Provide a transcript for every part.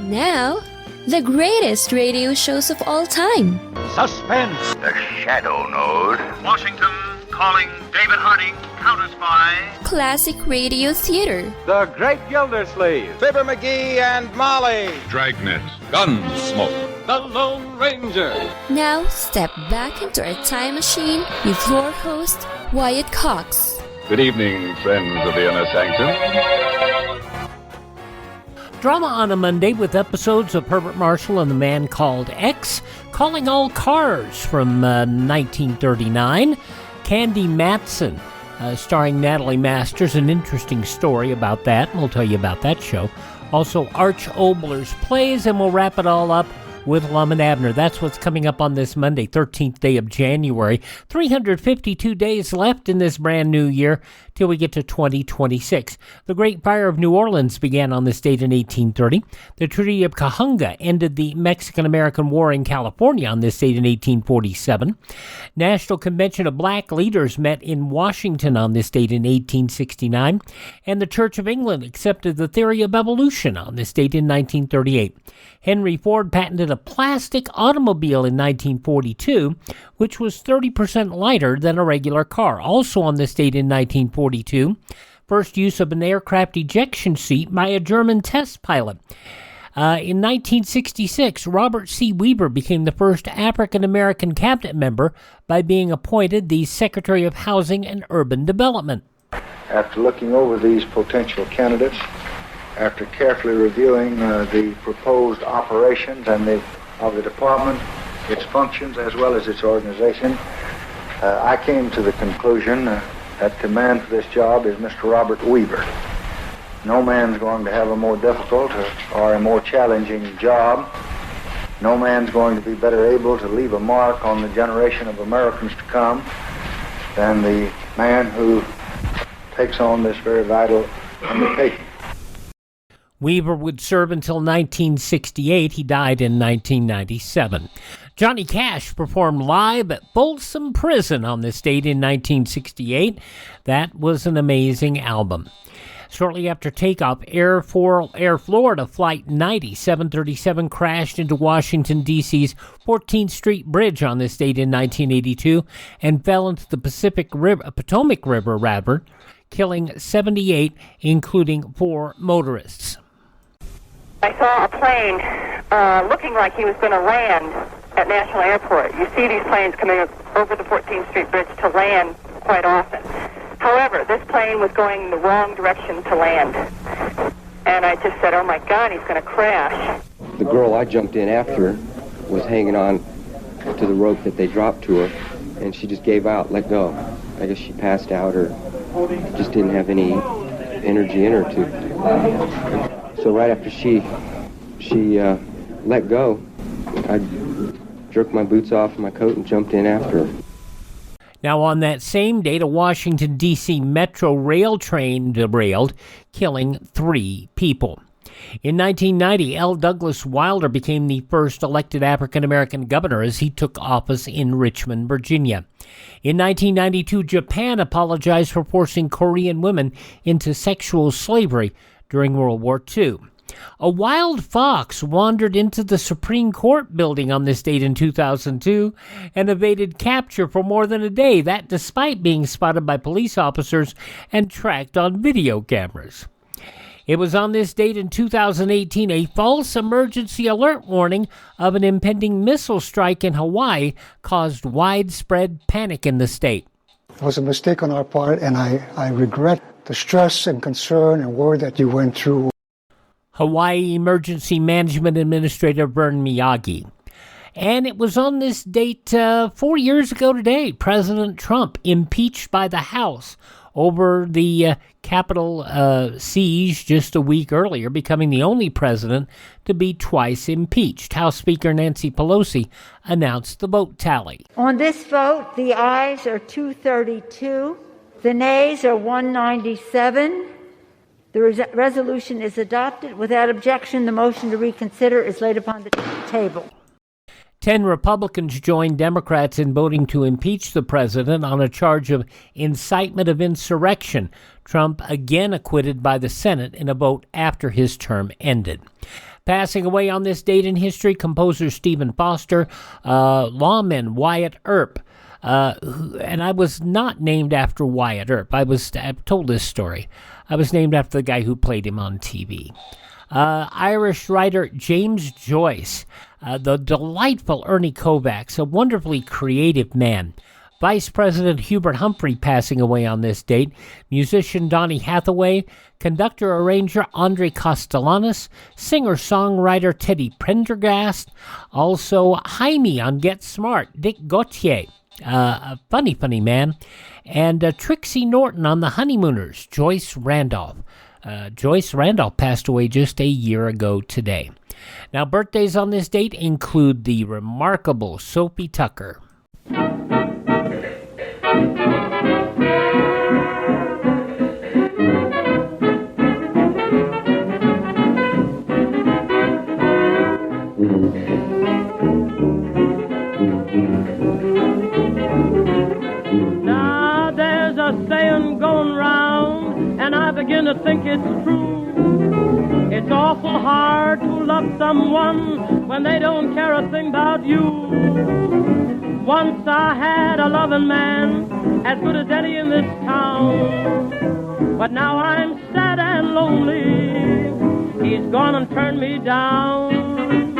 Now, the greatest radio shows of all time. Suspense. The Shadow Node. Washington calling David Harding, counter-spy. Classic radio theater. The Great Gildersleeve. Fibber McGee and Molly. Dragnet. Gunsmoke. The Lone Ranger. Now, step back into a time machine with your host, Wyatt Cox. Good evening, friends of the Inner Sanctum. Drama on a Monday with episodes of Herbert Marshall and the Man Called X, Calling All Cars from 1939, Candy Matson, starring Natalie Masters, an interesting story about that, and we'll tell you about that show. Also, Arch Oboler's plays, and we'll wrap it all up with Lum and Abner. That's what's coming up on this Monday, 13th day of January. 352 days left in this brand new year till we get to 2026. The Great Fire of New Orleans began on this date in 1830. The Treaty of Cahuenga ended the Mexican-American War in California on this date in 1847. National Convention of Black Leaders met in Washington on this date in 1869. And the Church of England accepted the theory of evolution on this date in 1938. Henry Ford patented a plastic automobile in 1942, which was 30% lighter than a regular car. Also on this date in 1942, first use of an aircraft ejection seat by a German test pilot. In 1966, Robert C. Weaver became the first African-American cabinet member by being appointed the Secretary of Housing and Urban Development. After looking over these potential candidates, after carefully reviewing the proposed operations and of the department, its functions as well as its organization, I came to the conclusion that the man for this job is Mr. Robert Weaver. No man's going to have a more difficult or a more challenging job. No man's going to be better able to leave a mark on the generation of Americans to come than the man who takes on this very vital undertaking. Weaver would serve until 1968. He died in 1997. Johnny Cash performed live at Folsom Prison on this date in 1968. That was an amazing album. Shortly after takeoff, Air Florida Flight 90 737 crashed into Washington, D.C.'s 14th Street Bridge on this date in 1982 and fell into the Potomac River, killing 78, including 4 motorists. I saw a plane looking like he was going to land at National Airport. You see these planes coming over the 14th Street Bridge to land quite often. However, this plane was going the wrong direction to land. And I just said, oh my God, he's going to crash. The girl I jumped in after was hanging on to the rope that they dropped to her, and she just gave out, let go. I guess she passed out or just didn't have any energy in her to. So right after she let go, I jerked my boots off my coat and jumped in after her. Now, on that same date, a Washington, D.C. Metro rail train derailed, killing 3 people. In 1990, L. Douglas Wilder became the first elected African-American governor as he took office in Richmond, Virginia. In 1992, Japan apologized for forcing Korean women into sexual slavery during World War II. A wild fox wandered into the Supreme Court building on this date in 2002 and evaded capture for more than a day, that despite being spotted by police officers and tracked on video cameras. It was on this date in 2018 a false emergency alert warning of an impending missile strike in Hawaii caused widespread panic in the state. It was a mistake on our part, and I regret the stress and concern and worry that you went through. Hawaii Emergency Management Administrator Vern Miyagi. And it was on this date 4 years ago today, President Trump impeached by the House over the Capitol siege just a week earlier, becoming the only president to be twice impeached. House Speaker Nancy Pelosi announced the vote tally. On this vote, the ayes are 232, the nays are 197. The resolution is adopted. Without objection, the motion to reconsider is laid upon the table. 10 Republicans joined Democrats in voting to impeach the president on a charge of incitement of insurrection. Trump again acquitted by the Senate in a vote after his term ended. Passing away on this date in history, composer Stephen Foster, lawman Wyatt Earp. And I was not named after Wyatt Earp. I've told this story. I was named after the guy who played him on TV. Irish writer James Joyce, the delightful Ernie Kovacs, a wonderfully creative man. Vice President Hubert Humphrey passing away on this date. Musician Donny Hathaway. Conductor-arranger Andre Castellanos. Singer-songwriter Teddy Prendergast. Also Jaime on Get Smart, Dick Gautier. A funny man. And Trixie Norton on The Honeymooners, Joyce Randolph. Joyce Randolph passed away just a year ago today. Now, birthdays on this date include the remarkable Sophie Tucker. Now there's a saying going round, and I begin to think it's true. It's awful hard to love someone when they don't care a thing about you. Once I had a loving man, as good as any in this town. But now I'm sad and lonely. He's gone and turned me down.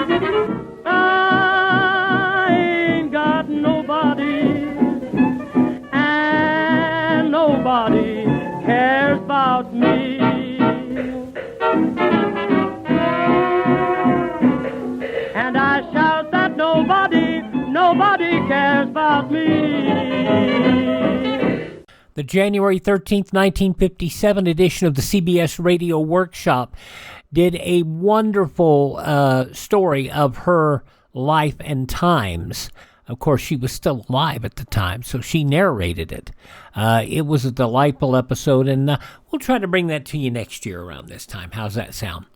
I ain't got nobody, and nobody cares about me. And I shout that nobody cares about me. The January 13th, 1957 edition of the CBS Radio Workshop did a wonderful story of her life and times. Of course, she was still alive at the time, so she narrated it. It was a delightful episode, and we'll try to bring that to you next year around this time. How's that sound?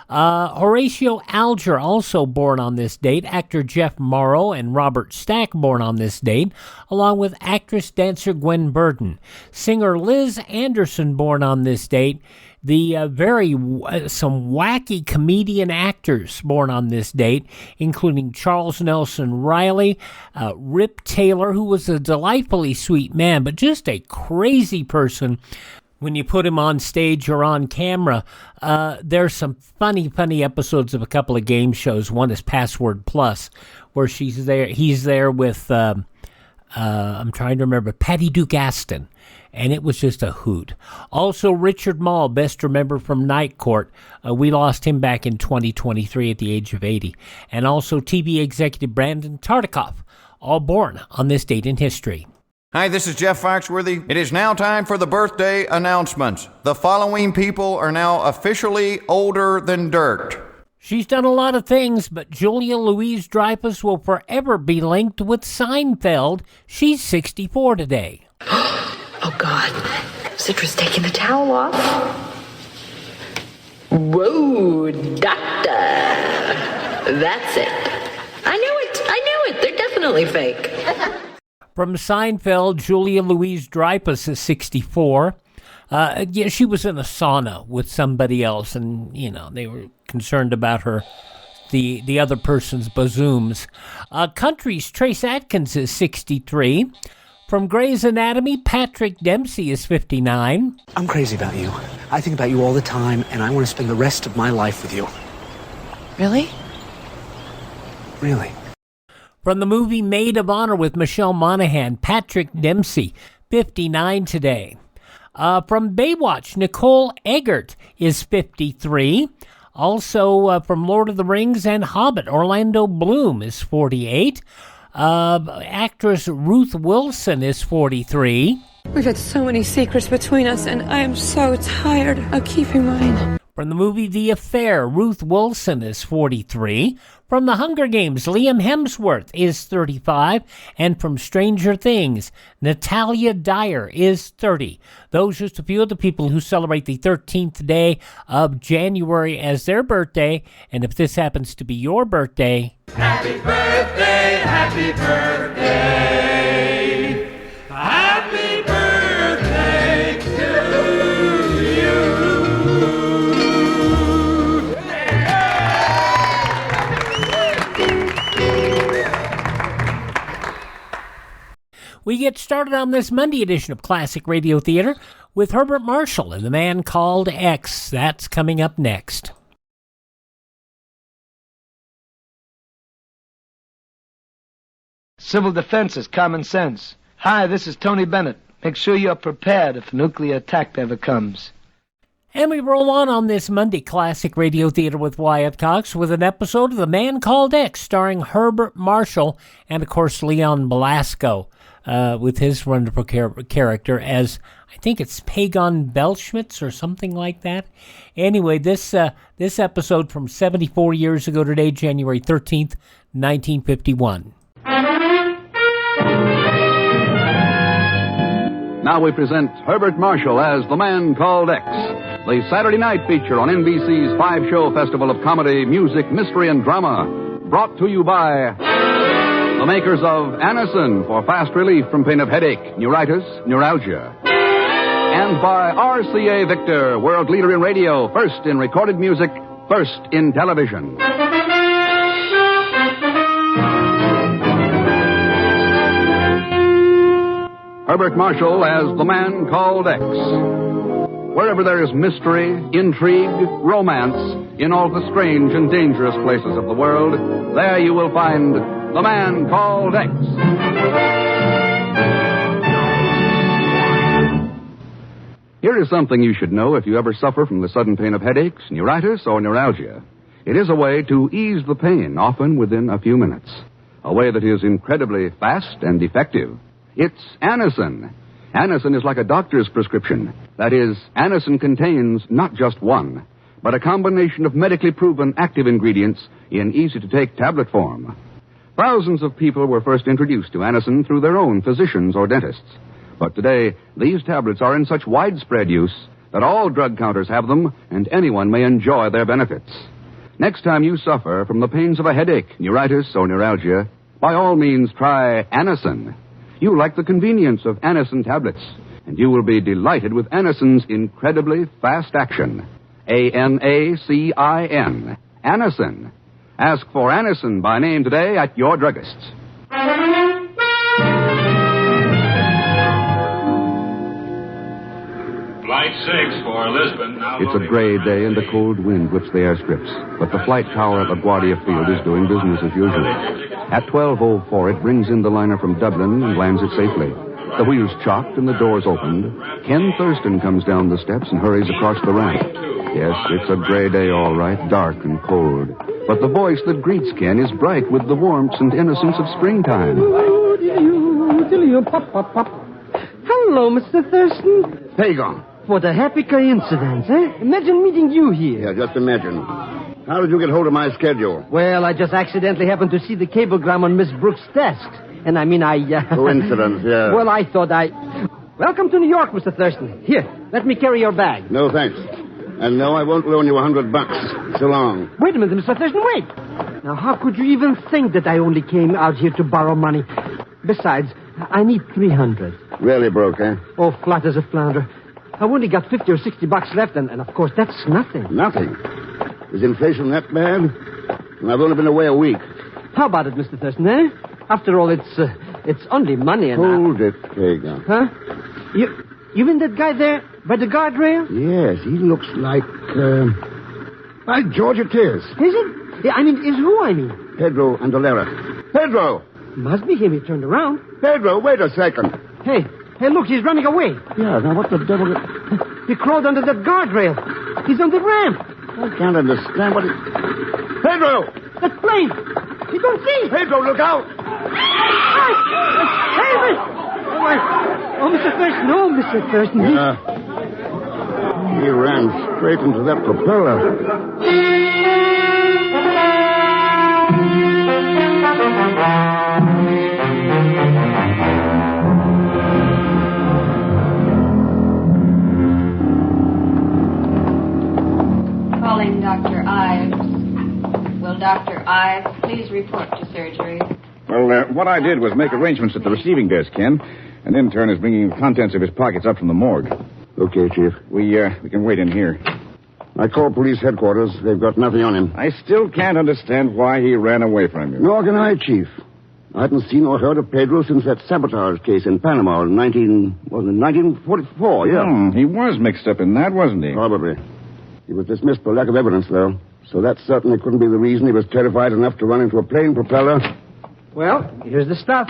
Horatio Alger, also born on this date. Actor Jeff Morrow and Robert Stack, born on this date, along with actress-dancer Gwen Burden. Singer Liz Anderson, born on this date. The some wacky comedian actors born on this date, including Charles Nelson Riley, Rip Taylor, who was a delightfully sweet man, but just a crazy person. When you put him on stage or on camera, there's some funny episodes of a couple of game shows. One is Password Plus, where he's there with, I'm trying to remember, Patty Duke Aston. And it was just a hoot. Also, Richard Mall, best remembered from Night Court. We lost him back in 2023 at the age of 80. And also TV executive Brandon Tartikoff, all born on this date in history. Hi, this is Jeff Foxworthy. It is now time for the birthday announcements. The following people are now officially older than dirt. She's done a lot of things, but Julia Louise-Dreyfus will forever be linked with Seinfeld. She's 64 today. Oh, God. Citra's taking the towel off. Whoa, doctor. That's it. I knew it. They're definitely fake. From Seinfeld, Julia Louise-Dreyfus is 64. She was in a sauna with somebody else, and, they were concerned about the other person's bazooms. Country's Trace Atkins is 63. From Grey's Anatomy, Patrick Dempsey is 59. I'm crazy about you. I think about you all the time, and I want to spend the rest of my life with you. Really? Really. From the movie Maid of Honor with Michelle Monaghan, Patrick Dempsey, 59 today. From Baywatch, Nicole Eggert is 53. Also, from Lord of the Rings and Hobbit, Orlando Bloom is 48. Actress Ruth Wilson is 43. We've had so many secrets between us, and I am so tired of keeping mine. From the movie The Affair, Ruth Wilson is 43. From The Hunger Games, Liam Hemsworth is 35. And from Stranger Things, Natalia Dyer is 30. Those are just a few of the people who celebrate the 13th day of January as their birthday. And if this happens to be your birthday, happy birthday, happy birthday, happy birthday to you. We get started on this Monday edition of Classic Radio Theater with Herbert Marshall and the Man Called X. That's coming up next. Civil defense is common sense. Hi, this is Tony Bennett. Make sure you're prepared if a nuclear attack ever comes. And we roll on this Monday Classic Radio Theater with Wyatt Cox with an episode of The Man Called X starring Herbert Marshall and, of course, Leon Belasco with his wonderful character as, I think it's Pagon Belschmitz or something like that. Anyway, this episode from 74 years ago today, January 13th, 1951. Now we present Herbert Marshall as The Man Called X, the Saturday night feature on NBC's 5-show festival of comedy, music, mystery, and drama, brought to you by the makers of Anacin for fast relief from pain of headache, neuritis, neuralgia, and by RCA Victor, world leader in radio, first in recorded music, first in television. Herbert Marshall as The Man Called X. Wherever there is mystery, intrigue, romance, in all the strange and dangerous places of the world, there you will find The Man Called X. Here is something you should know if you ever suffer from the sudden pain of headaches, neuritis, or neuralgia. It is a way to ease the pain, often within a few minutes. A way that is incredibly fast and effective. It's Anacin. Anacin is like a doctor's prescription. That is, Anacin contains not just one, but a combination of medically proven active ingredients in easy-to-take tablet form. Thousands of people were first introduced to Anacin through their own physicians or dentists. But today, these tablets are in such widespread use that all drug counters have them, and anyone may enjoy their benefits. Next time you suffer from the pains of a headache, neuritis, or neuralgia, by all means try Anacin. You like the convenience of Anacin tablets, and you will be delighted with Anacin's incredibly fast action. A-N-A-C-I-N. Anacin. Ask for Anacin by name today at your druggist's. Flight 6 for Lisbon. It's a gray day and a cold wind whips the airstrips, but the flight tower at LaGuardia Field is doing business as usual. At 12:04, it brings in the liner from Dublin and lands it safely. The wheels chocked and the doors opened. Ken Thurston comes down the steps and hurries across the ramp. Yes, it's a gray day, all right, dark and cold. But the voice that greets Ken is bright with the warmth and innocence of springtime. Hello, Mr. Thurston. Pagon. What a happy coincidence, eh? Imagine meeting you here. Yeah, just imagine. How did you get hold of my schedule? Well, I just accidentally happened to see the cablegram on Miss Brooks' desk. And I mean, Coincidence, yeah. Well, I thought Welcome to New York, Mr. Thurston. Here, let me carry your bag. No, thanks. And no, I won't loan you $100. So long. Wait a minute, Mr. Thurston, wait. Now, how could you even think that I only came out here to borrow money? Besides, I need $300. Really broke, eh? Oh, flat as a flounder. I've only got $50 or $60 left, and of course, that's nothing. Nothing? Is inflation that bad? And I've only been away a week. How about it, Mr. Thurston, eh? After all, it's only money and... Hold it, Pagan. Huh? You mean that guy there by the guardrail? Yes, he looks like, By George, it is. Is it? Yeah, I mean, is who I mean? Pedro Andolera. Pedro! Must be him. He turned around. Pedro, wait a second. Hey, look, he's running away. Yeah, now what the devil... He crawled under that guardrail. He's on the ramp. I can't understand what he... Pedro! That plane! You don't see! Pedro, look out! Hey, Mr. Thurston. Oh, Mr. Thurston. Yeah. He ran straight into that propeller. Calling Dr. Ives. Will Dr. Ives please report to surgery? Well, what I did was make arrangements at the receiving desk, Ken. An intern is bringing the contents of his pockets up from the morgue. Okay, Chief. We can wait in here. I called police headquarters. They've got nothing on him. I still can't understand why he ran away from you. Nor can I, Chief. I hadn't seen or heard of Pedro since that sabotage case in Panama in 1944, yeah. He was mixed up in that, wasn't he? Probably. He was dismissed for lack of evidence, though. So that certainly couldn't be the reason he was terrified enough to run into a plane propeller. Well, here's the stuff.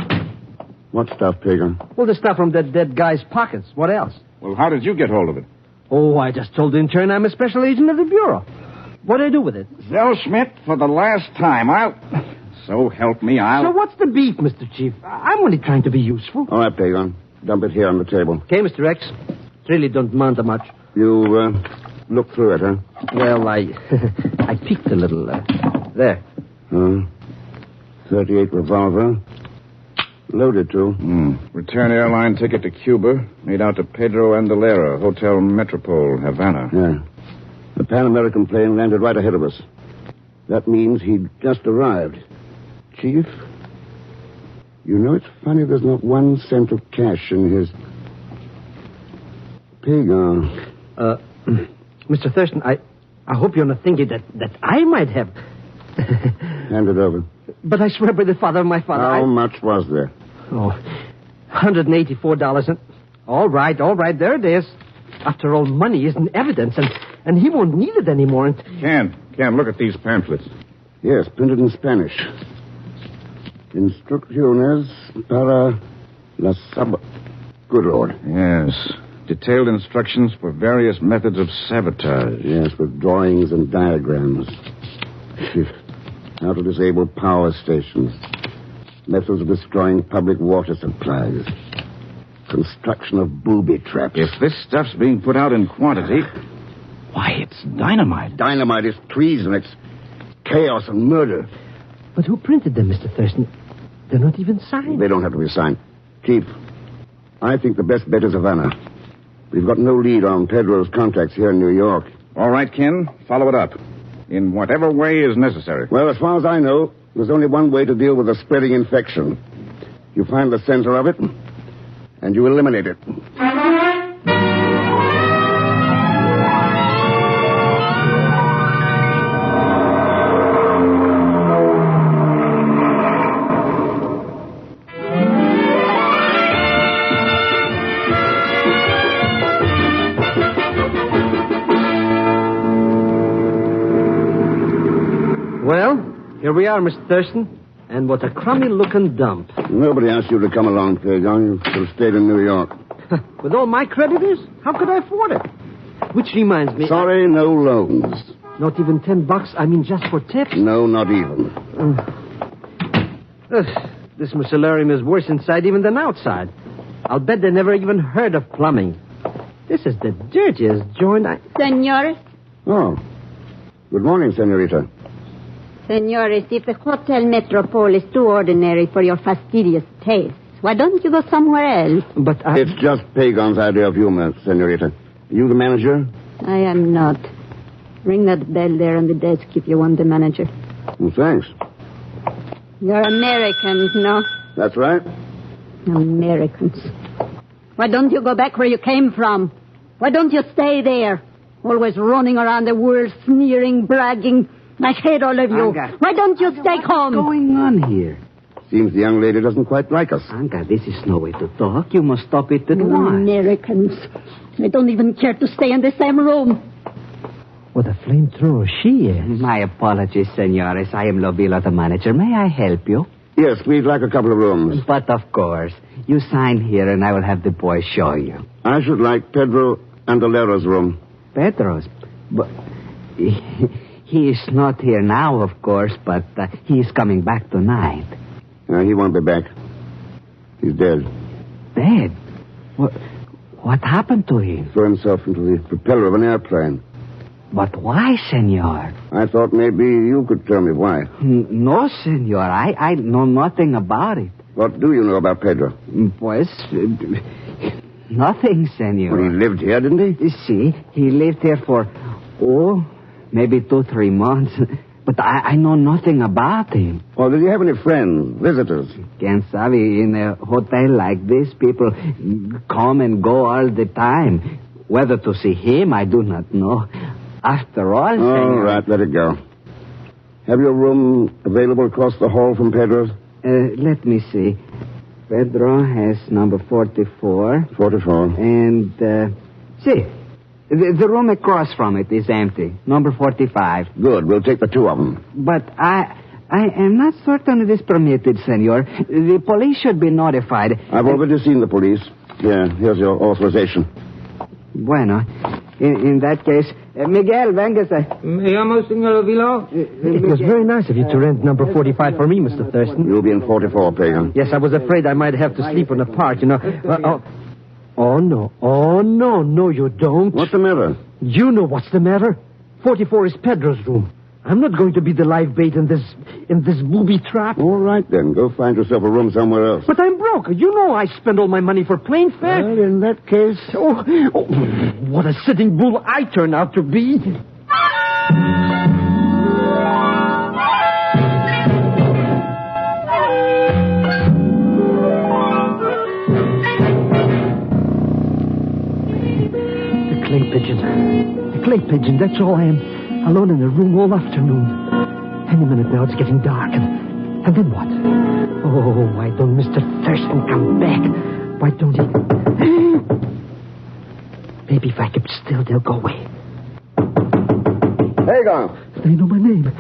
What stuff, Pagan? Well, the stuff from that dead guy's pockets. What else? Well, how did you get hold of it? Oh, I just told the intern I'm a special agent of the Bureau. What do I do with it? Zell Schmidt, for the last time, So help me, So what's the beef, Mr. Chief? I'm only trying to be useful. All right, Pagan. Dump it here on the table. Okay, Mr. X. It really don't amount to much. You, look through it, huh? Well, I peeked a little. There. 38 revolver. Loaded, too. Return airline ticket to Cuba. Made out to Pedro Andalera, Hotel Metropole, Havana. Yeah. The Pan American plane landed right ahead of us. That means he'd just arrived. Chief, you know it's funny there's not 1 cent of cash in his... Pagan. Mr. Thurston, I hope you're not thinking that I might have... Hand it over. But I swear by the father of my father... How much was there? Oh, $184. And... All right, there it is. After all, money isn't evidence, and he won't need it anymore. And... Ken, look at these pamphlets. Yes, printed in Spanish. Instrucciones para la sab... Good Lord. Yes. Detailed instructions for various methods of sabotage. Yes, with drawings and diagrams. How to disable power stations. Methods of destroying public water supplies. Construction of booby traps. If this stuff's being put out in quantity... Why, it's dynamite. Dynamite is treason. It's chaos and murder. But who printed them, Mr. Thurston? They're not even signed. They don't have to be signed. Chief, I think the best bet is Havana. We've got no lead on Pedro's contacts here in New York. All right, Ken. Follow it up. In whatever way is necessary. Well, as far as I know, there's only one way to deal with a spreading infection. You find the center of it, and you eliminate it. Here we are, Mr. Thurston. And what a crummy-looking dump. Nobody asked you to come along, Pagan. You should have stayed in New York. With all my creditors? How could I afford it? Which reminds me... Sorry, no loans. Not even $10? I mean, just for tips? No, not even. This mucilarium is worse inside even than outside. I'll bet they never even heard of plumbing. This is the dirtiest joint Senores? Oh. Good morning, senorita. Senores, if the Hotel Metropole is too ordinary for your fastidious tastes, why don't you go somewhere else? But It's just Pagan's idea of humor, senorita. You the manager? I am not. Ring that bell there on the desk if you want the manager. Well, thanks. You're Americans, no? That's right. Americans. Why don't you go back where you came from? Why don't you stay there? Always running around the world, sneering, bragging. I hate all of you. Anga. Why don't you stay home? What's going on here? Seems the young lady doesn't quite like us. Anga, this is no way to talk. You must stop it at once. Americans. I don't even care to stay in the same room. What a flamethrower she is. My apologies, senores. I am Lovila, the manager. May I help you? Yes, we'd like a couple of rooms. But of course. You sign here and I will have the boy show you. I should like Pedro Andalera's room. Pedro's? But... He is not here now, of course, but he is coming back tonight. He won't be back. He's dead. Dead? What happened to him? Threw himself into the propeller of an airplane. But why, senor? I thought maybe you could tell me why. No, senor. I know nothing about it. What do you know about Pedro? Pues... nothing, senor. Well, he lived here, didn't he? You see, he lived here for... maybe 2-3 months. But I know nothing about him. Well, did he have any friends, visitors? Quien sabe, in a hotel like this, people come and go all the time. Whether to see him, I do not know. After all, All right, let it go. Have your room available across the hall from Pedro's? Let me see. Pedro has number 44. 44. And, see, the room across from it is empty. Number 45. Good. We'll take the two of them. But I am not certain it is permitted, senor. The police should be notified. I've already seen the police. Here's your authorization. Bueno. In that case, Miguel, véngase. Me llamo, Senor Vilo. It was very nice of you to rent number 45 for me, Mr. Thurston. You'll be in 44, Pagan. Yes, I was afraid I might have to sleep on the part, you know. Oh, no. Oh, no, you don't. What's the matter? You know what's the matter. 44 is Pedro's room. I'm not going to be the live bait in this booby trap. All right, then. Go find yourself a room somewhere else. But I'm broke. You know I spend all my money for plane fare. Well, in that case... Oh, what a sitting bull I turn out to be. The clay pigeon, that's all I am. Alone in the room all afternoon. Any minute now, it's getting dark. And then what? Oh, why don't Mr. Thurston come back? Why don't he... Maybe if I keep still, they'll go away. Pagan! They know my name.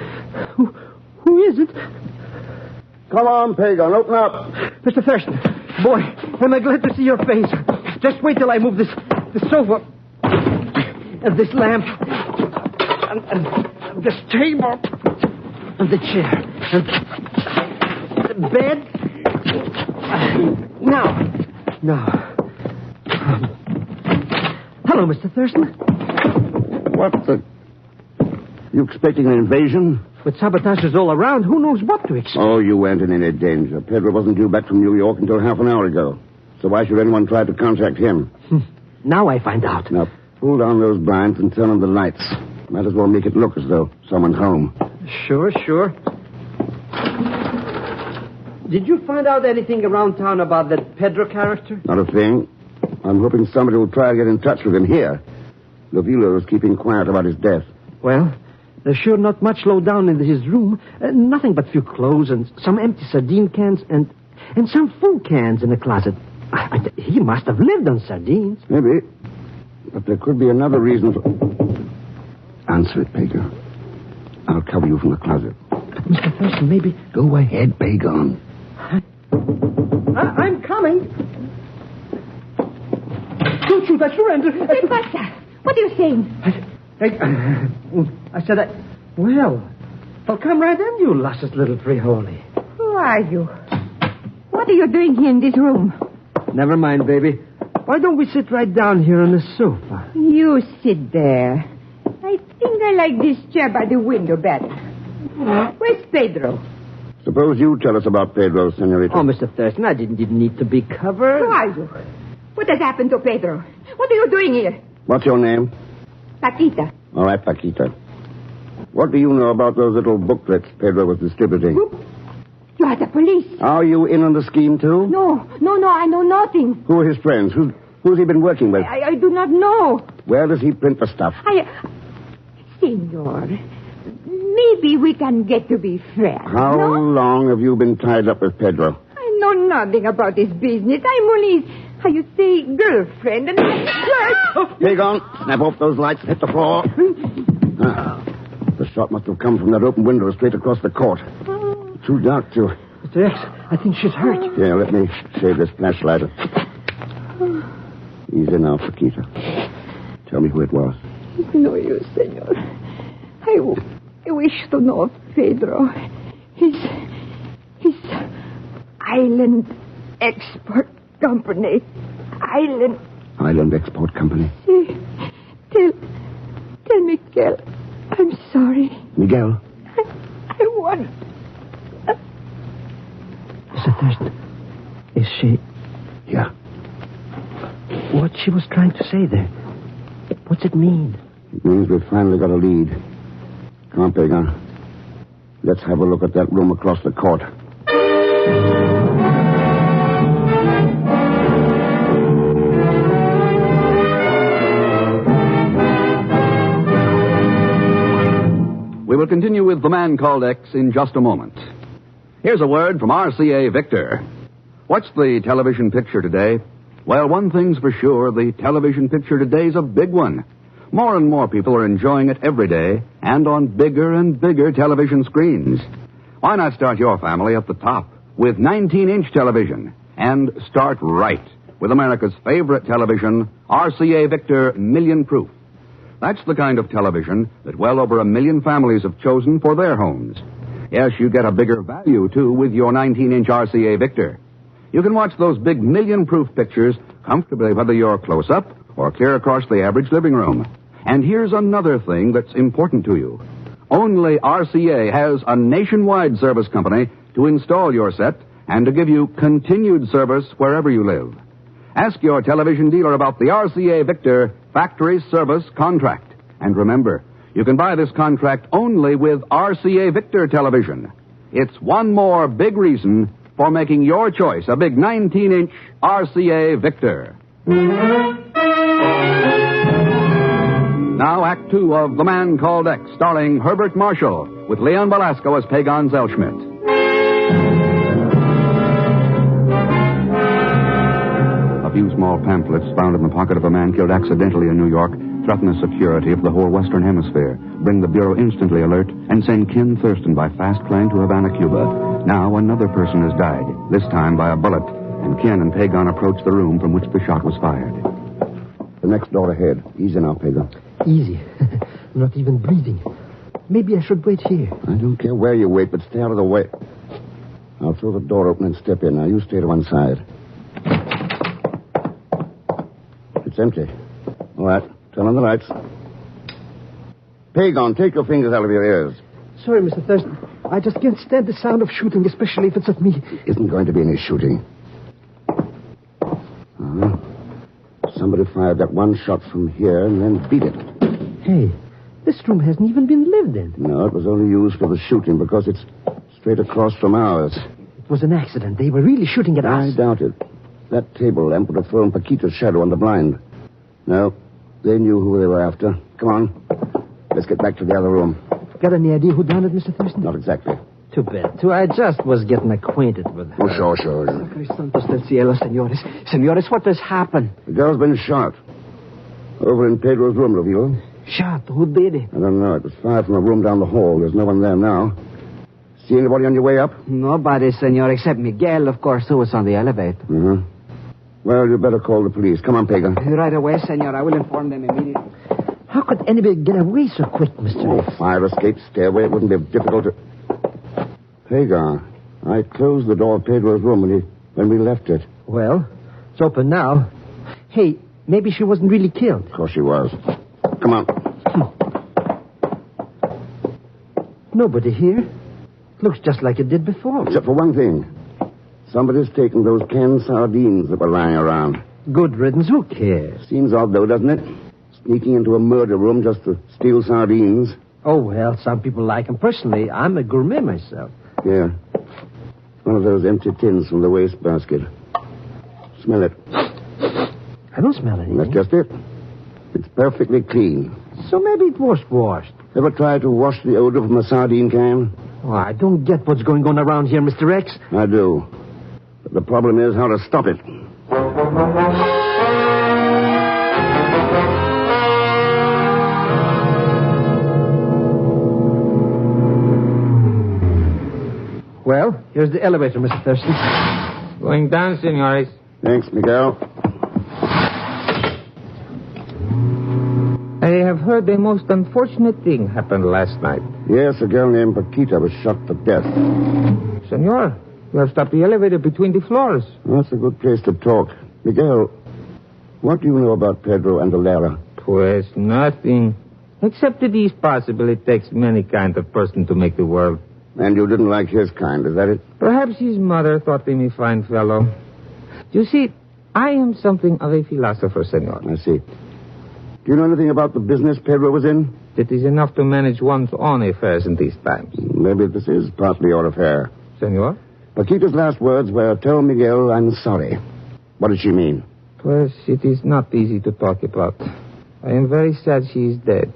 Who is it? Come on, Pagan, open up. Mr. Thurston, boy, am I glad to see your face. Just wait till I move this sofa. And this lamp. And this table. And the chair. And the bed. Now. Hello, Mr. Thurston. What the... You expecting an invasion? With sabotagers all around, who knows what to expect? Oh, you weren't in any danger. Pedro wasn't due back from New York until half an hour ago. So why should anyone try to contact him? Now I find out. Now, pull down those blinds and turn on the lights. Might as well make it look as though someone's home. Sure. Did you find out anything around town about that Pedro character? Not a thing. I'm hoping somebody will try to get in touch with him here. Lovilo is keeping quiet about his death. Well, there's sure not much low down in his room. Nothing but few clothes and some empty sardine cans and some full cans in the closet. He must have lived on sardines. Maybe. But there could be another reason for... Answer it, Pagan. I'll cover you from the closet. Mr. Thurston, maybe... Go ahead, Pagan. I'm coming. Don't shoot, I surrender. ¿Qué pasa? What are you saying? I said Well, come right in, you luscious little frijoli. Who are you? What are you doing here in this room? Never mind, baby. Why don't we sit right down here on the sofa? You sit there. I think I like this chair by the window better. Where's Pedro? Suppose you tell us about Pedro, senorita. Oh, Mr. Thurston, I didn't need to be covered. Who are you? What has happened to Pedro? What are you doing here? What's your name? Paquita. All right, Paquita. What do you know about those little booklets Pedro was distributing? You are the police. Are you in on the scheme, too? No, I know nothing. Who are his friends? Who's he been working with? I do not know. Where does he print the stuff? Senor, maybe we can get to be friends. How long have you been tied up with Pedro? I know nothing about this business. I'm only, how you say, girlfriend. And Pagan, snap off those lights and hit the floor. The shot must have come from that open window straight across the court. Too dark to... Mr. X, I think she's hurt. Yeah, let me shave this flashlight. Easy now, Paquita. Tell me who it was. No use, senor. I wish to know of Pedro. His Island Export Company. Island Export Company? See, tell Miguel I'm sorry. Miguel? I want... Mr. Thurston, is she... Yeah. What she was trying to say there? What's it mean? It means we've finally got a lead. Come on, Pagan. Let's have a look at that room across the court. We will continue with The Man Called X in just a moment. Here's a word from RCA Victor. What's the television picture today? Well, one thing's for sure, the television picture today's a big one. More and more people are enjoying it every day and on bigger and bigger television screens. Why not start your family at the top with 19-inch television and start right with America's favorite television, RCA Victor Million Proof. That's the kind of television that well over 1 million families have chosen for their homes. Yes, you get a bigger value, too, with your 19-inch RCA Victor. You can watch those big million-proof pictures comfortably whether you're close up or clear across the average living room. And here's another thing that's important to you. Only RCA has a nationwide service company to install your set and to give you continued service wherever you live. Ask your television dealer about the RCA Victor Factory Service Contract. And remember, you can buy this contract only with RCA Victor television. It's one more big reason for making your choice a big 19-inch RCA Victor. Now, Act 2 of The Man Called X, starring Herbert Marshall, with Leon Velasco as Pagan Zellschmidt. A few small pamphlets found in the pocket of a man killed accidentally in New York threaten the security of the whole Western Hemisphere, bring the Bureau instantly alert, and send Ken Thurston by fast plane to Havana, Cuba. Now another person has died, this time by a bullet, and Ken and Pagan approach the room from which the shot was fired. The next door ahead. Easy now, Pagan. Easy. Not even breathing. Maybe I should wait here. I don't care where you wait, but stay out of the way. I'll throw the door open and step in. Now, you stay to one side. It's empty. All right. Turn on the lights. Pagan, take your fingers out of your ears. Sorry, Mr. Thurston. I just can't stand the sound of shooting, especially if it's at me. Isn't going to be any shooting. Somebody fired that one shot from here and then beat it. Hey, this room hasn't even been lived in. No, it was only used for the shooting because it's straight across from ours. It was an accident. They were really shooting at us. I doubt it. That table lamp would have thrown Paquita's shadow on the blind. No, they knew who they were after. Come on. Let's get back to the other room. Got any idea who done it, Mr. Thurston? Not exactly. Too bad. I just was getting acquainted with her. Oh, sure. Santos del cielo, senores. Senores, what has happened? The girl's been shot. Over in Pedro's room, Ravilo. Shot? Who did it? I don't know. It was fired from a room down the hall. There's no one there now. See anybody on your way up? Nobody, senor, except Miguel, of course, who was on the elevator. Uh-huh. Well, you better call the police. Come on, Pagan. Right away, senor. I will inform them immediately. How could anybody get away so quick, Mr. Oh, fire escape, stairway. It wouldn't be difficult to... Pagan, I closed the door of Pedro's room when we left it. Well, it's open now. Hey, maybe she wasn't really killed. Of course she was. Come on. Nobody here. Looks just like it did before. Except for one thing. Somebody's taken those canned sardines that were lying around. Good riddance. Who cares? Seems odd, though, doesn't it? Sneaking into a murder room just to steal sardines. Oh, well, some people like them. Personally, I'm a gourmet myself. Yeah. One of those empty tins from the wastebasket. Smell it. I don't smell anything. That's just it. It's perfectly clean. So maybe it was washed. Ever tried to wash the odor from a sardine can? Oh, I don't get what's going on around here, Mr. X. I do. But the problem is how to stop it. Well, here's the elevator, Mr. Thurston. Going down, senores. Thanks, Miguel. I have heard a most unfortunate thing happened last night. Yes, a girl named Paquita was shot to death. Senor, you have stopped the elevator between the floors. That's a good place to talk. Miguel, what do you know about Pedro and Oboler? Pues nothing. Except it is possible it takes many kind of person to make the world. And you didn't like his kind, is that it? Perhaps his mother thought him a fine fellow. You see, I am something of a philosopher, senor. I see. Do you know anything about the business Pedro was in? It is enough to manage one's own affairs in these times. Maybe this is partly your affair. Senor? Paquita's last words were, "Tell Miguel I'm sorry." What did she mean? Pues it is not easy to talk about. I am very sad she is dead.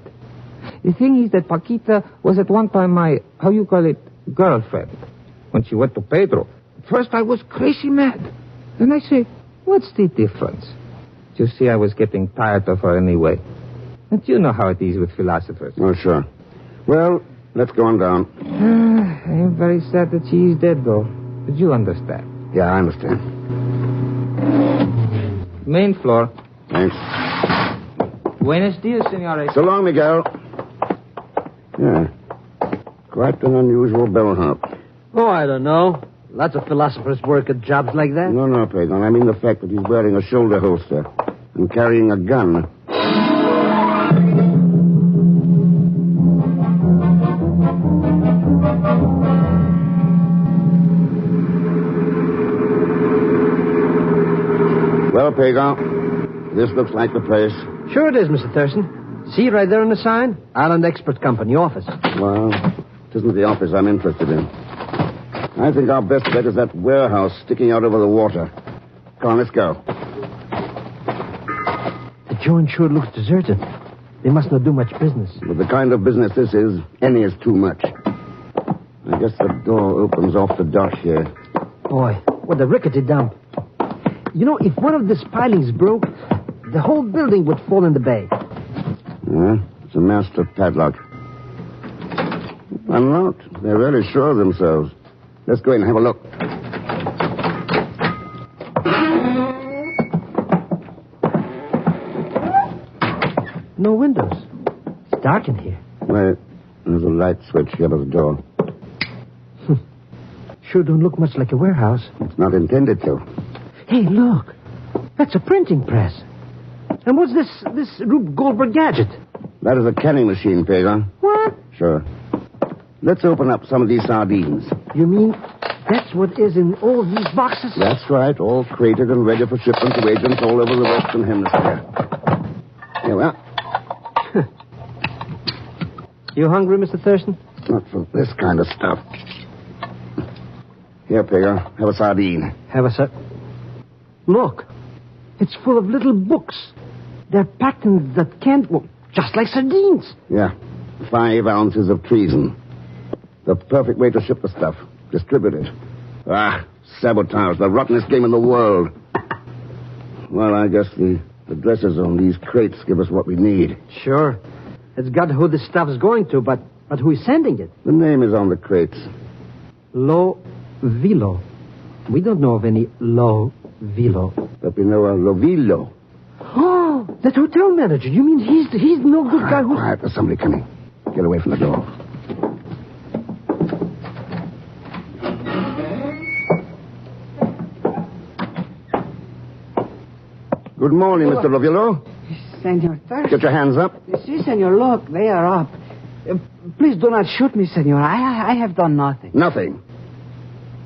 The thing is that Paquita was at one time my, how you call it, girlfriend. when she went to Pedro. At first I was crazy mad. Then I say, what's the difference? You see, I was getting tired of her anyway. And you know how it is with philosophers. Oh, sure. Well, let's go on down. I am very sad that she is dead, though. But you understand. Yeah, I understand. Main floor. Thanks. Buenos dias, senores. So long, Miguel. Yeah. Quite an unusual bellhop. Oh, I don't know. Lots of philosophers work at jobs like that. No, Pagan. I mean the fact that he's wearing a shoulder holster and carrying a gun. Well, Pagan, this looks like the place. Sure it is, Mr. Thurston. See right there on the sign? Island Expert Company office. Well, it isn't the office I'm interested in. I think our best bet is that warehouse sticking out over the water. Come on, let's go. The joint sure looks deserted. They must not do much business. With the kind of business this is, any is too much. I guess the door opens off the dock here. Boy, what a rickety dump. You know, if one of these pilings broke, the whole building would fall in the bay. Yeah, it's a master padlock. Unlocked. They're really sure of themselves. Let's go in and have a look. No windows. It's dark in here. Wait, there's a light switch here by the door. Sure don't look much like a warehouse. It's not intended to. Hey, look. That's a printing press. And what's this Rube Goldberg gadget? That is a canning machine, Pedro. What? Sure. Let's open up some of these sardines. You mean that's what is in all these boxes? That's right, all crated and ready for shipment to agents all over the Western Hemisphere. Here we are. You hungry, Mr. Thurston? Not for this kind of stuff. Here, Pedro, have a sardine. Have a Look, it's full of little books. They're packed in that can't... Well, just like sardines. Yeah, 5 ounces of treason. The perfect way to ship the stuff. Distribute it. Sabotage, the rottenest game in the world. Well, I guess the addresses on these crates give us what we need. Sure. It's got who this stuff's going to, but who is sending it? The name is on the crates. Lo Vilo. We don't know of any Lo Vilo. But we know a Lovilo. Oh, that hotel manager. You mean he's no good guy who... Quiet, there's somebody coming. Get away from the door. Good morning, Mr. Lovilo. Senor Thurston. Get your hands up. Si, senor, look, they are up. Please do not shoot me, senor. I have done nothing. Nothing.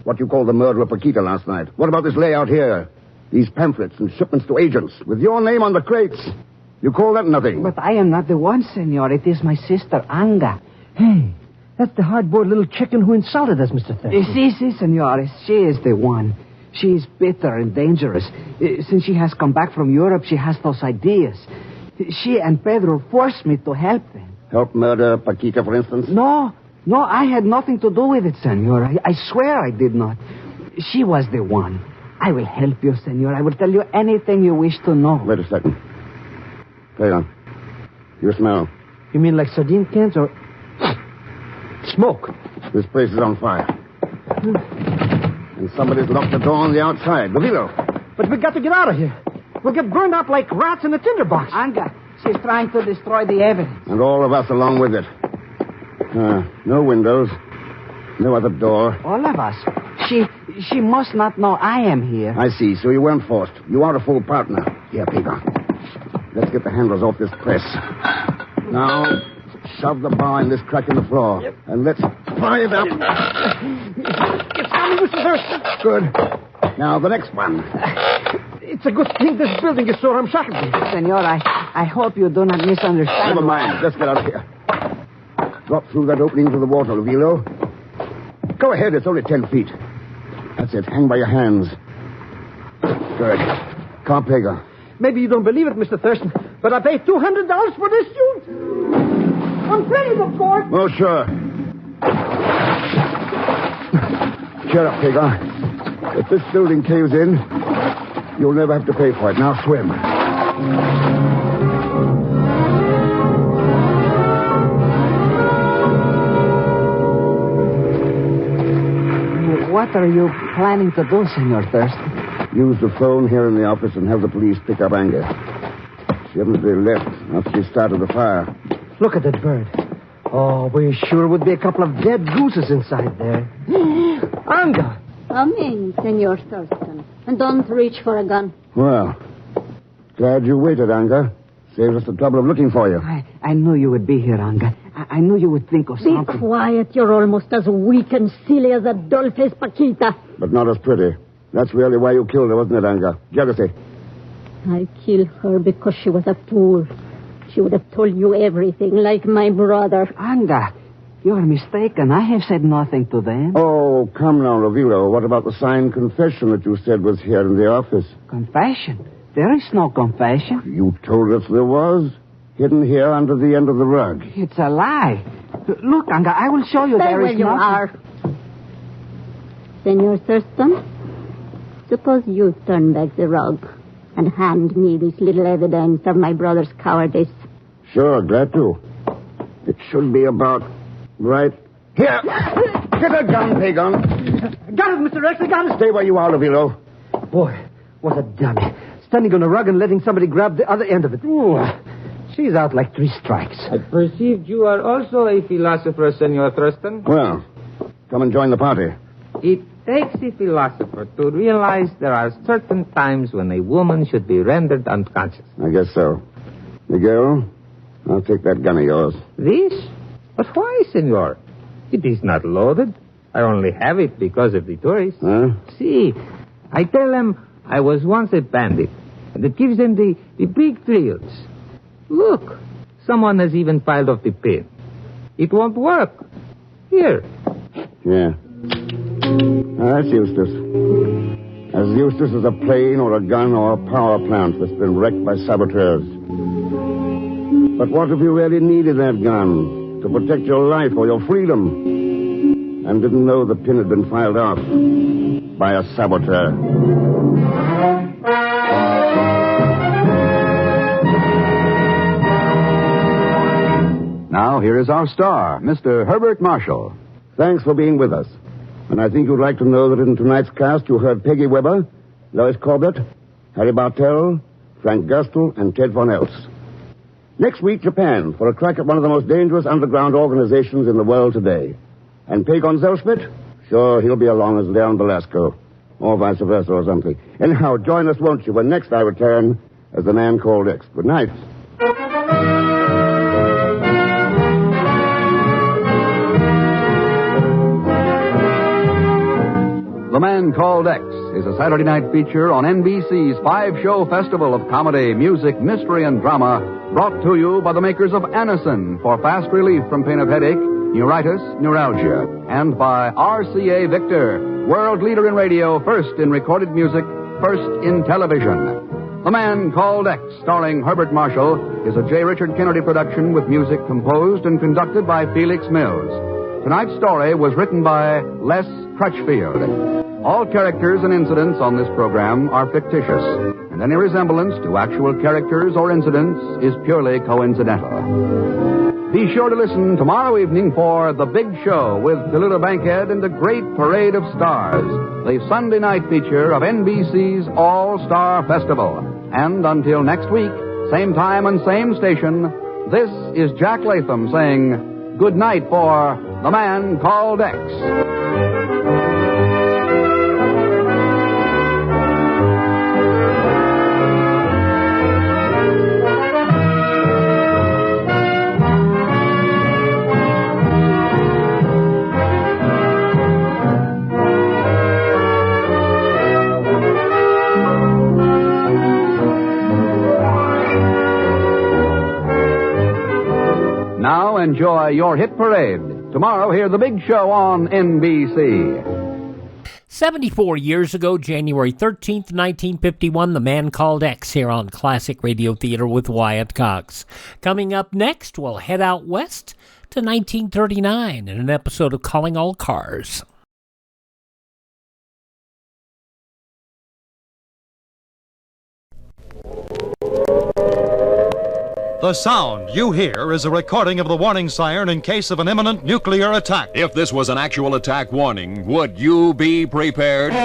What you call the murder of Paquita last night. What about this layout here? These pamphlets and shipments to agents with your name on the crates. You call that nothing? But I am not the one, senor. It is my sister, Anga. Hey, that's the hard-boiled little chicken who insulted us, Mr. Thurston. Si, senor. She is the one. She is bitter and dangerous. Since she has come back from Europe, she has those ideas. She and Pedro forced me to help them. Help murder Paquita, for instance? No, I had nothing to do with it, senor. I swear I did not. She was the one. I will help you, senor. I will tell you anything you wish to know. Wait a second. Pedro, you smell. You mean like sardine cans or... smoke? This place is on fire. And somebody's locked the door on the outside. Lovilo. But we got to get out of here. We'll get burned up like rats in a tinderbox. Anga, she's trying to destroy the evidence. And all of us along with it. No windows. No other door. All of us. She must not know I am here. I see. So you weren't forced. You are a full partner. Here, Pedro. Let's get the handles off this press. Now, shove the bar in this crack in the floor. Yep. And let's pry it up. It's coming, Mr. Thurston. Good. Now, the next one. It's a good thing this building is so ramshackle. Senor, I hope you do not misunderstand. Never mind. Let's get out of here. Drop through that opening into the water, Lovilo. Go ahead. It's only 10 feet. That's it. Hang by your hands. Good. Come, Pedro. Maybe you don't believe it, Mr. Thurston, but I paid $200 for this suit. I'm brave, of course. Oh, sure. Cheer up, Hagar. If this building caves in, you'll never have to pay for it. Now swim. What are you planning to do, Senor Thurston? Use the phone here in the office and have the police pick up Anga. She hasn't really left after she started the fire. Look at that bird. Oh, we sure would be a couple of dead gooses inside there. Anga! Come in, Senor Thurston. And don't reach for a gun. Well, glad you waited, Anga. Saves us the trouble of looking for you. I knew you would be here, Anga. I knew you would think of Be something. quiet. You're almost as weak and silly as a doll faced Paquita. But not as pretty. That's really why you killed her, wasn't it, Anga? Jealousy. I killed her because she was a fool. She would have told you everything, like my brother. Anga, you're mistaken. I have said nothing to them. Oh, come now, Ravilo. What about the signed confession that you said was here in the office? Confession? There is no confession. You told us there was. Hidden here under the end of the rug. It's a lie. Look, Anga, I will show you. Stay There where is you nothing. are. Senor Thurston, suppose you turn back the rug and hand me this little evidence of my brother's cowardice. Sure, glad to. It should be about right here. Get a gun, Pagon. Got it, Mr. Rex, I got it. Stay where you are, Lavilo. Boy, what a dummy. Standing on a rug and letting somebody grab the other end of it. Ooh, she's out like 3 strikes. I perceived you are also a philosopher, Senor Thurston. Well, come and join the party. It takes a philosopher to realize there are certain times when a woman should be rendered unconscious. I guess so. Miguel, I'll take that gun of yours. This? But why, senor? It is not loaded. I only have it because of the tourists. Huh? See, I tell them I was once a bandit, and it gives them the big thrills. Look, someone has even filed off the pin. It won't work. Here. Yeah. That's useless. As useless as a plane or a gun or a power plant that's been wrecked by saboteurs. But what if you really needed that gun to protect your life or your freedom and didn't know the pin had been filed off by a saboteur? Now, here is our star, Mr. Herbert Marshall. Thanks for being with us. And I think you'd like to know that in tonight's cast you heard Peggy Webber, Lois Corbett, Harry Bartell, Frank Gustel, and Ted Von Eltz. Next week, Japan, for a crack at one of the most dangerous underground organizations in the world today. And Pagon Zellschmidt? Sure, he'll be along as Leon Velasco. Or vice versa or something. Anyhow, join us, won't you, when next I return as the Man Called X. Good night. The Man Called X is a Saturday night feature on NBC's 5-show festival of comedy, music, mystery, and drama, brought to you by the makers of Anacin for fast relief from pain of headache, neuritis, neuralgia, and by RCA Victor, world leader in radio, first in recorded music, first in television. The Man Called X, starring Herbert Marshall, is a J. Richard Kennedy production with music composed and conducted by Felix Mills. Tonight's story was written by Les Crutchfield. All characters and incidents on this program are fictitious, and any resemblance to actual characters or incidents is purely coincidental. Be sure to listen tomorrow evening for The Big Show with Tallulah Bankhead and the Great Parade of Stars, the Sunday night feature of NBC's All-Star Festival. And until next week, same time and same station, this is Jack Latham saying good night for The Man Called X. Now enjoy your hit parade. Tomorrow, hear The Big Show on NBC. 74 years ago, January 13th, 1951, The Man Called X here on Classic Radio Theater with Wyatt Cox. Coming up next, we'll head out west to 1939 in an episode of Calling All Cars. The sound you hear is a recording of the warning siren in case of an imminent nuclear attack. If this was an actual attack warning, would you be prepared? Would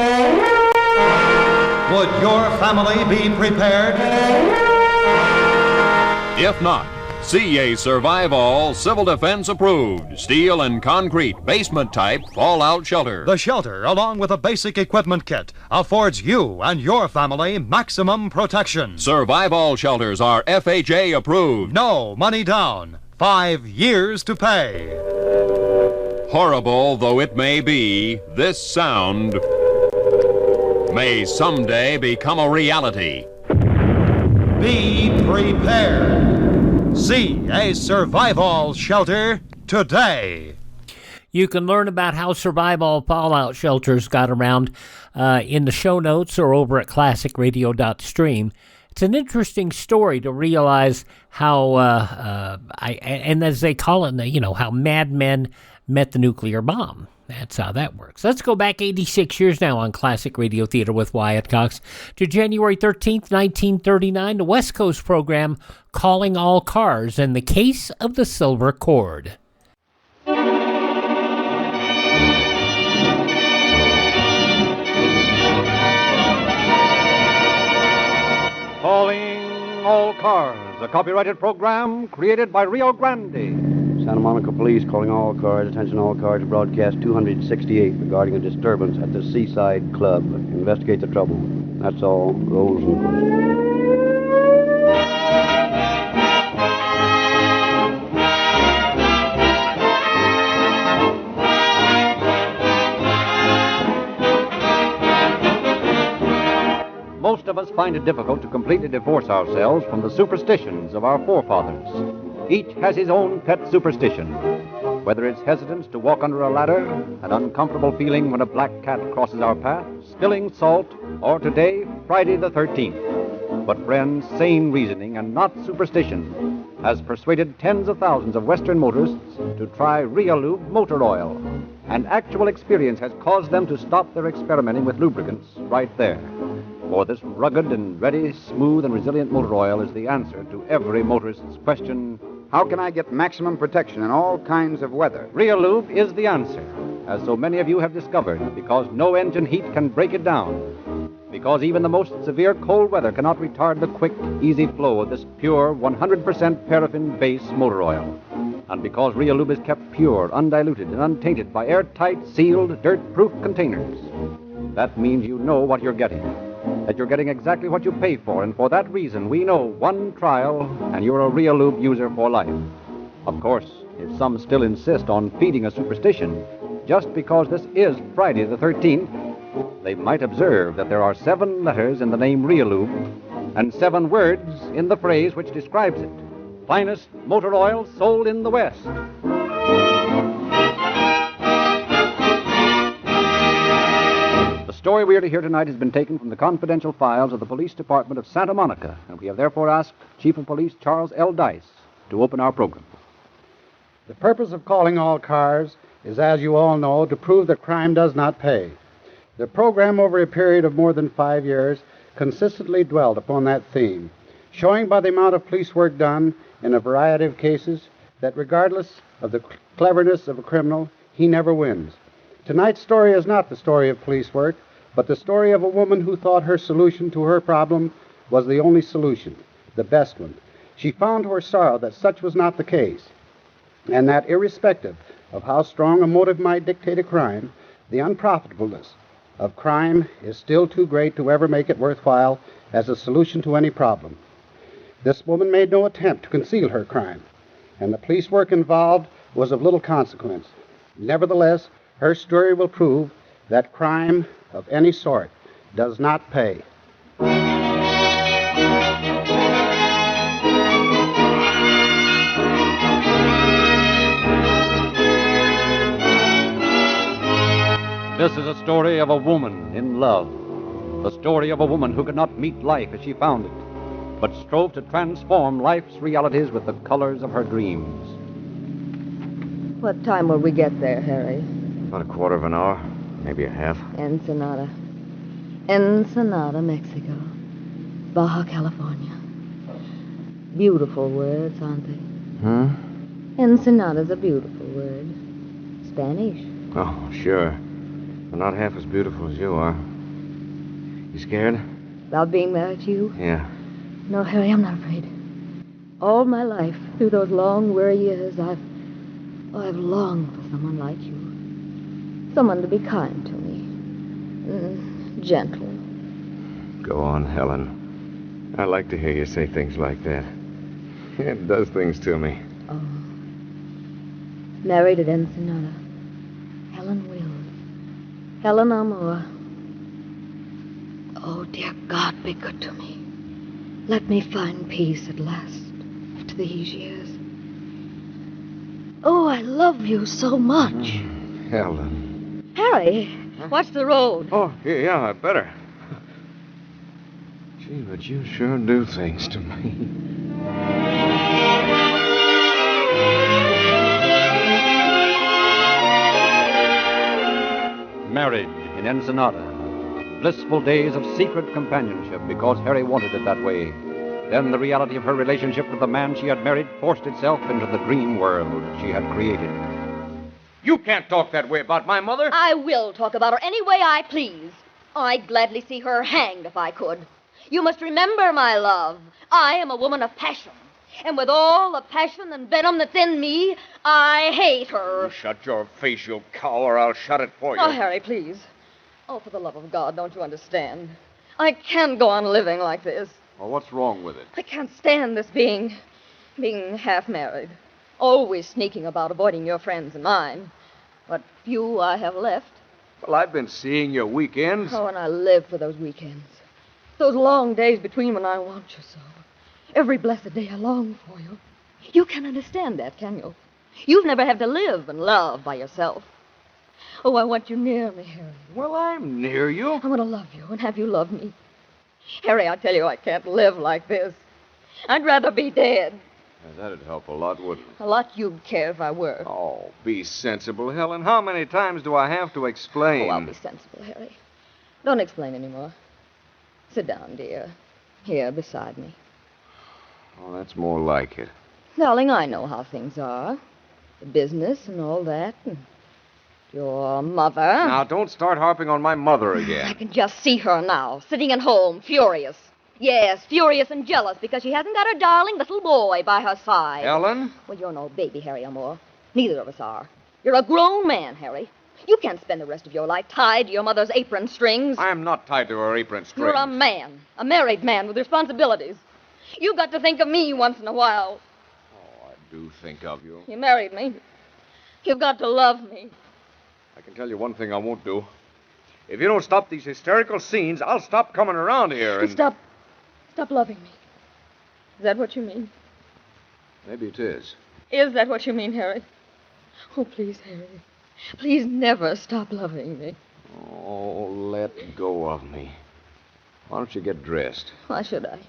your family be prepared? If not, CA Survive All Civil Defense approved steel and concrete basement type fallout shelter. The shelter, along with a basic equipment kit, affords you and your family maximum protection. Survive All shelters are FHA approved. No money down. 5 years to pay. Horrible though it may be, this sound may someday become a reality. Be prepared. See a survival shelter today. You can learn about how survival fallout shelters got around in the show notes or over at classicradio.stream. It's an interesting story to realize how, and as they call it, how madmen met the nuclear bomb. That's how that works. Let's go back 86 years now on Classic Radio Theater with Wyatt Cox to January 13th, 1939, the West Coast program Calling All Cars and the Case of the Silver Cord. Calling All Cars, a copyrighted program created by Rio Grande. Santa Monica Police calling all cars. Attention all cars. Broadcast 268 regarding a disturbance at the Seaside Club. Investigate the trouble. That's all. Rosenquist. Most of us find it difficult to completely divorce ourselves from the superstitions of our forefathers. Each has his own pet superstition. Whether it's hesitance to walk under a ladder, an uncomfortable feeling when a black cat crosses our path, spilling salt, or today, Friday the 13th. But friends, sane reasoning and not superstition has persuaded tens of thousands of Western motorists to try Realube motor oil. And actual experience has caused them to stop their experimenting with lubricants right there. For this rugged and ready, smooth and resilient motor oil is the answer to every motorist's question, how can I get maximum protection in all kinds of weather? Realube is the answer, as so many of you have discovered, because no engine heat can break it down. Because even the most severe cold weather cannot retard the quick, easy flow of this pure, 100% paraffin-based motor oil. And because Realube is kept pure, undiluted, and untainted by airtight, sealed, dirt-proof containers. That means you know what you're getting. That you're getting exactly what you pay for, and for that reason, we know one trial, and you're a Realube user for life. Of course, if some still insist on feeding a superstition, just because this is Friday the 13th, they might observe that there are 7 letters in the name Realube, and 7 words in the phrase which describes it. Finest motor oil sold in the West. The story we are to hear tonight has been taken from the confidential files of the Police Department of Santa Monica, and we have therefore asked Chief of Police Charles L. Dice to open our program. The purpose of calling all cars is, as you all know, to prove that crime does not pay. The program, over a period of more than 5 years, consistently dwelled upon that theme, showing by the amount of police work done in a variety of cases that regardless of the cleverness of a criminal, he never wins. Tonight's story is not the story of police work, but the story of a woman who thought her solution to her problem was the only solution, the best one. She found to her sorrow that such was not the case, and that irrespective of how strong a motive might dictate a crime, the unprofitableness of crime is still too great to ever make it worthwhile as a solution to any problem. This woman made no attempt to conceal her crime, and the police work involved was of little consequence. Nevertheless, her story will prove that crime of any sort does not pay. This is a story of a woman in love. The story of a woman who could not meet life as she found it, but strove to transform life's realities with the colors of her dreams. What time will we get there, Harry? About a quarter of an hour, maybe a half. Ensenada. Ensenada, Mexico. Baja California. Beautiful words, aren't they? Huh? Ensenada's a beautiful word. Spanish. Oh, sure. But not half as beautiful as you are. You scared? About being married to you? Yeah. No, Harry, I'm not afraid. All my life, through those long, weary years, I've longed for someone like you. Someone to be kind to me. Gentle. Go on, Helen. I like to hear you say things like that. It does things to me. Oh. Married at Ensenada. Helen Wills. Helen Amor. Oh, dear God, be good to me. Let me find peace at last, after these years. Oh, I love you so much. Helen. Harry, watch the road. Oh, yeah, I better. Gee, but you sure do things to me. Married in Ensenada. Blissful days of secret companionship because Harry wanted it that way. Then the reality of her relationship with the man she had married forced itself into the dream world she had created. You can't talk that way about my mother. I will talk about her any way I please. I'd gladly see her hanged if I could. You must remember, my love, I am a woman of passion. And with all the passion and venom that's in me, I hate her. You shut your face, you cow, or I'll shut it for you. Oh, Harry, please. Oh, for the love of God, don't you understand? I can't go on living like this. Well, what's wrong with it? I can't stand this being half married. Always sneaking about, avoiding your friends and mine. What few I have left. Well, I've been seeing you weekends. Oh, and I live for those weekends. Those long days between when I want you so. Every blessed day I long for you. You can't understand that, can you? You've never had to live and love by yourself. Oh, I want you near me, Harry. Well, I'm near you. I want to love you and have you love me. Harry, I tell you, I can't live like this. I'd rather be dead. That'd help a lot, wouldn't it? A lot you'd care if I were. Oh, be sensible, Helen. How many times do I have to explain? Oh, I'll be sensible, Harry. Don't explain anymore. Sit down, dear. Here, beside me. Oh, that's more like it. Darling, I know how things are. The business and all that. And your mother. Now, don't start harping on my mother again. I can just see her now, sitting at home, furious. Yes, furious and jealous because she hasn't got her darling little boy by her side. Ellen? Well, you're no baby, Harry Amor. Neither of us are. You're a grown man, Harry. You can't spend the rest of your life tied to your mother's apron strings. I'm not tied to her apron strings. You're a man, a married man with responsibilities. You've got to think of me once in a while. Oh, I do think of you. You married me. You've got to love me. I can tell you one thing I won't do. If you don't stop these hysterical scenes, I'll stop coming around here and... Stop loving me. Is that what you mean? Maybe it is. Is that what you mean, Harry? Oh, please, Harry. Please never stop loving me. Oh, let go of me. Why don't you get dressed? Why should I?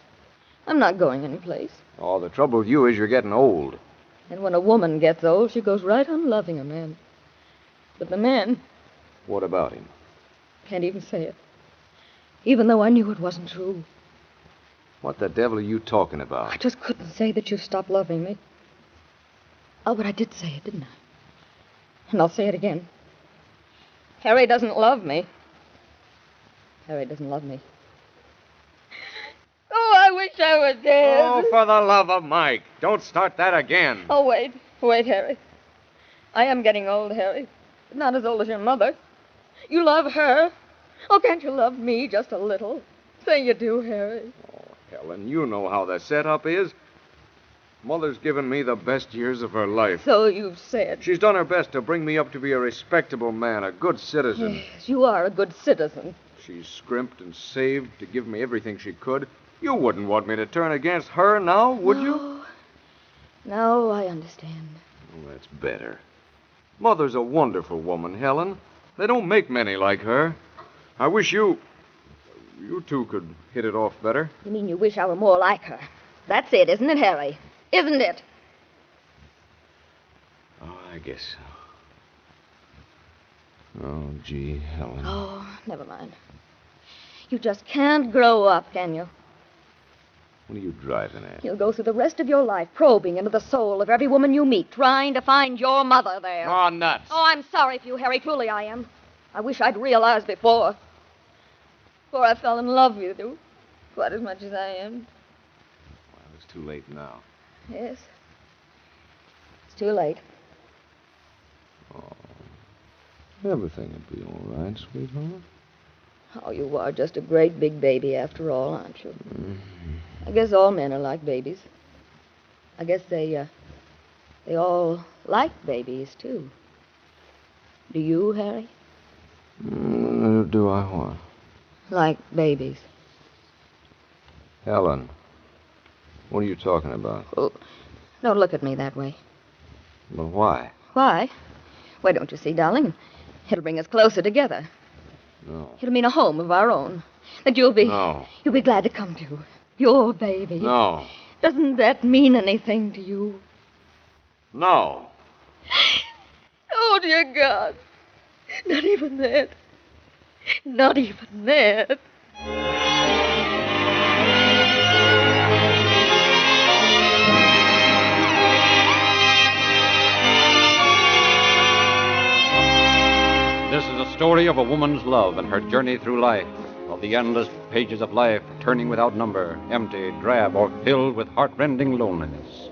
I'm not going anyplace. Oh, the trouble with you is you're getting old. And when a woman gets old, she goes right on loving a man. But the man... What about him? Can't even say it. Even though I knew it wasn't true. What the devil are you talking about? I just couldn't say that you stopped loving me. Oh, but I did say it, didn't I? And I'll say it again. Harry doesn't love me. Harry doesn't love me. Oh, I wish I were dead. Oh, for the love of Mike. Don't start that again. Oh, wait, Harry. I am getting old, Harry. But not as old as your mother. You love her. Oh, can't you love me just a little? Say you do, Harry. Oh, Helen, you know how the setup is. Mother's given me the best years of her life. So you've said. She's done her best to bring me up to be a respectable man, a good citizen. Yes, you are a good citizen. She's scrimped and saved to give me everything she could. You wouldn't want me to turn against her now, would you? No, I understand. Oh, that's better. Mother's a wonderful woman, Helen. They don't make many like her. I wish you two could hit it off better. You mean you wish I were more like her? That's it, isn't it, Harry? Isn't it? Oh, I guess so. Oh, gee, Helen. Oh, never mind. You just can't grow up, can you? What are you driving at? You'll go through the rest of your life probing into the soul of every woman you meet, trying to find your mother there. Oh, nuts. Oh, I'm sorry for you, Harry. Truly I am. I wish I'd realized before. Before I fell in love with you. Quite as much as I am. Well, it's too late now. Yes. It's too late. Oh. Everything will be all right, sweetheart. Oh, you are just a great big baby after all, aren't you? Mm-hmm. I guess all men are like babies. I guess they all like babies, too. Do you, Harry? Do I what? Like babies. Helen, what are you talking about? Oh, don't look at me that way. But why? Why? Why, don't you see, darling? It'll bring us closer together. No. It'll mean a home of our own. That you'll be... No. You'll be glad to come to. Your baby. No. Doesn't that mean anything to you? No. Oh, dear God. Not even that. Not even that. This is a story of a woman's love and her journey through life, of the endless pages of life turning without number, empty, drab, or filled with heartrending loneliness.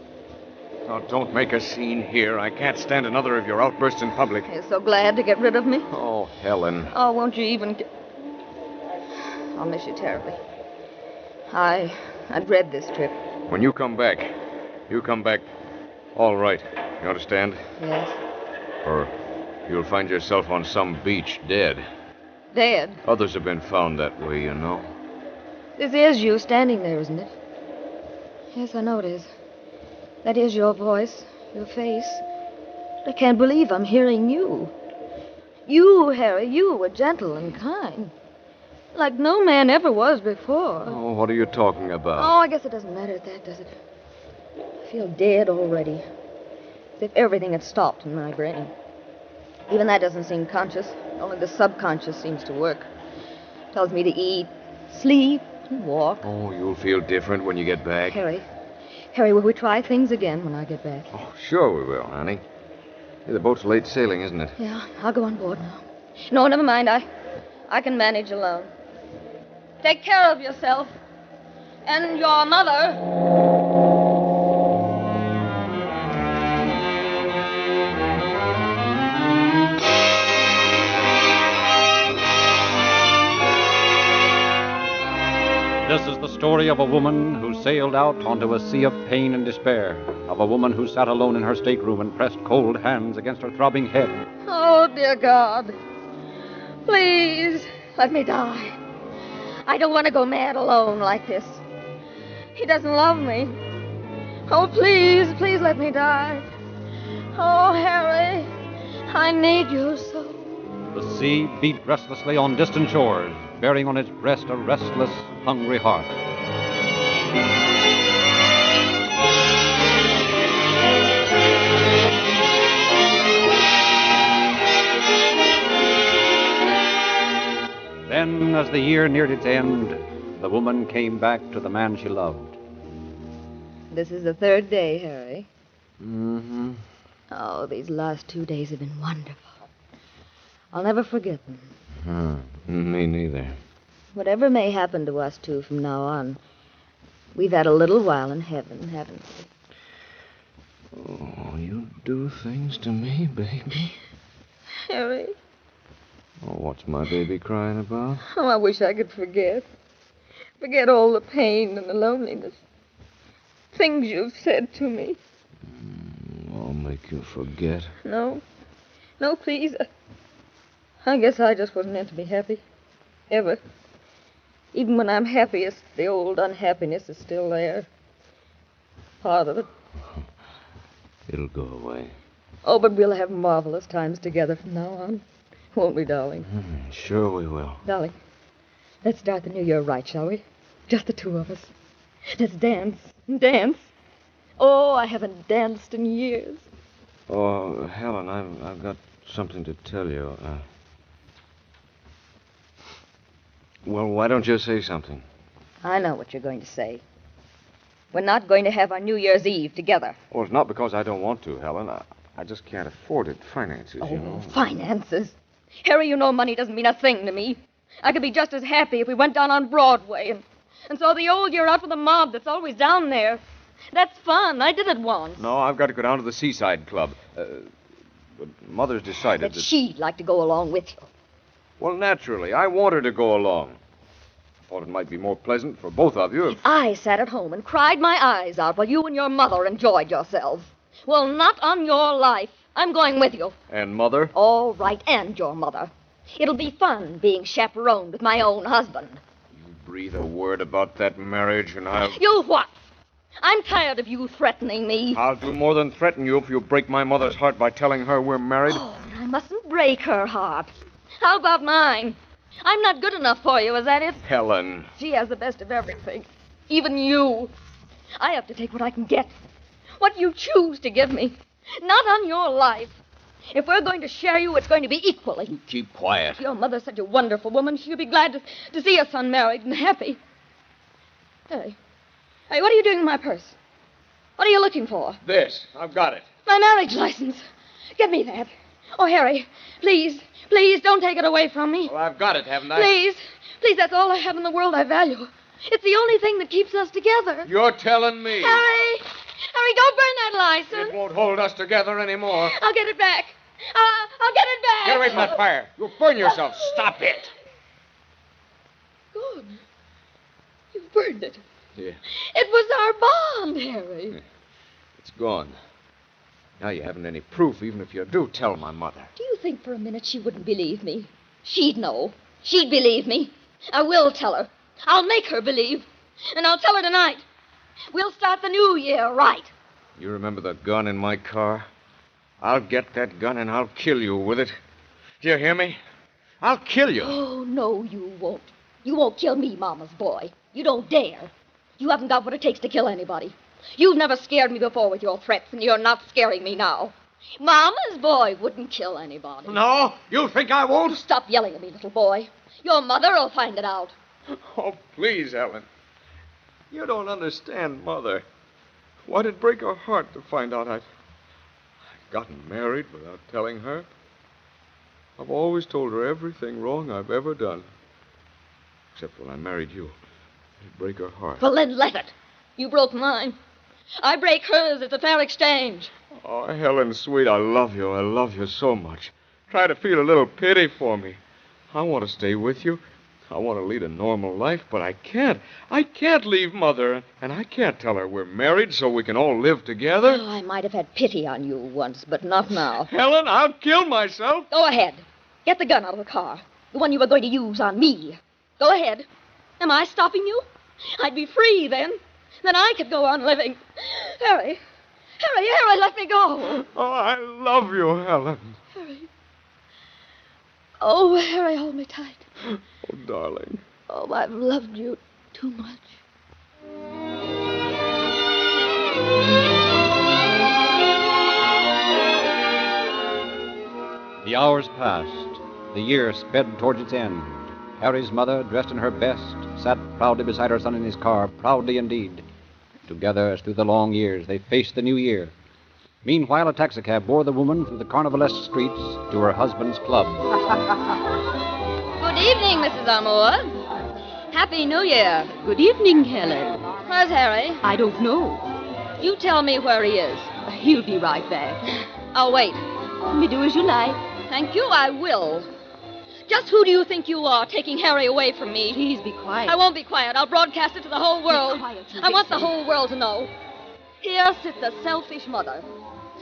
Oh, don't make a scene here. I can't stand another of your outbursts in public. You're so glad to get rid of me. Oh, Helen. Oh, won't you even... I'll miss you terribly. I dread this trip. When you come back all right. You understand? Yes. Or you'll find yourself on some beach dead. Dead? Others have been found that way, you know. This is you standing there, isn't it? Yes, I know it is. That is your voice, your face. I can't believe I'm hearing you. You, Harry, you were gentle and kind. Like no man ever was before. Oh, what are you talking about? Oh, I guess it doesn't matter at that, does it? I feel dead already. As if everything had stopped in my brain. Even that doesn't seem conscious. Only the subconscious seems to work. Tells me to eat, sleep, and walk. Oh, you'll feel different when you get back. Harry, will we try things again when I get back? Oh, sure we will, honey. Hey, the boat's late sailing, isn't it? Yeah, I'll go on board now. No, never mind. I can manage alone. Take care of yourself. And your mother. This is the story of a woman who sailed out onto a sea of pain and despair, of a woman who sat alone in her stateroom and pressed cold hands against her throbbing head. Oh, dear God. Please, let me die. I don't want to go mad alone like this. He doesn't love me. Oh, please, please let me die. Oh, Harry, I need you so. The sea beat restlessly on distant shores, bearing on its breast a restless, hungry heart. Then, as the year neared its end, the woman came back to the man she loved. This is the third day, Harry. Mm-hmm. Oh, these last 2 days have been wonderful. I'll never forget them. Me neither. Whatever may happen to us two from now on, we've had a little while in heaven, haven't we? Oh, you do things to me, baby. Harry. Oh, what's my baby crying about? Oh, I wish I could forget. Forget all the pain and the loneliness. Things you've said to me. I'll make you forget. No. No, please. I guess I just wasn't meant to be happy. Ever. Even when I'm happiest, the old unhappiness is still there. Part of it. It'll go away. Oh, but we'll have marvelous times together from now on. Won't we, darling? Sure we will. Darling, let's start the new year right, shall we? Just the two of us. Let's dance and dance. Oh, I haven't danced in years. Oh, Helen, I've got something to tell you. Well, why don't you say something? I know what you're going to say. We're not going to have our New Year's Eve together. Well, it's not because I don't want to, Helen. I just can't afford it. Finances, you know. Finances? Harry, you know money doesn't mean a thing to me. I could be just as happy if we went down on Broadway and saw the old year out with the mob that's always down there. That's fun. I did it once. No, I've got to go down to the Seaside Club. But Mother's decided that she'd like to go along with you. Well, naturally. I want her to go along. Thought it might be more pleasant for both of you if... I sat at home and cried my eyes out while you and your mother enjoyed yourselves. Well, not on your life. I'm going with you. And Mother? All right, and your mother. It'll be fun being chaperoned with my own husband. You breathe a word about that marriage and I'll... You what? I'm tired of you threatening me. I'll do more than threaten you if you break my mother's heart by telling her we're married. Oh, I mustn't break her heart. How about mine? I'm not good enough for you, is that it? Helen. She has the best of everything. Even you. I have to take what I can get. What you choose to give me. Not on your life. If we're going to share you, it's going to be equally. Keep quiet. Your mother's such a wonderful woman. She'll be glad to see us unmarried and happy. Hey, what are you doing in my purse? What are you looking for? This. I've got it. My marriage license. Give me that. Oh, Harry, please, don't take it away from me. Well, I've got it, haven't I? Please, that's all I have in the world I value. It's the only thing that keeps us together. You're telling me. Harry, don't burn that license. It won't hold us together anymore. I'll get it back. I'll get it back. Get away from that fire. You'll burn yourself. Stop it. Good. You burned it. Yeah. It was our bond, Harry. It's gone. Now you haven't any proof, even if you do tell my mother. Do you think for a minute she wouldn't believe me? She'd know. She'd believe me. I will tell her. I'll make her believe. And I'll tell her tonight. We'll start the new year right. You remember the gun in my car? I'll get that gun and I'll kill you with it. Do you hear me? I'll kill you. Oh, no, you won't. You won't kill me, Mama's boy. You don't dare. You haven't got what it takes to kill anybody. You've never scared me before with your threats, and you're not scaring me now. Mama's boy wouldn't kill anybody. No? You think I won't? Stop yelling at me, little boy. Your mother will find it out. Oh, please, Ellen. You don't understand Mother. Why'd it break her heart to find out I'd gotten married without telling her? I've always told her everything wrong I've ever done. Except when I married you. It'd break her heart. Well, then let it. You broke mine. I break hers. It's a fair exchange. Oh, Helen, sweet, I love you. I love you so much. Try to feel a little pity for me. I want to stay with you. I want to lead a normal life, but I can't. I can't leave Mother, and I can't tell her we're married so we can all live together. Oh, I might have had pity on you once, but not now. Helen, I'll kill myself. Go ahead. Get the gun out of the car. The one you were going to use on me. Go ahead. Am I stopping you? I'd be free then. Then I could go on living. Harry, let me go. Oh, I love you, Helen. Harry. Oh, Harry, hold me tight. Oh, darling. Oh, I've loved you too much. The hours passed. The year sped towards its end. Harry's mother, dressed in her best, sat proudly beside her son in his car, proudly indeed. Together, as through the long years, they faced the new year. Meanwhile, a taxicab bore the woman through the carnivalesque streets to her husband's club. Good evening, Mrs. Armour. Happy New Year. Good evening, Helen. Where's Harry? I don't know. You tell me where he is. He'll be right back. I'll wait. Me do as you like. Thank you, I will. Just who do you think you are, taking Harry away from me? Please be quiet. I won't be quiet. I'll broadcast it to the whole world. Be quiet, I want the whole world to know. Here sits the selfish mother.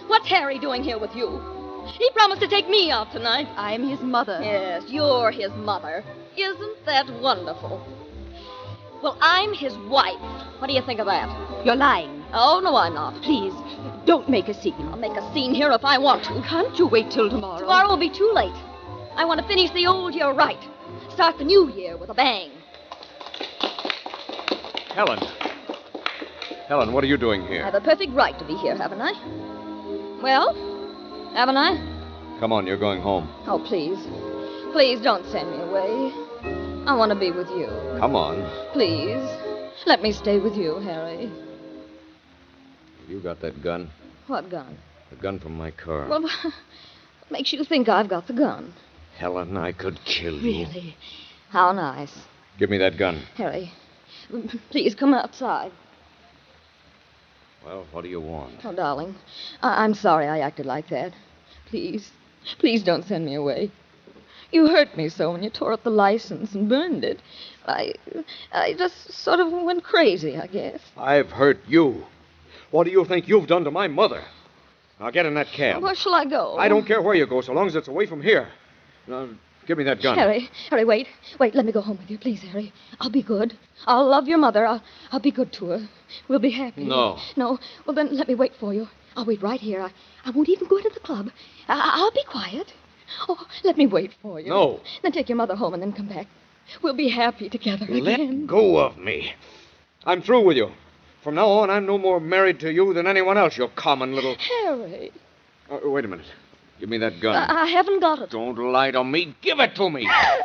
What's Harry doing here with you? He promised to take me out tonight. I'm his mother. Yes, you're his mother. Isn't that wonderful? Well, I'm his wife. What do you think of that? You're lying. Oh, no, I'm not. Please, don't make a scene. I'll make a scene here if I want to. Can't you wait till tomorrow? Tomorrow will be too late. I want to finish the old year right. Start the new year with a bang. Helen, what are you doing I here? have a perfect right to be here, haven't I? Well, haven't I? Come on, you're going home. Oh, please. Please don't send me away. I want to be with you. Come on. Please. Let me stay with you, Harry. You got that gun? What gun? The gun from my car. Well, what makes you think I've got the gun? Helen, I could kill you. Really? How nice. Give me that gun. Harry, please come outside. Well, what do you want? Oh, darling, I'm sorry I acted like that. Please don't send me away. You hurt me so when you tore up the license and burned it. I just sort of went crazy, I guess. I've hurt you. What do you think you've done to my mother? Now get in that cab. Where shall I go? I don't care where you go, so long as it's away from here. Now, give me that gun. Harry, wait. Let me go home with you, please, Harry. I'll be good. I'll love your mother. I'll be good to her. We'll be happy. No. No? Well, then let me wait for you. I'll wait right here. I won't even go into the club. I'll be quiet. Oh, let me wait for you. No. Then take your mother home and then come back. We'll be happy together again. Let go of me. I'm through with you. From now on, I'm no more married to you than anyone else, you common little... Harry. Wait a minute. Give me that gun. I haven't got it. Don't lie to me. Give it to me. Harry,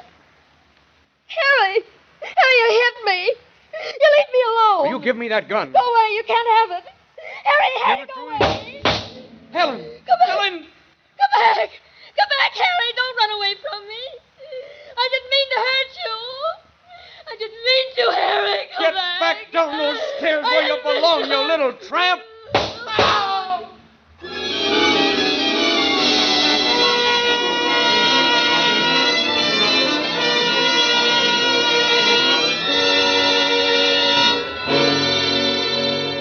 you hit me. You leave me alone. You give me that gun. Go away. You can't have it. Harry, go away. Helen. Come back. Helen. Come back. Come back, Harry. Don't run away from me. I didn't mean to hurt you. I didn't mean to, Harry. Get back down those stairs where you belong, you little tramp. Ow!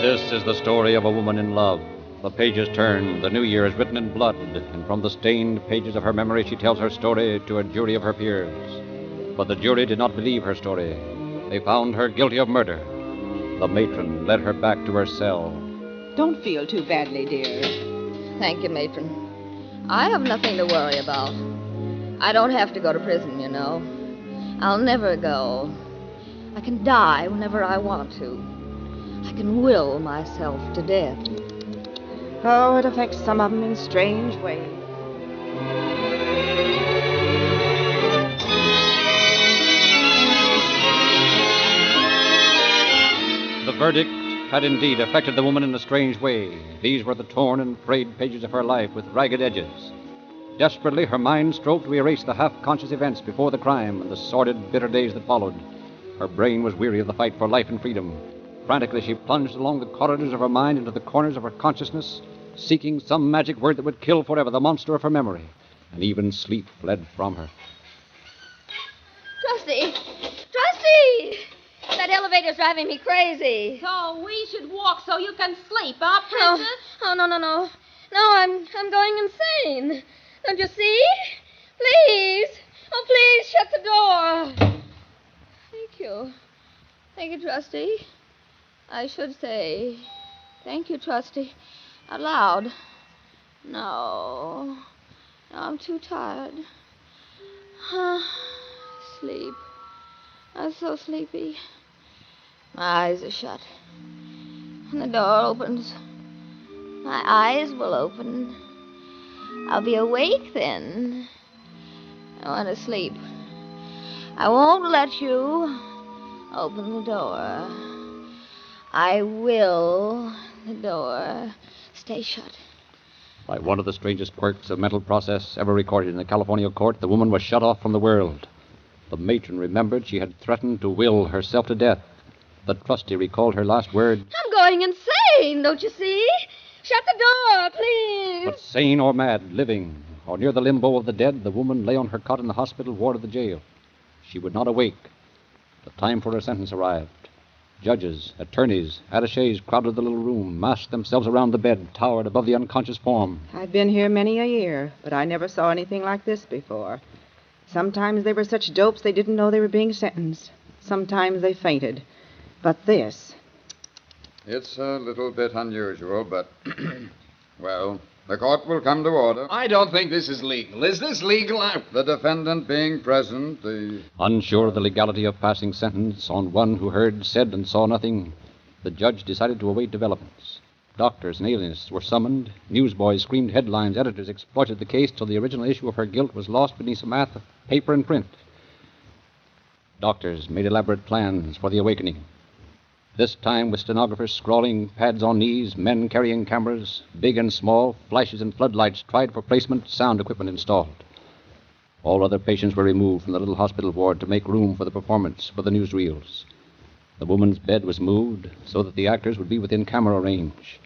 This is the story of a woman in love. The pages turn, the new year is written in blood, and from the stained pages of her memory she tells her story to a jury of her peers. But the jury did not believe her story. They found her guilty of murder. The matron led her back to her cell. Don't feel too badly, dear. Thank you, matron. I have nothing to worry about. I don't have to go to prison, you know. I'll never go. I can die whenever I want to. I can will myself to death. Oh, it affects some of them in strange ways. The verdict had indeed affected the woman in a strange way. These were the torn and frayed pages of her life with ragged edges. Desperately, her mind strove to erase the half-conscious events before the crime and the sordid, bitter days that followed. Her brain was weary of the fight for life and freedom. Frantically, she plunged along the corridors of her mind into the corners of her consciousness, seeking some magic word that would kill forever the monster of her memory. And even sleep fled from her. Trusty! Trusty! That elevator's driving me crazy. So we should walk so you can sleep, huh, Princess? Oh, no. No, I'm going insane. Don't you see? Please. Oh, please, shut the door. Thank you. Thank you, Trusty. I should say, thank you, Trusty, out loud. No, I'm too tired. Sleep. I'm so sleepy. My eyes are shut. When the door opens, my eyes will open. I'll be awake then. I want to sleep. I won't let you open the door. I will the door stay shut. By one of the strangest quirks of mental process ever recorded in the California court, the woman was shut off from the world. The matron remembered she had threatened to will herself to death. The trustee recalled her last words. I'm going insane, don't you see? Shut the door, please. But sane or mad, living, or near the limbo of the dead, the woman lay on her cot in the hospital ward of the jail. She would not awake. The time for her sentence arrived. Judges, attorneys, attachés crowded the little room, massed themselves around the bed, towered above the unconscious form. I've been here many a year, but I never saw anything like this before. Sometimes they were such dopes they didn't know they were being sentenced. Sometimes they fainted. But this... It's a little bit unusual, but... well, the court will come to order. I don't think this is legal. Is this legal? The defendant being present, the... Unsure of the legality of passing sentence on one who heard, said, and saw nothing, the judge decided to await developments. Doctors and alienists were summoned, newsboys screamed headlines, editors exploited the case till the original issue of her guilt was lost beneath some mass of paper and print. Doctors made elaborate plans for the awakening. This time with stenographers scrawling, pads on knees, men carrying cameras, big and small, flashes and floodlights tried for placement, sound equipment installed. All other patients were removed from the little hospital ward to make room for the performance for the newsreels. The woman's bed was moved so that the actors would be within camera range.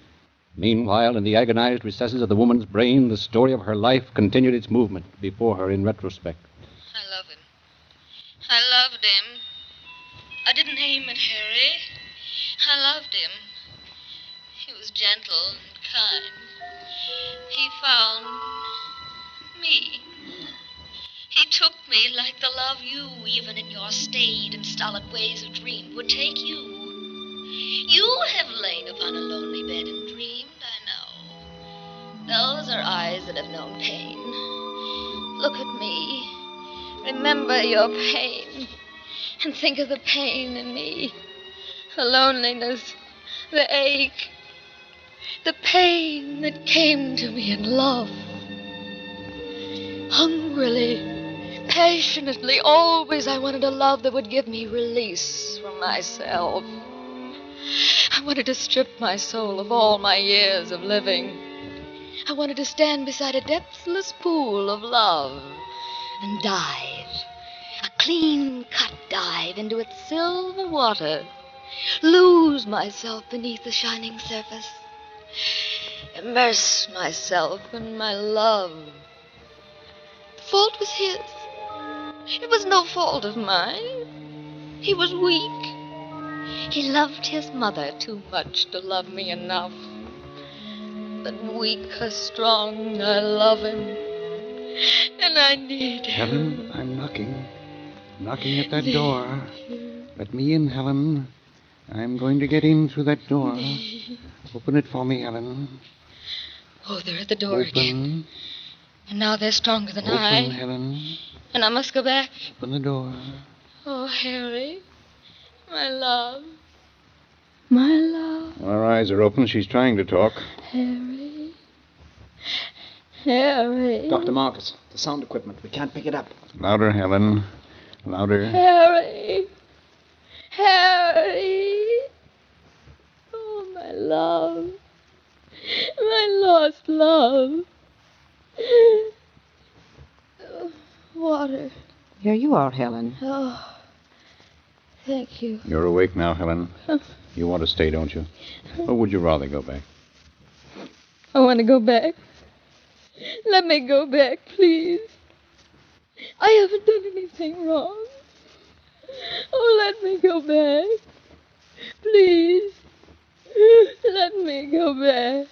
Meanwhile, in the agonized recesses of the woman's brain, the story of her life continued its movement before her in retrospect. I love him. I loved him. I didn't aim at Harry. I loved him. He was gentle and kind. He found me. He took me like the love you, even in your staid and stolid ways of dream, would take you. You have lain upon a lonely bed and dreamed, I know. Those are eyes that have known pain. Look at me. Remember your pain. And think of the pain in me. The loneliness, the ache, the pain that came to me in love. Hungrily, passionately, always I wanted a love that would give me release from myself. I wanted to strip my soul of all my years of living. I wanted to stand beside a depthless pool of love and dive, a clean-cut dive into its silver water, lose myself beneath the shining surface, immerse myself in my love. The fault was his. It was no fault of mine. He was weak. He loved his mother too much to love me enough. But weak or strong, I love him. And I need him. Helen, I'm knocking. Knocking at that door. Let me in, Helen. I'm going to get in through that door. Open it for me, Helen. Oh, they're at the door Open. again. And now they're stronger than I. Open, Helen. And I must go back. Open the door. Oh, Harry. My love. My love. Her eyes are open. She's trying to talk. Harry. Harry. Dr. Marcus, the sound equipment. We can't pick it up. Louder, Helen. Louder. Harry. Harry. Oh, my love. My lost love. Water. Here you are, Helen. Oh, thank you. You're awake now, Helen. You want to stay, don't you? Or would you rather go back? I want to go back. Let me go back, please. I haven't done anything wrong. Oh, let me go back. Please. Let me go back.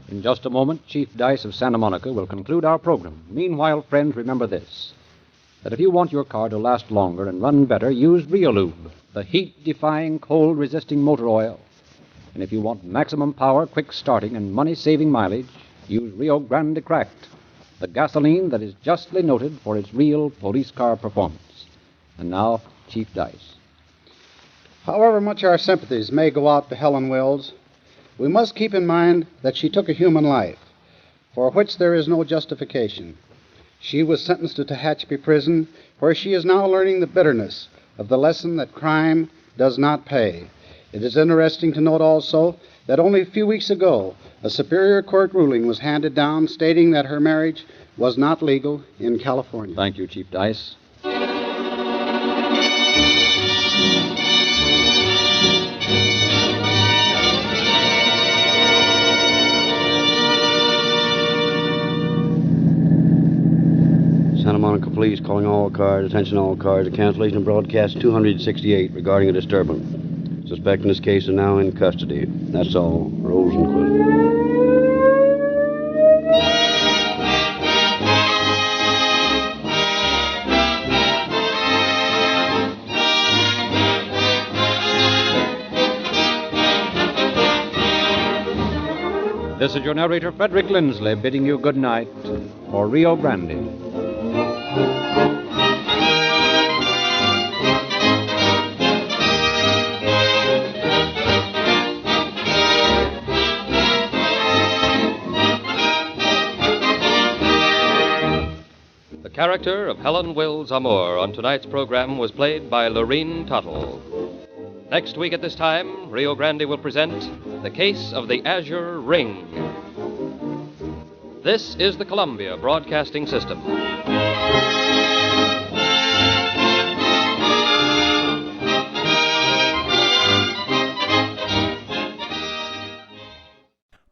In just a moment, Chief Dice of Santa Monica will conclude our program. Meanwhile, friends, remember this, that if you want your car to last longer and run better, use Riolube, the heat-defying, cold-resisting motor oil. And if you want maximum power, quick starting, and money-saving mileage, use Rio Grande Cracked, the gasoline that is justly noted for its real police car performance. And now, Chief Dice. However much our sympathies may go out to Helen Wills, we must keep in mind that she took a human life, for which there is no justification. She was sentenced to Tehachapi Prison, where she is now learning the bitterness of the lesson that crime does not pay. It is interesting to note also that only a few weeks ago, a Superior Court ruling was handed down stating that her marriage was not legal in California. Thank you, Chief Dice. Santa Monica Police calling all cars, attention all cars, a cancellation of broadcast 268 regarding a disturbance. Suspect in this case is now in custody. That's all. Rosenquist. This is your narrator, Frederick Lindsley, bidding you good night for Rio Grande. character of Helen Wills Amour on tonight's program was played by Lorene Tuttle. Next week at this time, Rio Grande will present The Case of the Azure Ring. This is the Columbia Broadcasting System.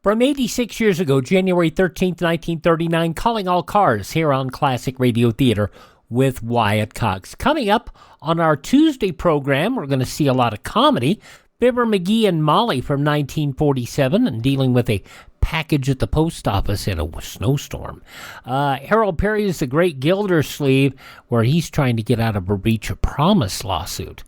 From 86 years ago, January 13th, 1939, Calling All Cars here on Classic Radio Theater with Wyatt Cox. Coming up on our Tuesday program, we're going to see a lot of comedy. Fibber McGee and Molly from 1947 and dealing with a package at the post office in a snowstorm. Harold Perry's The Great Gildersleeve, where he's trying to get out of a breach of promise lawsuit.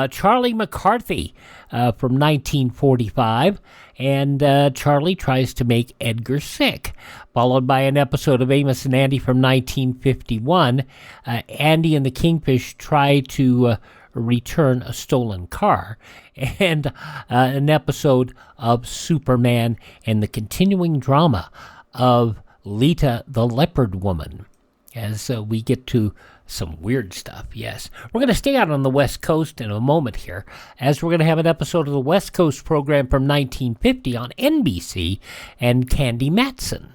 Charlie McCarthy from 1945, and Charlie tries to make Edgar sick. Followed by an episode of Amos and Andy from 1951. Andy and the Kingfish try to return a stolen car, and an episode of Superman and the continuing drama of Lita the Leopard Woman, as we get to some weird stuff. Yes, we're going to stay out on the West Coast in a moment here, as we're going to have an episode of the West Coast program from 1950 on NBC and Candy Matson.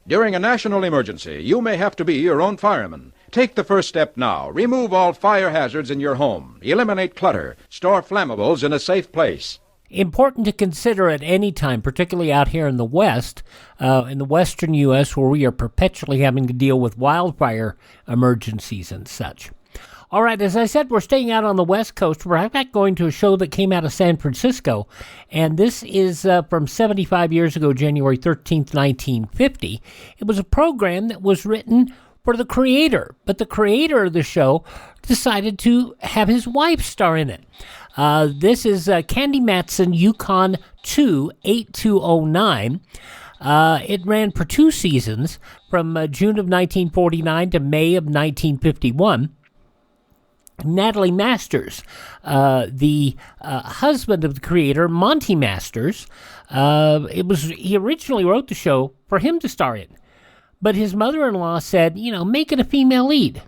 During a national emergency, you may have to be your own fireman. Take the first step now. Remove all fire hazards in your home. Eliminate clutter. Store flammables in a safe place. Important to consider at any time, particularly out here in the West, in the western U.S., where we are perpetually having to deal with wildfire emergencies and such. All right, as I said, we're staying out on the West Coast. We're back going to a show that came out of San Francisco, and this is from 75 years ago, January 13th, 1950. It was a program that was written for the creator, but the creator of the show decided to have his wife star in it. This is Candy Matson, Yukon 2, 8209. It ran for 2 seasons, from June of 1949 to May of 1951. Natalie Masters, the husband of the creator, Monty Masters, he originally wrote the show for him to star in, but his mother-in-law said, make it a female lead.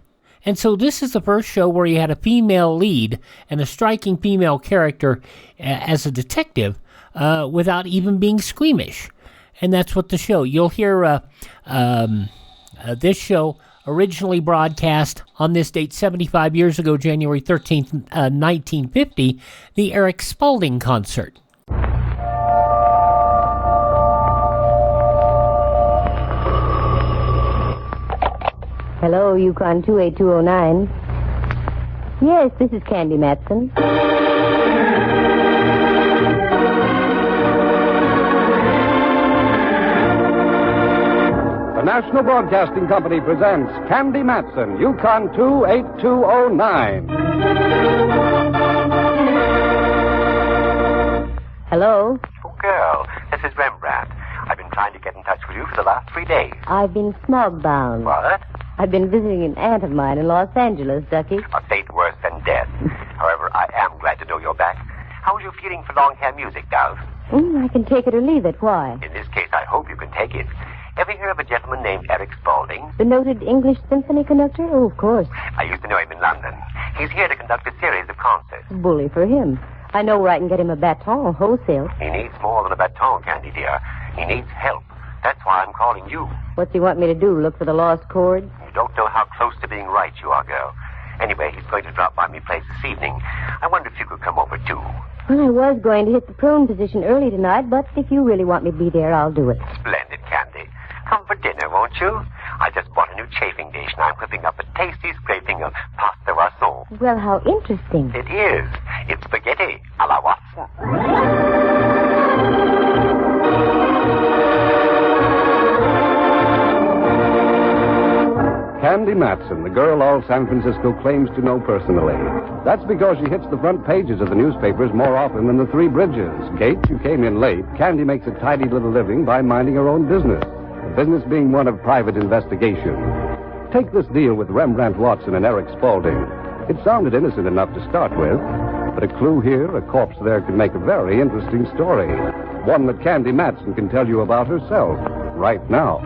And so this is the first show where he had a female lead and a striking female character as a detective without even being squeamish. And that's what the show. You'll hear this show originally broadcast on this date 75 years ago, January 13th, 1950, the Eric Spalding Concert. Hello, Yukon 28209. Yes, this is Candy Matson. The National Broadcasting Company presents Candy Matson, Yukon 28209. Hello? Oh, girl, this is Rembrandt. I've been trying to get in touch with you for the last 3 days. I've been smog-bound. What? I've been visiting an aunt of mine in Los Angeles, Ducky. A fate worse than death. However, I am glad to know you're back. How are you feeling for long-hair music, Dove? I can take it or leave it. Why? In this case, I hope you can take it. Ever hear of a gentleman named Eric Spalding? The noted English symphony conductor? Oh, of course. I used to know him in London. He's here to conduct a series of concerts. Bully for him. I know where I can get him a baton wholesale. He needs more than a baton, Candy dear. He needs help. That's why I'm calling you. What's he want me to do, look for the lost chords? You don't know how close to being right you are, girl. Anyway, he's going to drop by my place this evening. I wonder if you could come over, too. Well, I was going to hit the prone position early tonight, but if you really want me to be there, I'll do it. Splendid, Candy. Come for dinner, won't you? I just bought a new chafing dish, and I'm whipping up a tasty scraping of pasta rasson. Well, how interesting. It is. It's spaghetti a la Watson. Candy Matson, the girl all San Francisco claims to know personally. That's because she hits the front pages of the newspapers more often than the Three Bridges. Kate, you came in late. Candy makes a tidy little living by minding her own business. The business being one of private investigation. Take this deal with Rembrandt Watson and Eric Spalding. It sounded innocent enough to start with, but a clue here, a corpse there, could make a very interesting story. One that Candy Matson can tell you about herself right now.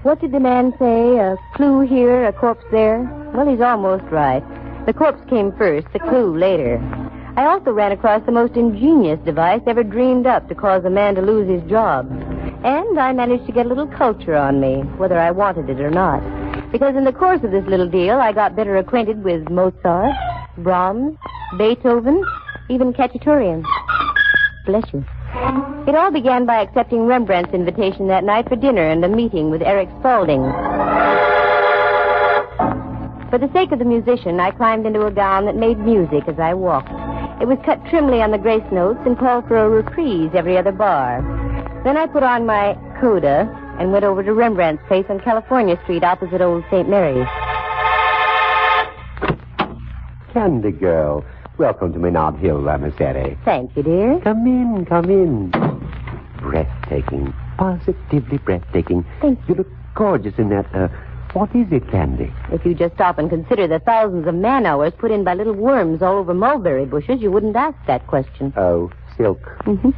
What did the man say? A clue here, a corpse there? Well, he's almost right. The corpse came first, the clue later. I also ran across the most ingenious device ever dreamed up to cause a man to lose his job. And I managed to get a little culture on me, whether I wanted it or not. Because in the course of this little deal, I got better acquainted with Mozart, Brahms, Beethoven, even Khachaturian. Bless you. It all began by accepting Rembrandt's invitation that night for dinner and a meeting with Eric Spalding. For the sake of the musician, I climbed into a gown that made music as I walked. It was cut trimly on the grace notes and called for a reprise every other bar. Then I put on my coda and went over to Rembrandt's place on California Street opposite Old St. Mary's. Candy girl, welcome to Menard Hill, Ramasere. Thank you, dear. Come in, come in. Breathtaking, positively breathtaking. Thank you. You look gorgeous in that, what is it, Candy? If you just stop and consider the thousands of man-hours put in by little worms all over mulberry bushes, you wouldn't ask that question. Oh, silk. Mm-hmm.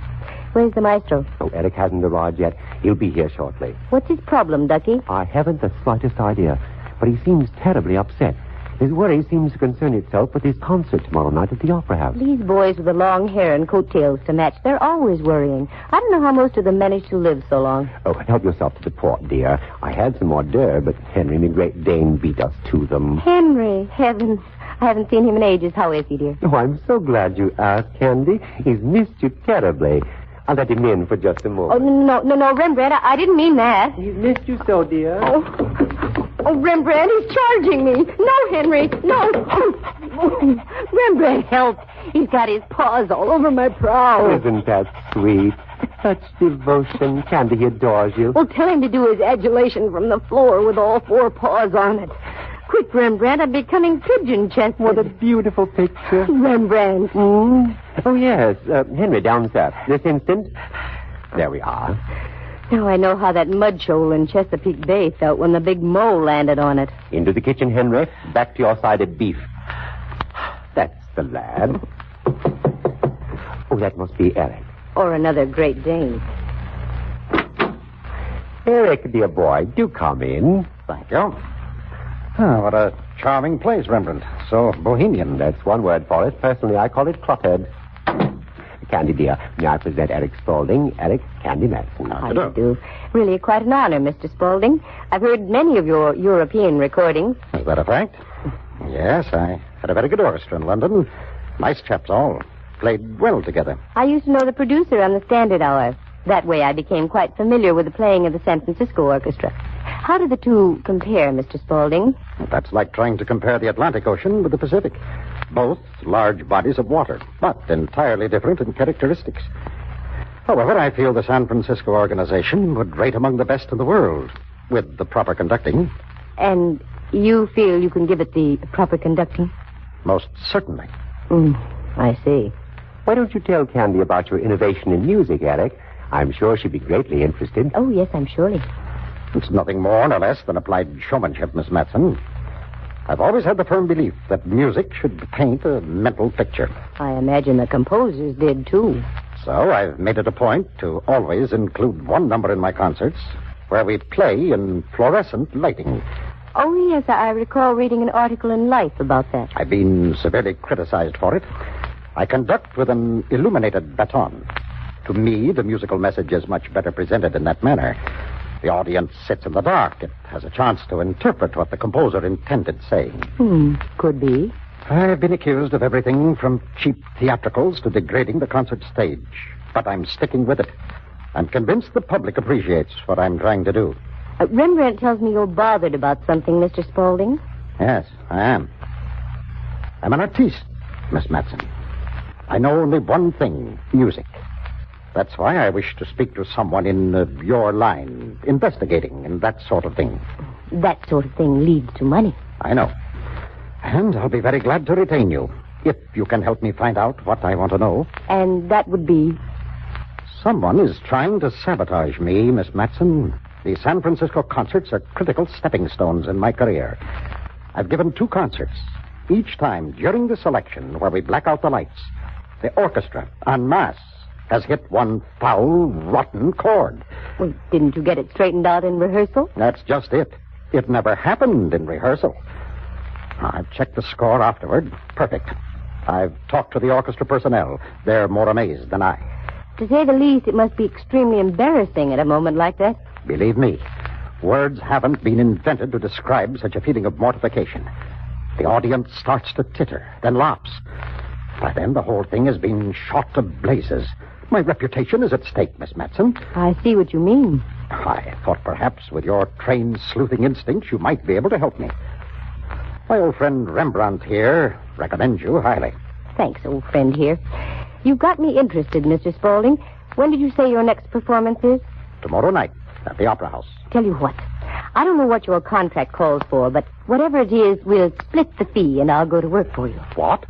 Where's the maestro? Oh, Eric hasn't arrived yet. He'll be here shortly. What's his problem, Ducky? I haven't the slightest idea, but he seems terribly upset. His worry seems to concern itself with his concert tomorrow night at the Opera House. These boys with the long hair and coattails to match, they're always worrying. I don't know how most of them manage to live so long. Oh, help yourself to the port, dear. I had some hors d'oeuvres, but Henry, the Great Dane, beat us to them. Henry, heavens. I haven't seen him in ages. How is he, dear? Oh, I'm so glad you asked, Candy. He's missed you terribly. I'll let him in for just a moment. Oh, no, Rembrandt, I didn't mean that. He's missed you so, dear. Oh, Rembrandt, he's charging me. No, Henry, no. Oh, Rembrandt, help. He's got his paws all over my brow. Isn't that sweet? Such devotion. Candy adores you. Well, tell him to do his adulation from the floor with all four paws on it. Quick, Rembrandt, I'm becoming pigeon-chested. What a beautiful picture. Rembrandt. Oh, yes. Henry, down, sir. This instant. There we are. Now I know how that mud shoal in Chesapeake Bay felt when the big mole landed on it. Into the kitchen, Henry. Back to your side of beef. That's the lad. Oh, that must be Eric. Or another Great Dane. Eric, dear boy, do come in. Thank you. Oh, what a charming place, Rembrandt. So bohemian. That's one word for it. Personally, I call it cluttered. Candy, dear, may I present Eric Spalding, Eric Candy Matson. How do you do? Really quite an honor, Mr. Spalding. I've heard many of your European recordings. Is that a fact? Yes, I had a very good orchestra in London. Nice chaps all. Played well together. I used to know the producer on the Standard Hour. That way I became quite familiar with the playing of the San Francisco Orchestra. How do the two compare, Mr. Spalding? That's like trying to compare the Atlantic Ocean with the Pacific. Both large bodies of water, but entirely different in characteristics. However, I feel the San Francisco organization would rate among the best in the world, with the proper conducting. And you feel you can give it the proper conducting? Most certainly. I see. Why don't you tell Candy about your innovation in music, Eric? I'm sure she'd be greatly interested. Oh, yes, I'm surely. It's nothing more nor less than applied showmanship, Miss Matson. I've always had the firm belief that music should paint a mental picture. I imagine the composers did, too. So I've made it a point to always include one number in my concerts where we play in fluorescent lighting. Oh, yes, I recall reading an article in Life about that. I've been severely criticized for it. I conduct with an illuminated baton. To me, the musical message is much better presented in that manner. The audience sits in the dark. It has a chance to interpret what the composer intended saying. Could be. I've been accused of everything from cheap theatricals to degrading the concert stage. But I'm sticking with it. I'm convinced the public appreciates what I'm trying to do. Rembrandt tells me you're bothered about something, Mr. Spalding. Yes, I am. I'm an artiste, Miss Matson. I know only one thing, music. That's why I wish to speak to someone in your line, investigating and that sort of thing. That sort of thing leads to money. I know. And I'll be very glad to retain you, if you can help me find out what I want to know. And that would be? Someone is trying to sabotage me, Miss Matson. The San Francisco concerts are critical stepping stones in my career. I've given 2 concerts. Each time during the selection where we black out the lights, the orchestra, en masse, has hit one foul, rotten chord. Well, didn't you get it straightened out in rehearsal? That's just it. It never happened in rehearsal. I've checked the score afterward. Perfect. I've talked to the orchestra personnel. They're more amazed than I. To say the least, it must be extremely embarrassing at a moment like that. Believe me, words haven't been invented to describe such a feeling of mortification. The audience starts to titter, then laughs. By then, the whole thing has been shot to blazes. My reputation is at stake, Miss Matson. I see what you mean. I thought perhaps with your trained sleuthing instincts you might be able to help me. My old friend Rembrandt here recommends you highly. Thanks, old friend here. You've got me interested, Mr. Spalding. When did you say your next performance is? Tomorrow night at the Opera House. Tell you what, I don't know what your contract calls for, but whatever it is, we'll split the fee and I'll go to work for you. What?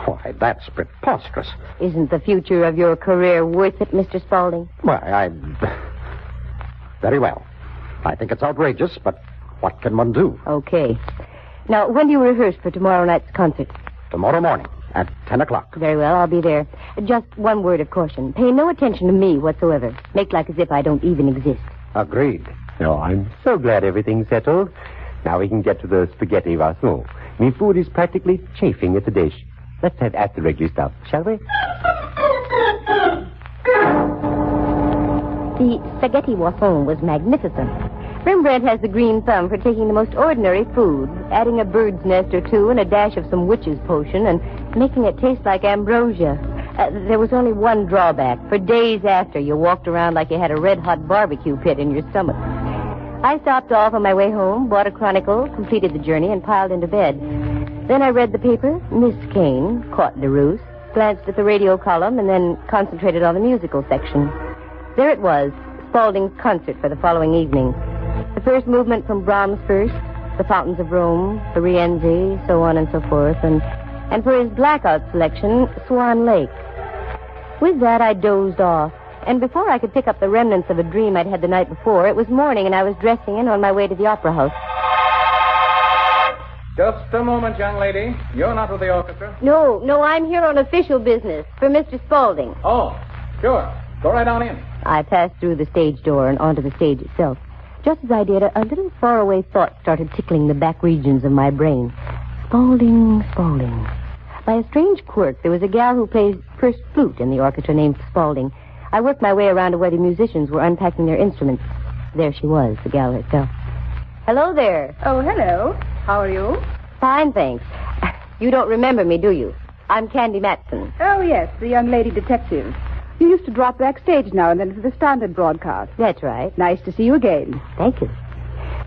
Why, that's preposterous. Isn't the future of your career worth it, Mr. Spalding? Why, Very well. I think it's outrageous, but what can one do? Okay. Now, when do you rehearse for tomorrow night's concert? Tomorrow morning at 10 o'clock. Very well, I'll be there. Just one word of caution. Pay no attention to me whatsoever. Make like as if I don't even exist. Agreed. Oh, I'm so glad everything's settled. Now we can get to the spaghetti rason. Me food is practically chafing at the dish. Let's have at the regular stuff, shall we? The spaghetti wason was magnificent. Rembrandt has the green thumb for taking the most ordinary food, adding a bird's nest or two and a dash of some witch's potion, and making it taste like ambrosia. There was only one drawback. For days after, you walked around like you had a red-hot barbecue pit in your stomach. I stopped off on my way home, bought a chronicle, completed the journey, and piled into bed. Then I read the paper, missed Kane, caught DeRoos, glanced at the radio column, and then concentrated on the musical section. There it was, Spalding's concert for the following evening. The first movement from Brahms' First, the Fountains of Rome, the Rienzi, so on and so forth, and for his blackout selection, Swan Lake. With that, I dozed off, and before I could pick up the remnants of a dream I'd had the night before, it was morning and I was dressing in on my way to the Opera House. Just a moment, young lady. You're not with the orchestra? No, I'm here on official business for Mr. Spalding. Oh, sure. Go right on in. I passed through the stage door and onto the stage itself. Just as I did, a little faraway thought started tickling the back regions of my brain. Spalding. By a strange quirk, there was a gal who plays first flute in the orchestra named Spalding. I worked my way around to where the musicians were unpacking their instruments. There she was, the gal herself. Hello there. Oh, hello. How are you? Fine, thanks. You don't remember me, do you? I'm Candy Matson. Oh, yes, the young lady detective. You used to drop backstage now and then for the standard broadcast. That's right. Nice to see you again. Thank you.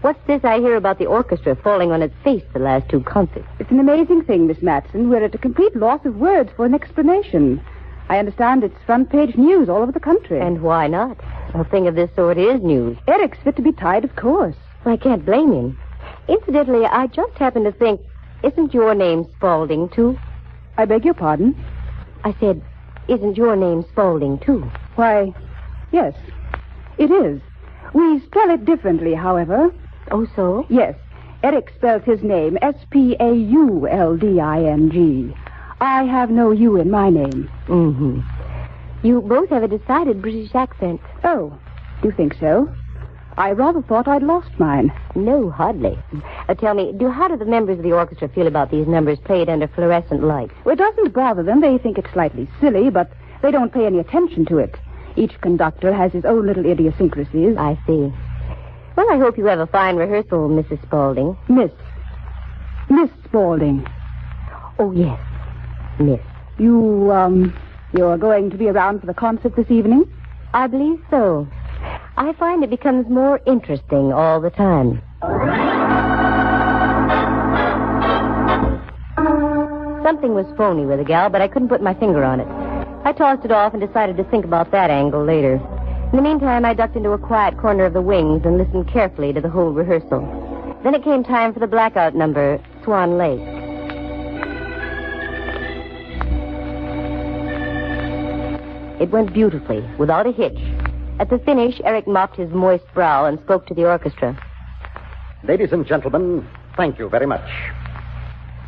What's this I hear about the orchestra falling on its face the last two concerts? It's an amazing thing, Miss Matson. We're at a complete loss of words for an explanation. I understand it's front-page news all over the country. And why not? A thing of this sort is news. Eric's fit to be tied, of course. Well, I can't blame him. Incidentally, I just happened to think, isn't your name Spalding, too? I beg your pardon? I said, isn't your name Spalding, too? Why, yes, it is. We spell it differently, however. Oh, so? Yes. Eric spells his name Spaulding. I have no U in my name. Mm-hmm. You both have a decided British accent. Oh, do you think so? I rather thought I'd lost mine. No, hardly. Tell me, how do the members of the orchestra feel about these numbers played under fluorescent lights? Well, it doesn't bother them. They think it's slightly silly, but they don't pay any attention to it. Each conductor has his own little idiosyncrasies. I see. Well, I hope you have a fine rehearsal, Mrs. Spalding. Miss Spalding. Oh, yes, Miss. You're going to be around for the concert this evening? I believe so. I find it becomes more interesting all the time. Something was phony with the gal, but I couldn't put my finger on it. I tossed it off and decided to think about that angle later. In the meantime, I ducked into a quiet corner of the wings and listened carefully to the whole rehearsal. Then it came time for the blackout number, Swan Lake. It went beautifully, without a hitch. At the finish, Eric mopped his moist brow and spoke to the orchestra. Ladies and gentlemen, thank you very much.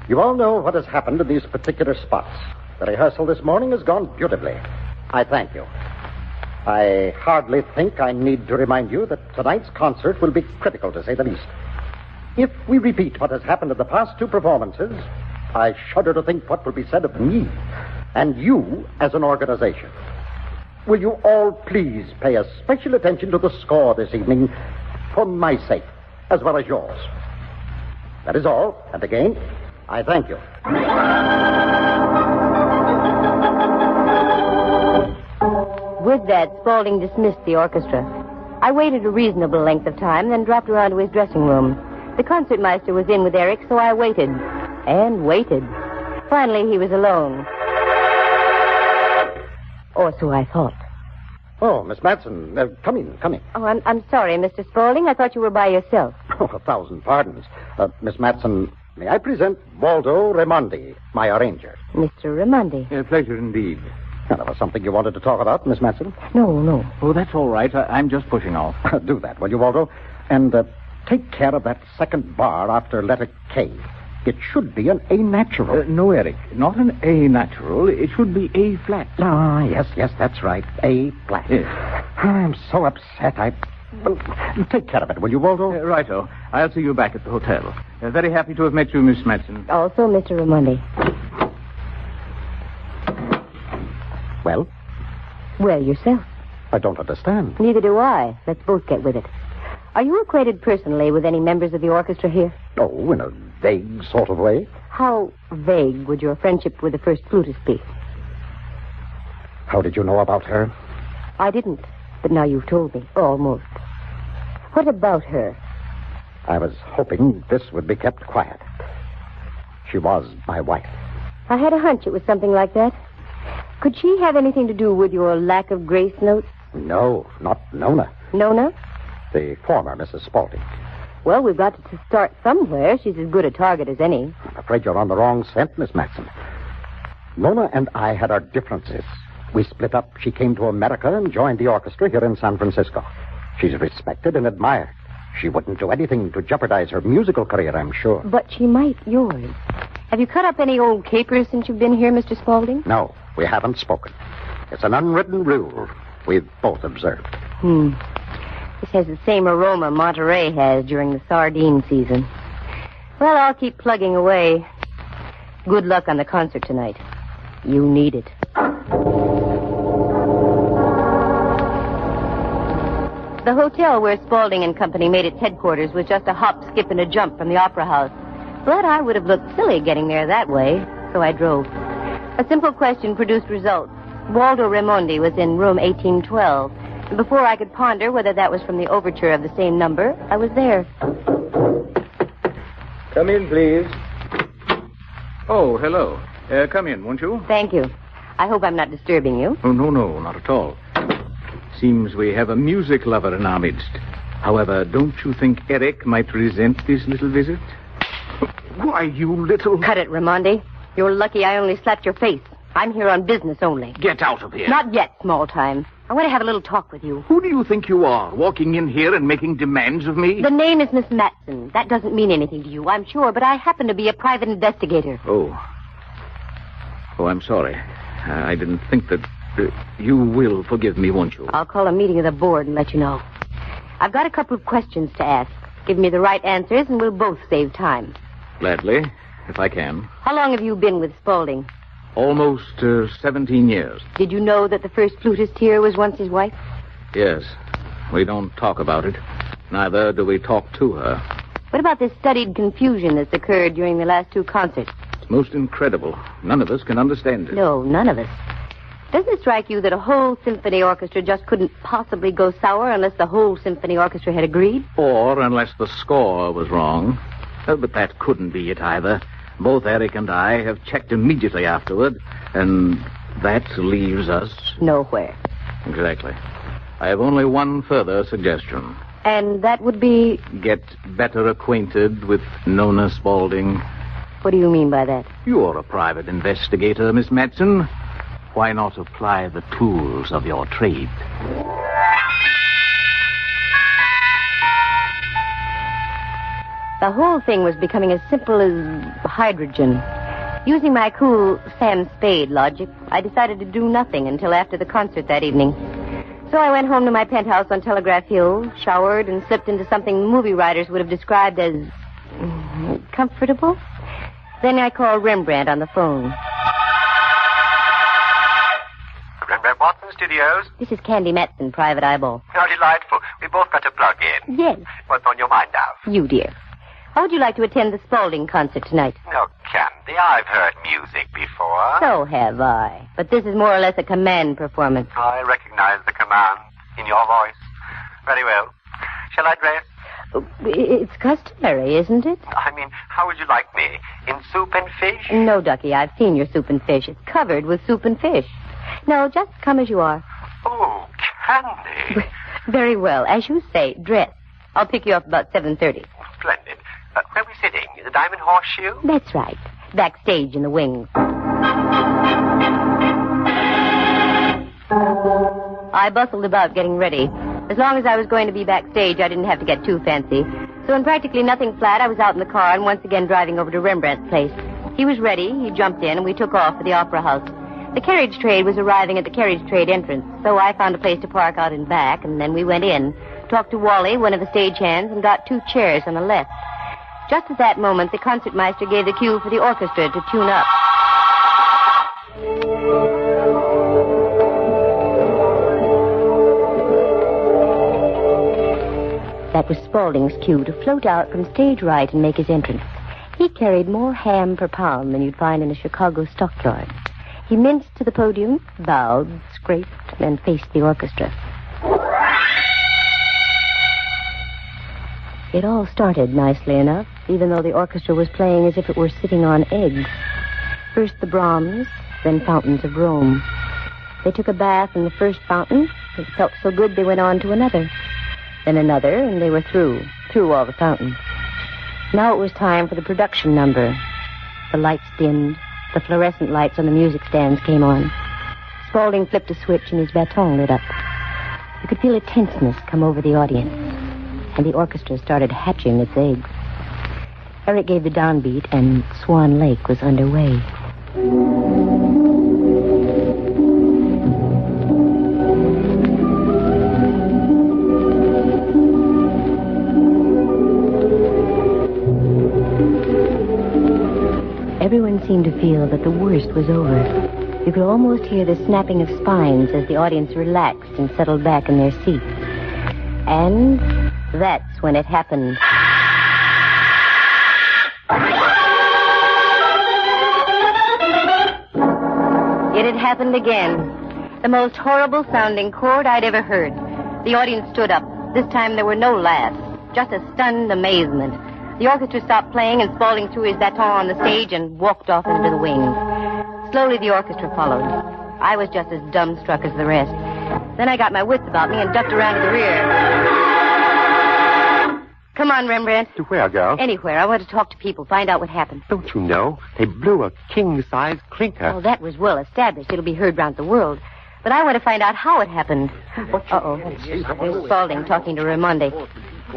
You all know what has happened in these particular spots. The rehearsal this morning has gone beautifully. I thank you. I hardly think I need to remind you that tonight's concert will be critical, to say the least. If we repeat what has happened in the past two performances, I shudder to think what will be said of me and you as an organization. Will you all please pay a special attention to the score this evening for my sake, as well as yours? That is all, and again, I thank you. With that, Spalding dismissed the orchestra. I waited a reasonable length of time, then dropped around to his dressing room. The concertmeister was in with Eric, so I waited. And waited. Finally, he was alone. Or so I thought. Oh, Miss Matson, come in. Oh, I'm sorry, Mr. Spalding. I thought you were by yourself. Oh, 1,000 pardons. Miss Matson, may I present Waldo Raimondi, my arranger? Mr. Raimondi. Pleasure indeed. Well, there was something you wanted to talk about, Miss Matson? No. Oh, that's all right. I'm just pushing off. Do that, will you, Waldo? And take care of that second bar after letter K. It should be an A natural. No, Eric, not an A natural. It should be A flat. Ah, yes, that's right. A flat. Yes. I'm so upset. Well, take care of it, will you, Waldo? Righto. I'll see you back at the hotel. Very happy to have met you, Miss Matson. Also, Mr. Raimondi. Well? Well, yourself. I don't understand. Neither do I. Let's both get with it. Are you acquainted personally with any members of the orchestra here? Oh, in a vague sort of way. How vague would your friendship with the first flutist be? How did you know about her? I didn't, but now you've told me. Almost. What about her? I was hoping this would be kept quiet. She was my wife. I had a hunch it was something like that. Could she have anything to do with your lack of grace notes? No, not Nona. Nona? The former Mrs. Spalding. Well, we've got to start somewhere. She's as good a target as any. I'm afraid you're on the wrong scent, Miss Matson. Nona and I had our differences. We split up. She came to America and joined the orchestra here in San Francisco. She's respected and admired. She wouldn't do anything to jeopardize her musical career, I'm sure. But she might yours. Have you cut up any old capers since you've been here, Mr. Spalding? No, we haven't spoken. It's an unwritten rule we've both observed. This has the same aroma Monterey has during the sardine season. Well, I'll keep plugging away. Good luck on the concert tonight. You need it. The hotel where Spalding and Company made its headquarters was just a hop, skip, and a jump from the Opera House. But I would have looked silly getting there that way, so I drove. A simple question produced results. Waldo Raimondi was in room 1812. And before I could ponder whether that was from the overture of the same number, I was there. Come in, please. Oh, hello. Come in, won't you? Thank you. I hope I'm not disturbing you. Oh, no, not at all. Seems we have a music lover in our midst. However, don't you think Eric might resent this little visit? Why, you little... Cut it, Raimondi. You're lucky I only slapped your face. I'm here on business only. Get out of here. Not yet, small time. I want to have a little talk with you. Who do you think you are, walking in here and making demands of me? The name is Miss Matson. That doesn't mean anything to you, I'm sure, but I happen to be a private investigator. Oh, I'm sorry. I didn't think that... you will forgive me, won't you? I'll call a meeting of the board and let you know. I've got a couple of questions to ask. Give me the right answers and we'll both save time. Gladly, if I can. How long have you been with Spalding? Almost 17 years. Did you know that the first flutist here was once his wife? Yes. We don't talk about it. Neither do we talk to her. What about this studied confusion that's occurred during the last two concerts? It's most incredible. None of us can understand it. No, none of us. Doesn't it strike you that a whole symphony orchestra just couldn't possibly go sour unless the whole symphony orchestra had agreed? Or unless the score was wrong. But that couldn't be it either. Both Eric and I have checked immediately afterward, and that leaves us... nowhere. Exactly. I have only one further suggestion. And that would be... Get better acquainted with Nona Spalding. What do you mean by that? You're a private investigator, Miss Matson. Why not apply the tools of your trade? The whole thing was becoming as simple as hydrogen. Using my cool Sam Spade logic, I decided to do nothing until after the concert that evening. So I went home to my penthouse on Telegraph Hill, showered, and slipped into something movie writers would have described as comfortable. Then I called Rembrandt on the phone. Rembrandt Watson Studios. This is Candy Matson, Private Eyeball. How delightful. We both got to plug in. Yes. What's on your mind now? You, dear. How would you like to attend the Spalding Concert tonight? Oh, Candy, I've heard music before. So have I. But this is more or less a command performance. I recognize the command in your voice. Very well. Shall I dress? It's customary, isn't it? I mean, how would you like me? In soup and fish? No, Ducky, I've seen your soup and fish. It's covered with soup and fish. No, just come as you are. Oh, Candy. Very well. As you say, dress. I'll pick you up about 7:30. Splendid. Where are we sitting? The Diamond Horseshoe? That's right. Backstage in the wings. I bustled about getting ready. As long as I was going to be backstage, I didn't have to get too fancy. So in practically nothing flat, I was out in the car and once again driving over to Rembrandt's place. He was ready, he jumped in, and we took off for the Opera House. The carriage trade was arriving at the carriage trade entrance, so I found a place to park out in back, and then we went in, talked to Wally, one of the stagehands, and got 2 chairs on the left. Just at that moment, the concertmeister gave the cue for the orchestra to tune up. That was Spalding's cue to float out from stage right and make his entrance. He carried more ham per pound than you'd find in a Chicago stockyard. He minced to the podium, bowed, scraped, and faced the orchestra. It all started nicely enough, even though the orchestra was playing as if it were sitting on eggs. First the Brahms, then Fountains of Rome. They took a bath in the first fountain. It felt so good they went on to another. Then another, and they were through all the fountains. Now it was time for the production number. The lights dimmed. The fluorescent lights on the music stands came on. Spalding flipped a switch and his baton lit up. You could feel a tenseness come over the audience. And the orchestra started hatching its eggs. Eric gave the downbeat, and Swan Lake was underway. Everyone seemed to feel that the worst was over. You could almost hear the snapping of spines as the audience relaxed and settled back in their seats. And that's when it happened. It had happened again. The most horrible sounding chord I'd ever heard. The audience stood up. This time there were no laughs, just a stunned amazement. The orchestra stopped playing and Spalding threw his baton on the stage and walked off into the wings. Slowly the orchestra followed. I was just as dumbstruck as the rest. Then I got my wits about me and ducked around to the rear. Come on, Rembrandt. To where, girl? Anywhere. I want to talk to people, find out what happened. Don't you know? They blew a king-size clinker. Oh, that was well established. It'll be heard round the world. But I want to find out how it happened. Uh-oh. There's Spalding talking to Raimondi.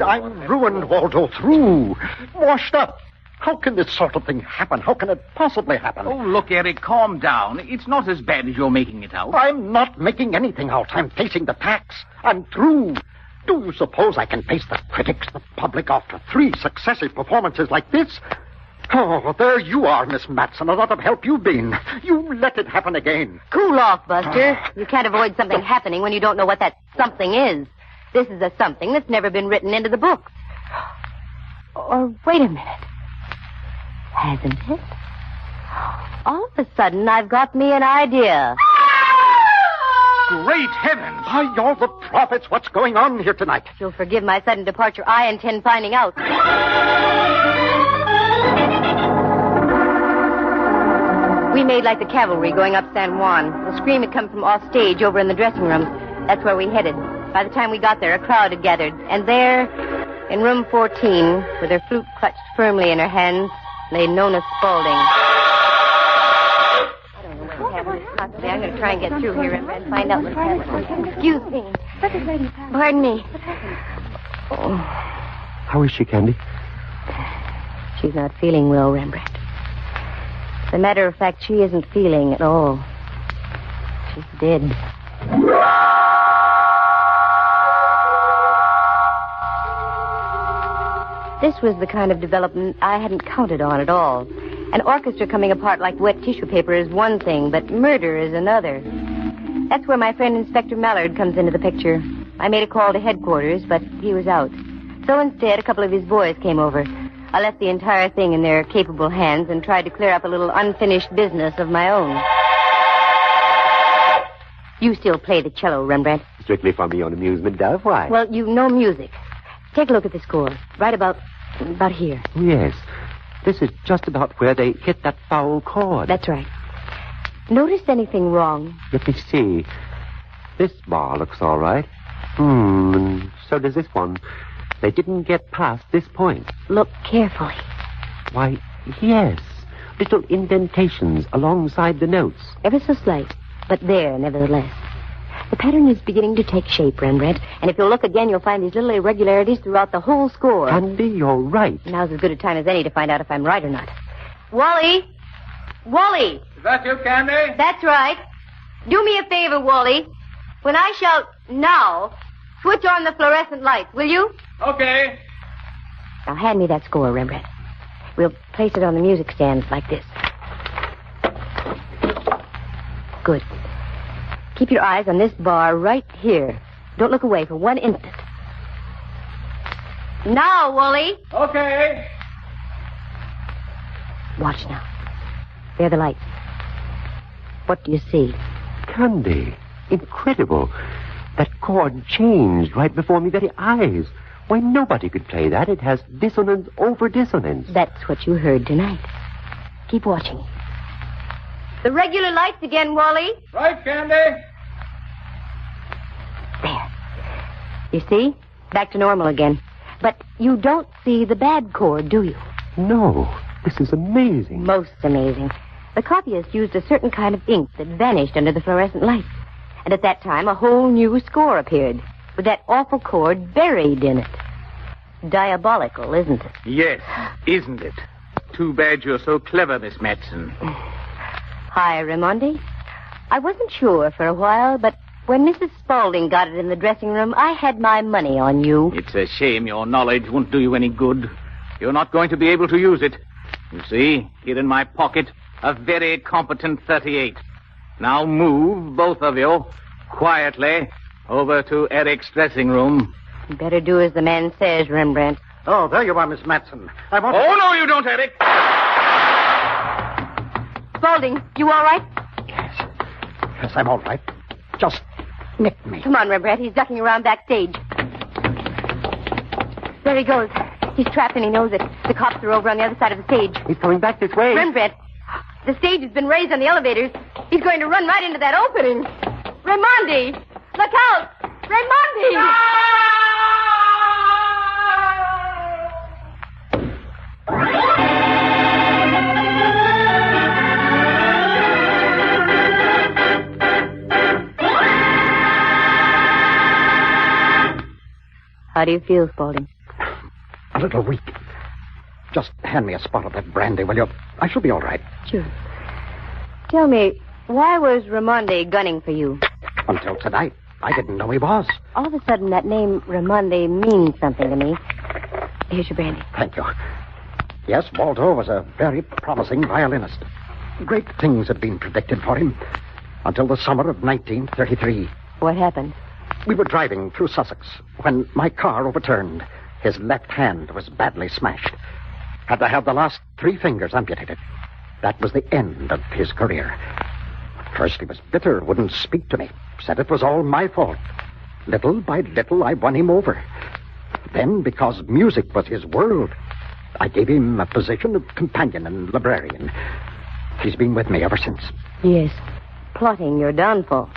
I'm ruined, Waldo, through. Washed up. How can this sort of thing happen? How can it possibly happen? Oh, look, Eric, calm down. It's not as bad as you're making it out. I'm not making anything out. I'm facing the facts. I'm through. Do you suppose I can face the critics, the public, after 3 successive performances like this? Oh, there you are, Miss Matson. A lot of help you've been. You let it happen again. Cool off, Buster. You can't avoid something happening when you don't know what that something is. This is a something that's never been written into the books. Or wait a minute. Hasn't it? All of a sudden, I've got me an idea. Great heavens! By all the prophets, what's going on here tonight? If you'll forgive my sudden departure, I intend finding out. We made like the cavalry going up San Juan. The scream had come from off stage over in the dressing room. That's where we headed. By the time we got there, a crowd had gathered. And there, in room 14, with her flute clutched firmly in her hands, lay Nona Spalding. I'm going to try and get through here and find out what's happening. Excuse me. Pardon me. How is she, Candy? She's not feeling well, Rembrandt. As a matter of fact, she isn't feeling at all. She's dead. This was the kind of development I hadn't counted on at all. An orchestra coming apart like wet tissue paper is one thing, but murder is another. That's where my friend Inspector Mallard comes into the picture. I made a call to headquarters, but he was out. So instead, a couple of his boys came over. I left the entire thing in their capable hands and tried to clear up a little unfinished business of my own. You still play the cello, Rembrandt? Strictly for my own amusement, Dove. Why? Well, you know music. Take a look at the score. Right about here. Yes. This is just about where they hit that foul chord. That's right. Notice anything wrong? Let me see. This bar looks all right. And so does this one. They didn't get past this point. Look carefully. Why, yes. Little indentations alongside the notes. Ever so slight, but there, nevertheless. The pattern is beginning to take shape, Rembrandt. And if you'll look again, you'll find these little irregularities throughout the whole score. Candy, you're right. Now's as good a time as any to find out if I'm right or not. Wally! Wally! Is that you, Candy? That's right. Do me a favor, Wally. When I shout now, switch on the fluorescent light, will you? Okay. Now hand me that score, Rembrandt. We'll place it on the music stand like this. Good. Keep your eyes on this bar right here. Don't look away for 1 instant. Now, Wally. Okay. Watch now. There are the lights. What do you see? Candy. Incredible. That chord changed right before my very eyes. Why, nobody could play that. It has dissonance over dissonance. That's what you heard tonight. Keep watching. The regular lights again, Wally. Right, Candy. There. You see? Back to normal again. But you don't see the bad chord, do you? No. This is amazing. Most amazing. The copyist used a certain kind of ink that vanished under the fluorescent lights. And at that time, a whole new score appeared, with that awful chord buried in it. Diabolical, isn't it? Yes, isn't it? Too bad you're so clever, Miss Matson. Hi, Raimondi. I wasn't sure for a while, but when Mrs. Spalding got it in the dressing room, I had my money on you. It's a shame your knowledge won't do you any good. You're not going to be able to use it. You see, here in my pocket, a very competent 38. Now move, both of you, quietly, over to Eric's dressing room. You better do as the man says, Rembrandt. Oh, there you are, Miss Matson. I want Oh, no, you don't, Eric. Spalding, you all right? Yes, I'm all right. Just nick me. Come on, Rembrandt. He's ducking around backstage. There he goes. He's trapped and he knows it. The cops are over on the other side of the stage. He's coming back this way. Rembrandt, the stage has been raised on the elevators. He's going to run right into that opening. Raimondi! Look out! Raimondi! How do you feel, Spalding? A little weak. Just hand me a spot of that brandy, will you? I shall be all right. Sure. Tell me, why was Raimondi gunning for you? Until tonight, I didn't know he was. All of a sudden, that name Raimondi means something to me. Here's your brandy. Thank you. Yes, Waldo was a very promising violinist. Great things had been predicted for him until the summer of 1933. What happened? We were driving through Sussex when my car overturned. His left hand was badly smashed. Had to have the last 3 fingers amputated. That was the end of his career. At first he was bitter, wouldn't speak to me. Said it was all my fault. Little by little, I won him over. Then, because music was his world, I gave him a position of companion and librarian. He's been with me ever since. Yes, plotting your downfall.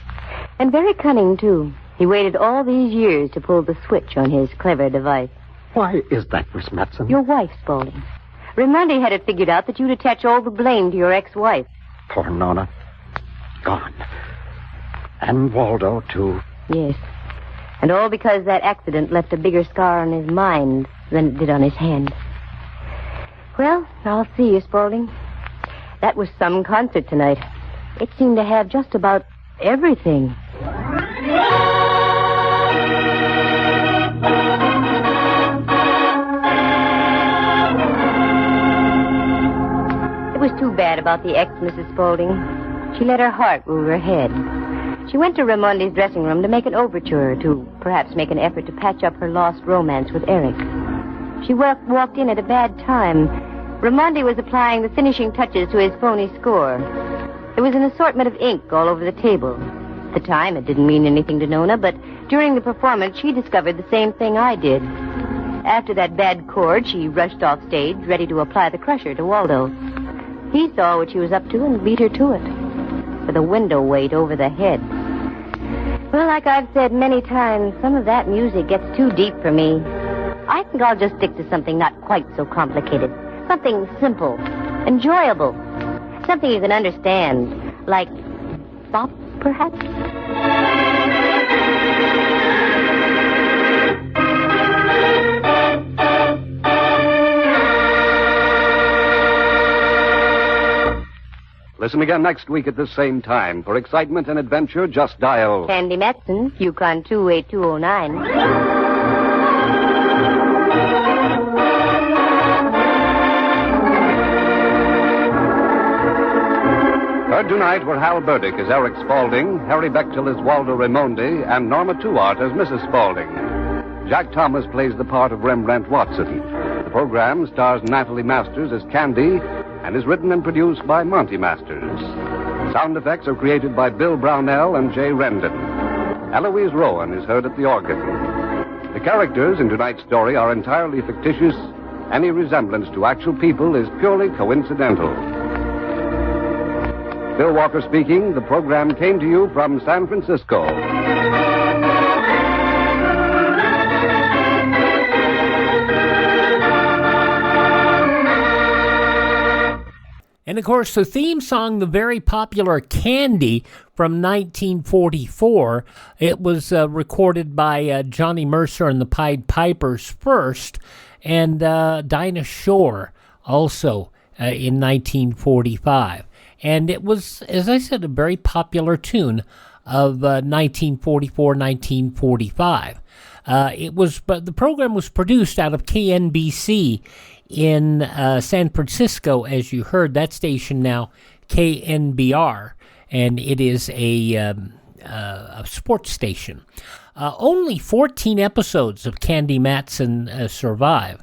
And very cunning, too. He waited all these years to pull the switch on his clever device. Why is that, Miss Matson? Your wife, Spalding. Raimondi had it figured out that you'd attach all the blame to your ex-wife. Poor Nona. Gone. And Waldo, too. Yes. And all because that accident left a bigger scar on his mind than it did on his hand. Well, I'll see you, Spalding. That was some concert tonight. It seemed to have just about everything. It was too bad about the ex, Mrs. Spalding. She let her heart rule her head. She went to Raimondi's dressing room to make an overture, to perhaps make an effort to patch up her lost romance with Eric. She walked in at a bad time. Raimondi was applying the finishing touches to his phony score. There was an assortment of ink all over the table. At the time, it didn't mean anything to Nona, but during the performance, she discovered the same thing I did. After that bad chord, she rushed off stage, ready to apply the crusher to Waldo. He saw what she was up to and beat her to it, with a window weight over the head. Well, like I've said many times, some of that music gets too deep for me. I think I'll just stick to something not quite so complicated. Something simple, enjoyable, something you can understand, like bop, perhaps? Listen again next week at this same time. For excitement and adventure, just dial Candy Matson, Yukon 28209. Heard tonight were Hal Burdick as Eric Spalding, Harry Bechtel as Waldo Raimondi, and Norma Tuart as Mrs. Spalding. Jack Thomas plays the part of Rembrandt Watson. The program stars Natalie Masters as Candy and is written and produced by Monty Masters. Sound effects are created by Bill Brownell and Jay Rendon. Eloise Rowan is heard at the organ. The characters in tonight's story are entirely fictitious. Any resemblance to actual people is purely coincidental. Bill Walker speaking. The program came to you from San Francisco. And, of course, the theme song, the very popular Candy from 1944, it was recorded by Johnny Mercer and the Pied Pipers first, and Dinah Shore also in 1945. And it was, as I said, a very popular tune of 1944-1945. But the program was produced out of KNBC in San Francisco, as you heard. That station now, KNBR, and it is a sports station. Only 14 episodes of Candy Matson survive.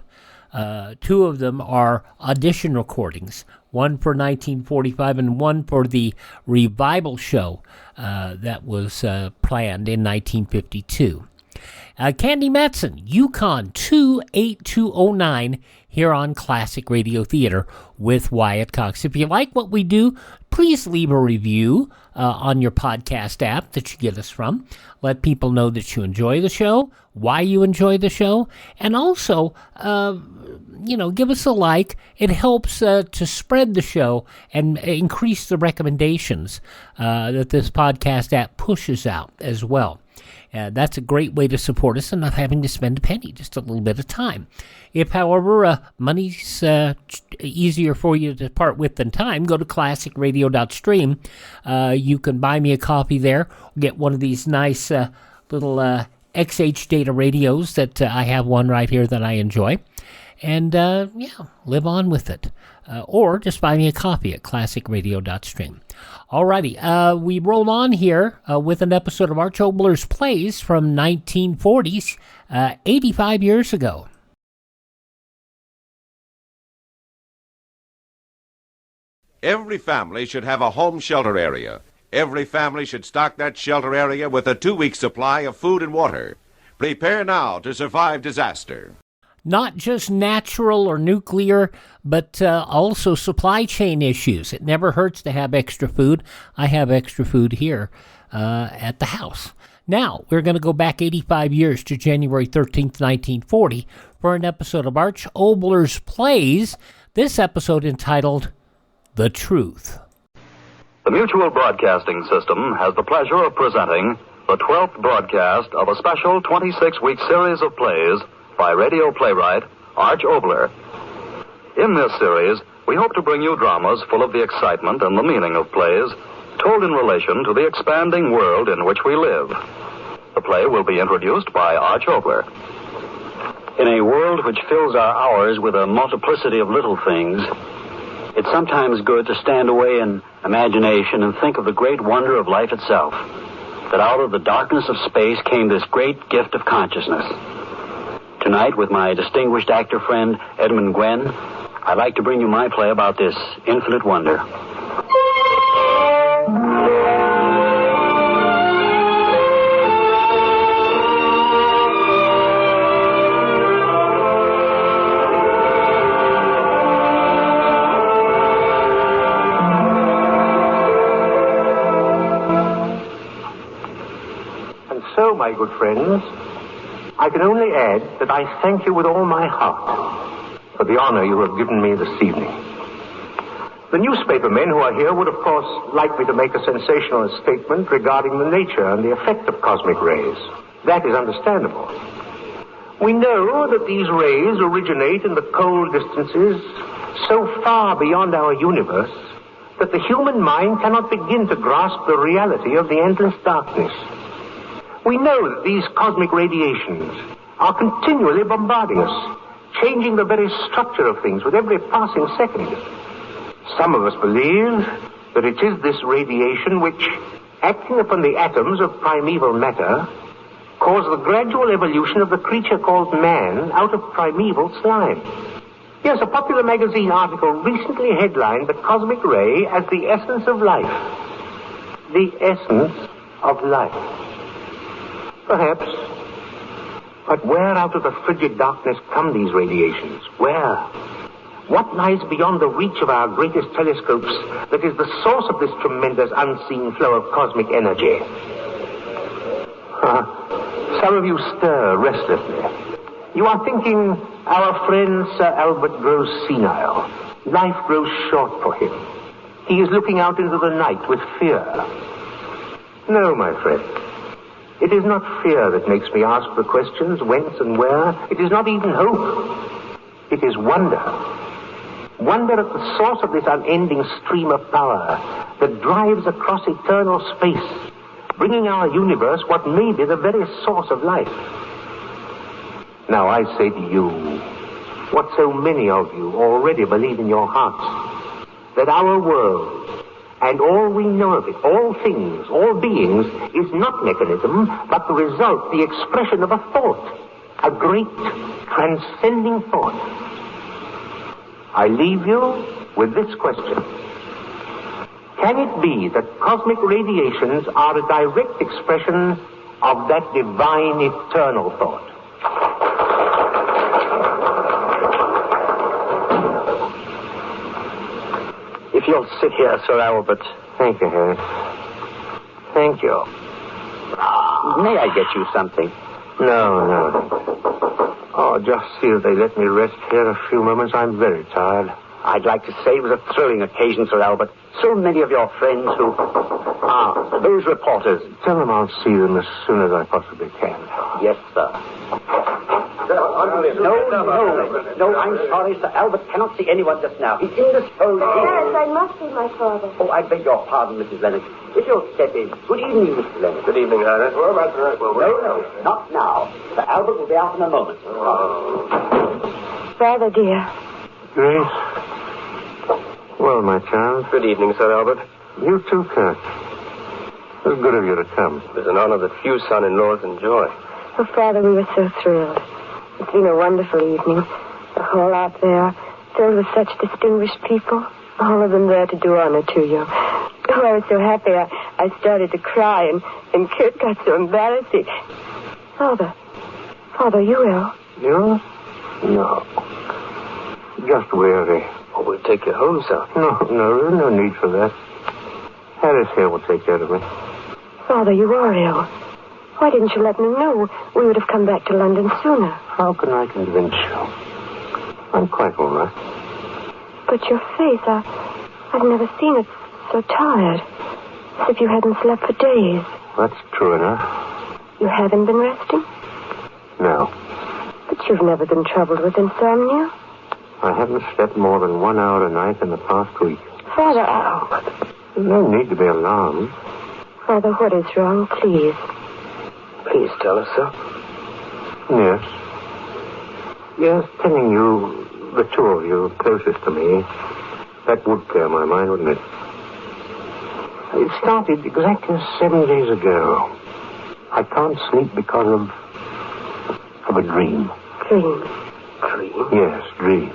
2 of them are audition recordings, one for 1945 and one for the revival show that was planned in 1952. Candy Matson, Yukon 28209, here on Classic Radio Theater with Wyatt Cox. If you like what we do, please leave a review on your podcast app that you get us from. Let people know that you enjoy the show, why you enjoy the show, and also, give us a like. It helps to spread the show and increase the recommendations that this podcast app pushes out as well. That's a great way to support us and not having to spend a penny, just a little bit of time. If, however, money's easier for you to part with than time, go to classicradio.stream. You can buy me a copy there, get one of these nice little XH data radios that I have one right here that I enjoy. And, live on with it. Or just buy me a copy at classicradio.stream. Alrighty, we roll on here with an episode of Arch Oboler's Plays from 1940s, 85 years ago. Every family should have a home shelter area. Every family should stock that shelter area with a 2-week supply of food and water. Prepare now to survive disaster. Not just natural or nuclear, but also supply chain issues. It never hurts to have extra food. I have extra food here at the house. Now, we're going to go back 85 years to January 13th, 1940, for an episode of Arch Oboler's Plays, this episode entitled The Truth. The Mutual Broadcasting System has the pleasure of presenting the 12th broadcast of a special 26-week series of plays by radio playwright Arch Oboler. In this series, we hope to bring you dramas full of the excitement and the meaning of plays, told in relation to the expanding world in which we live. The play will be introduced by Arch Oboler. In a world which fills our hours with a multiplicity of little things, it's sometimes good to stand away in imagination and think of the great wonder of life itself. That out of the darkness of space came this great gift of consciousness. Tonight, with my distinguished actor friend, Edmund Gwen, I'd like to bring you my play about this infinite wonder. So, my good friends, I can only add that I thank you with all my heart for the honor you have given me this evening. The newspaper men who are here would, of course, like me to make a sensational statement regarding the nature and the effect of cosmic rays. That is understandable. We know that these rays originate in the cold distances so far beyond our universe that the human mind cannot begin to grasp the reality of the endless darkness. We know that these cosmic radiations are continually bombarding us, changing the very structure of things with every passing second. Some of us believe that it is this radiation which, acting upon the atoms of primeval matter, caused the gradual evolution of the creature called man out of primeval slime. Yes, a popular magazine article recently headlined the cosmic ray as the essence of life. The essence of life. Perhaps. But where out of the frigid darkness come these radiations? Where? What lies beyond the reach of our greatest telescopes that is the source of this tremendous unseen flow of cosmic energy? Some of you stir restlessly. You are thinking our friend Sir Albert grows senile. Life grows short for him. He is looking out into the night with fear. No, my friend. It is not fear that makes me ask the questions whence and where. It is not even hope. It is wonder. Wonder at the source of this unending stream of power that drives across eternal space, bringing our universe what may be the very source of life. Now I say to you, what so many of you already believe in your hearts, that our world, and all we know of it, all things, all beings, is not mechanism, but the result, the expression of a thought, a great, transcending thought. I leave you with this question. Can it be that cosmic radiations are a direct expression of that divine, eternal thought? If you'll sit here, Sir Albert. Thank you, Harry. Thank you. May I get you something? No. Oh, just see that they let me rest here a few moments. I'm very tired. I'd like to say it was a thrilling occasion, Sir Albert. So many of your friends who... those reporters. Tell them I'll see them as soon as I possibly can. Yes, sir. No, I'm sorry, Sir Albert cannot see anyone just now. He's indisposed. Yes, I must see my father. Oh, I beg your pardon, Mrs. Lennox. If you'll step in. Good evening, Mr. Lennox. Good evening, Harris. No, not now. Sir Albert will be out in a moment. Father, dear. Grace. Well, my child. Good evening, Sir Albert. You too, Kurt. It was good of you to come. It was an honor that few son-in-laws enjoy. Oh, Father, we were so thrilled. It's been a wonderful evening. The hall out there, filled with such distinguished people. All of them there to do honor to you. Oh, I was so happy I started to cry, and Kurt got so embarrassed. Father, you ill? You? No. Just weary. Oh, we'll take you home, sir. No need for that. Harris here will take care of me. Father, you are ill. Why didn't you let me know? We would have come back to London sooner. How can I convince you? I'm quite all right. But your face, I've never seen it so tired. As if you hadn't slept for days. That's true enough. You haven't been resting? No. But you've never been troubled with insomnia? I haven't slept more than 1 hour a night in the past week. Father, There's no need to be alarmed. Father, what is wrong? Please. Please tell us, sir. Yes. Yes, telling you, the two of you closest to me, that would clear my mind, wouldn't it? It started exactly 7 days ago. I can't sleep because of a dream. Dream? Dream? Yes, dream.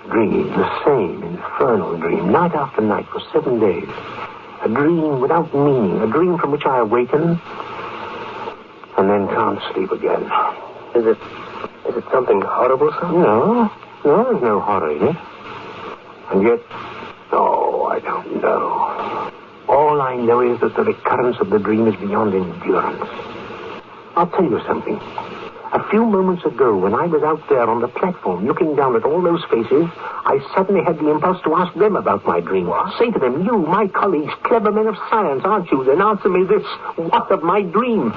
Dream. The same infernal dream, night after night for 7 days. A dream without meaning. A dream from which I awaken and then can't sleep again. Is it something horrible, sir? No, there's no horror in it. And yet, I don't know. All I know is that the recurrence of the dream is beyond endurance. I'll tell you something. A few moments ago, when I was out there on the platform looking down at all those faces, I suddenly had the impulse to ask them about my dream. Say to them, you, my colleagues, clever men of science, aren't you? Then answer me this. What of my dream?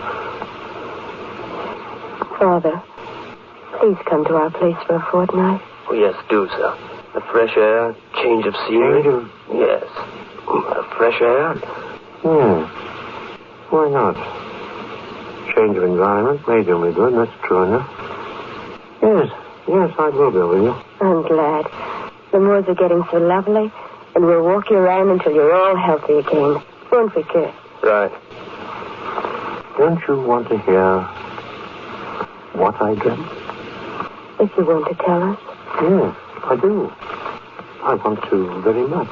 Father, please come to our place for a fortnight. Oh, yes, do, sir. The fresh air, change of scenery. Yes. Fresh air? Why not? Change of environment may do me good, that's true enough. Yes, I will go with you. I'm glad. The moors are getting so lovely, and we'll walk you around until you're all healthy again. Won't we, kid? Right. Don't you want to hear what I dreamt? If you want to tell us. Yes, I do. I want to very much.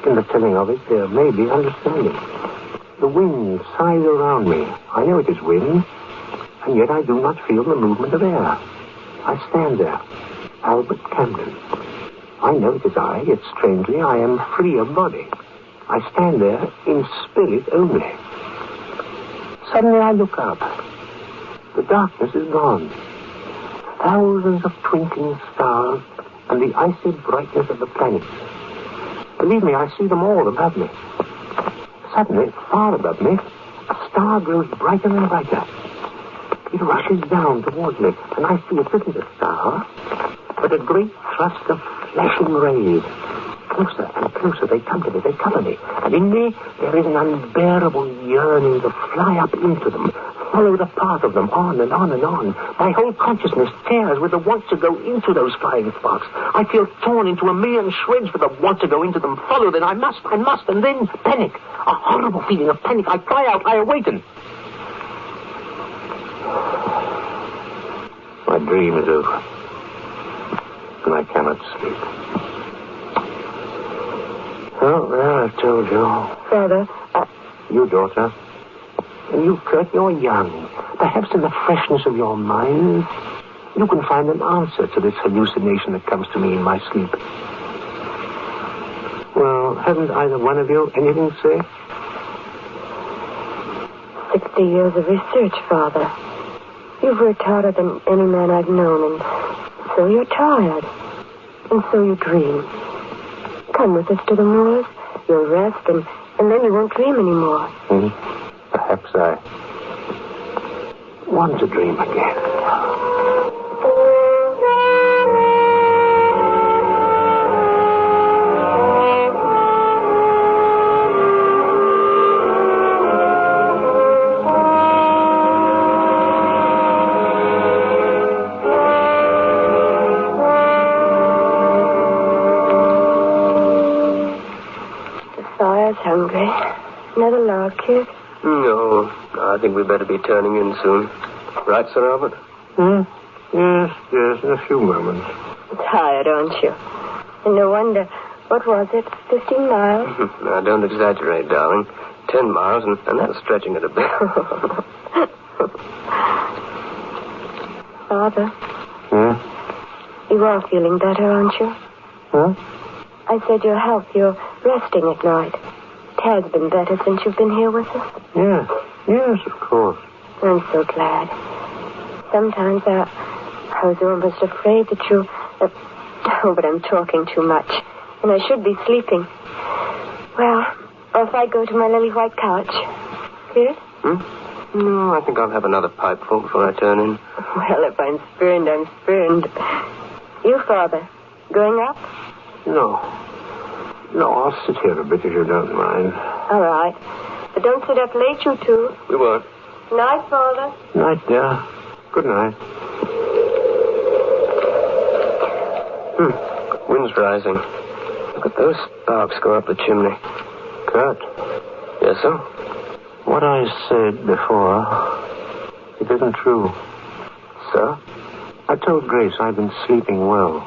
In the telling of it, there may be understanding. The wind sighs around me. I know it is wind, and yet I do not feel the movement of air. I stand there, Albert Camden. I know it is I, yet strangely I am free of body. I stand there in spirit only. Suddenly I look up. The darkness is gone. Thousands of twinkling stars and the icy brightness of the planets. Believe me, I see them all above me. Suddenly, far above me, a star grows brighter and brighter. It rushes down towards me, and I see it isn't a star, but a great thrust of flashing rays. Closer and closer they come to me, they cover me, and in me there is an unbearable yearning to fly up into them, follow the path of them, on and on and on. My whole consciousness tears with the want to go into those flying sparks. I feel torn into a million shreds with the want to go into them, follow them. I must, and then panic. A horrible feeling of panic. I cry out, I awaken. My dream is over, and I cannot sleep. Oh, well, I've told you. Father, You, daughter. And you, Kurt, you're young. Perhaps in the freshness of your mind, you can find an answer to this hallucination that comes to me in my sleep. Well, haven't either one of you anything to say? 60 years of research, Father. You've worked harder than any man I've known, and so you're tired. And so you dream. Come with us to the moors. You'll rest, and then you won't dream anymore. Perhaps I want to dream again. Hungry. Another log, kid? No, I think we'd better be turning in soon. Right, Sir Albert? Yes, in a few moments. Tired, aren't you? And no wonder. What was it, 15 miles? Now, don't exaggerate, darling. 10 miles, and that's stretching it a bit. Father? You are feeling better, aren't you? I said your health, you're resting at night. It has been better since you've been here with us. Yes, of course. I'm so glad. Sometimes I was almost afraid that you... but I'm talking too much. And I should be sleeping. Well, off I go to my lily white couch. Good? No, I think I'll have another pipeful before I turn in. Well, if I'm spurned, I'm spurned. You, Father, Going up? No. No, I'll sit here a bit if you don't mind. All right. But don't sit up late, you two. We won't. Night, Father. Night, dear. Good night. Wind's rising. Look at those sparks go up the chimney. Kurt. Yes, sir? What I said before, it isn't true. Sir? I told Grace I've been sleeping well.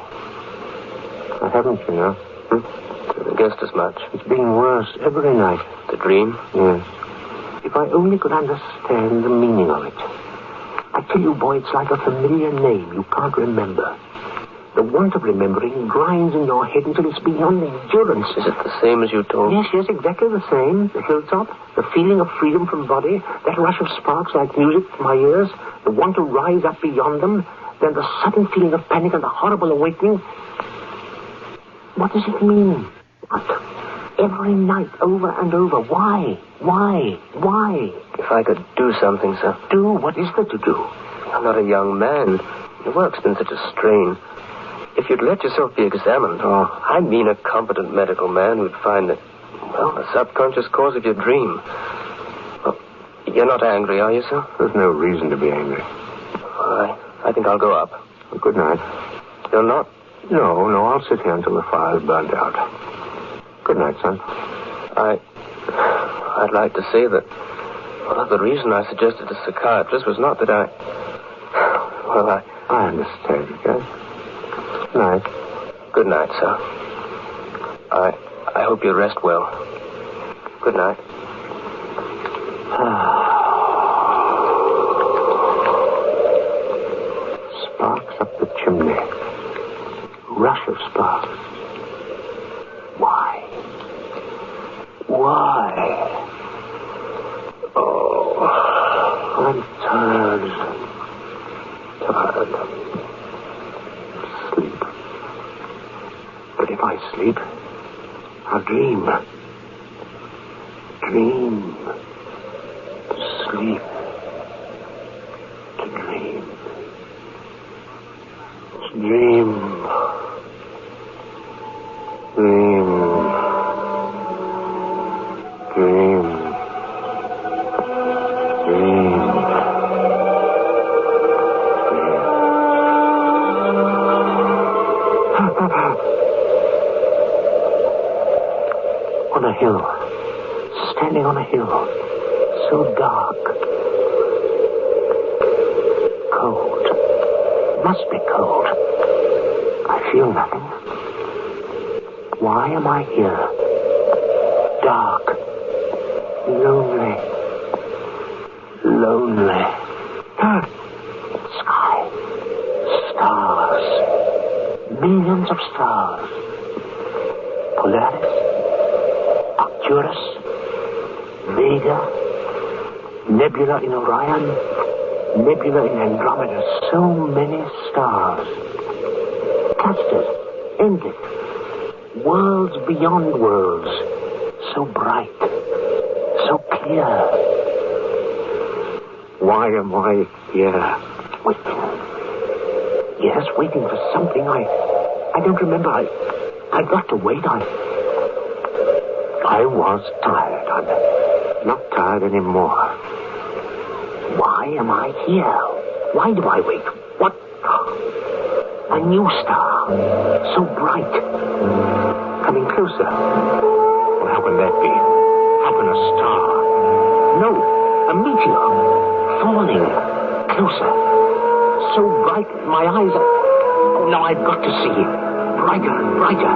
I haven't, you know. I guessed as much. It's been worse every night. The dream? Yes. If I only could understand the meaning of it. I tell you, boy, it's like a familiar name you can't remember. The want of remembering grinds in your head until it's beyond endurance. Is it the same as you told me? Yes, exactly the same. The hilltop, the feeling of freedom from body, that rush of sparks like music to my ears, the want to rise up beyond them, then the sudden feeling of panic and the horrible awakening. What does it mean? What? Every night, over and over. Why? If I could do something, sir. Do? What is there to do? I'm not a young man. The work's been such a strain. If you'd let yourself be examined, I mean a competent medical man who'd find that, well, the subconscious cause of your dream. Well, you're not angry, are you, sir? There's no reason to be angry. I think I'll go up. Well, good night. You're not? No, I'll sit here until the fire's burnt out. Good night, son. I'd like to say that, well, the reason I suggested a psychiatrist was not that I understand, yes? Good night. Good night, sir. I hope you rest well. Good night. Sparks up the chimney. Rush of sparks. Why? Oh, I'm tired. Sleep. But if I sleep, I'll dream. Dream. To sleep. To dream. To dream. On a hill. Standing on a hill. So dark. Cold. Must be cold. I feel nothing. Why am I here? Dark. Lonely. Sky. Stars. Millions of stars. Polaris. Arcturus. Vega. Nebula in Orion. Nebula in Andromeda. So many stars. Clusters. Endless. Worlds beyond worlds. So bright. So clear. Why am I here? Waiting. Yes, waiting for something. I don't remember. I got to wait. I was tired. I'm not tired anymore. Why am I here? Why do I wait? What? A new star. So bright. Coming closer. Well, how can that be? How can a star? No, a meteor. Falling. Closer. So bright, my eyes are... Oh, now I've got to see. Brighter and brighter.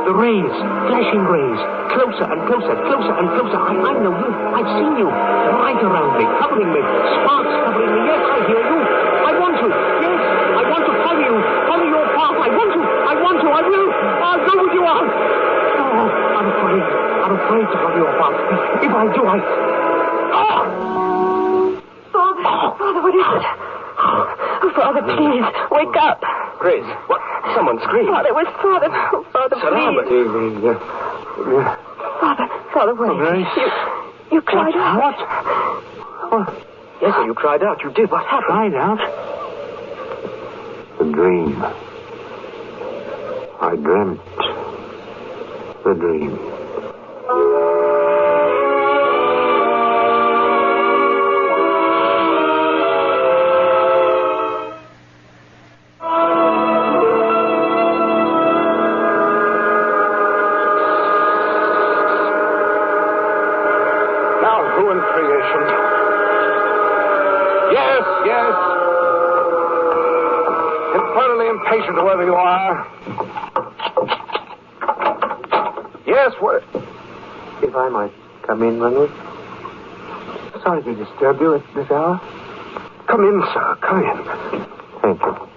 The rays. Flashing rays. Closer and closer, closer and closer. I know you. I've seen you. Bright around me, covering me. Sparks covering me. Yes, I hear you. I want to. Yes, I want to follow you. Follow your path. I want to. I will. I'll go with you on. Oh, I'm afraid to follow your path. If I do, Father, what is it? Oh, Father, please, wake up. Grace, what? Someone screamed. Father, it was Father. Oh, Father, please. Father, wait. You cried out. What? Yes, sir, you cried out. You did. What happened? Cried out? The dream. I dreamt the dream. Patient, whoever you are. Yes, what? If I might come in, Reynolds. Sorry to disturb you at this hour. Come in, sir. Come in. Thank you.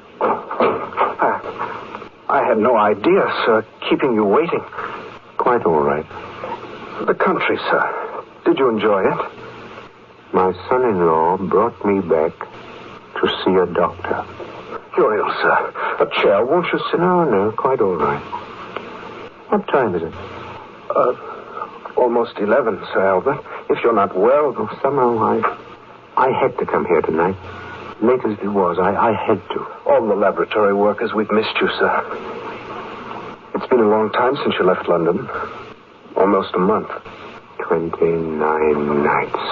I had no idea, sir, keeping you waiting. Quite all right. The country, sir. Did you enjoy it? My son-in-law brought me back to see a doctor. You're ill, sir. A chair, won't you sit? No, quite all right. What time is it? Almost 11, Sir Albert. If you're not well, somehow I had to come here tonight. Late as it was, I had to. All the laboratory workers, we've missed you, sir. It's been a long time since you left London. Almost a month. 29 nights.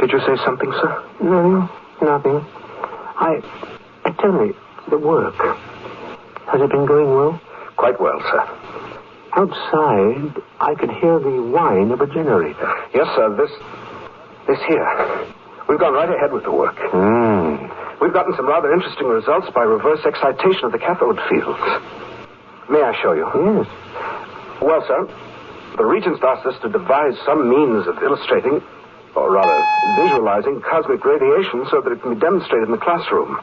Did you say something, sir? No, nothing. Tell me, the work. Has it been going well? Quite well, sir. Outside, I could hear the whine of a generator. Yes, sir, this here. We've gone right ahead with the work. We've gotten some rather interesting results by reverse excitation of the cathode fields. May I show you? Yes. Well, sir, the Regents asked us to devise some means of illustrating, or rather, visualizing cosmic radiation so that it can be demonstrated in the classroom.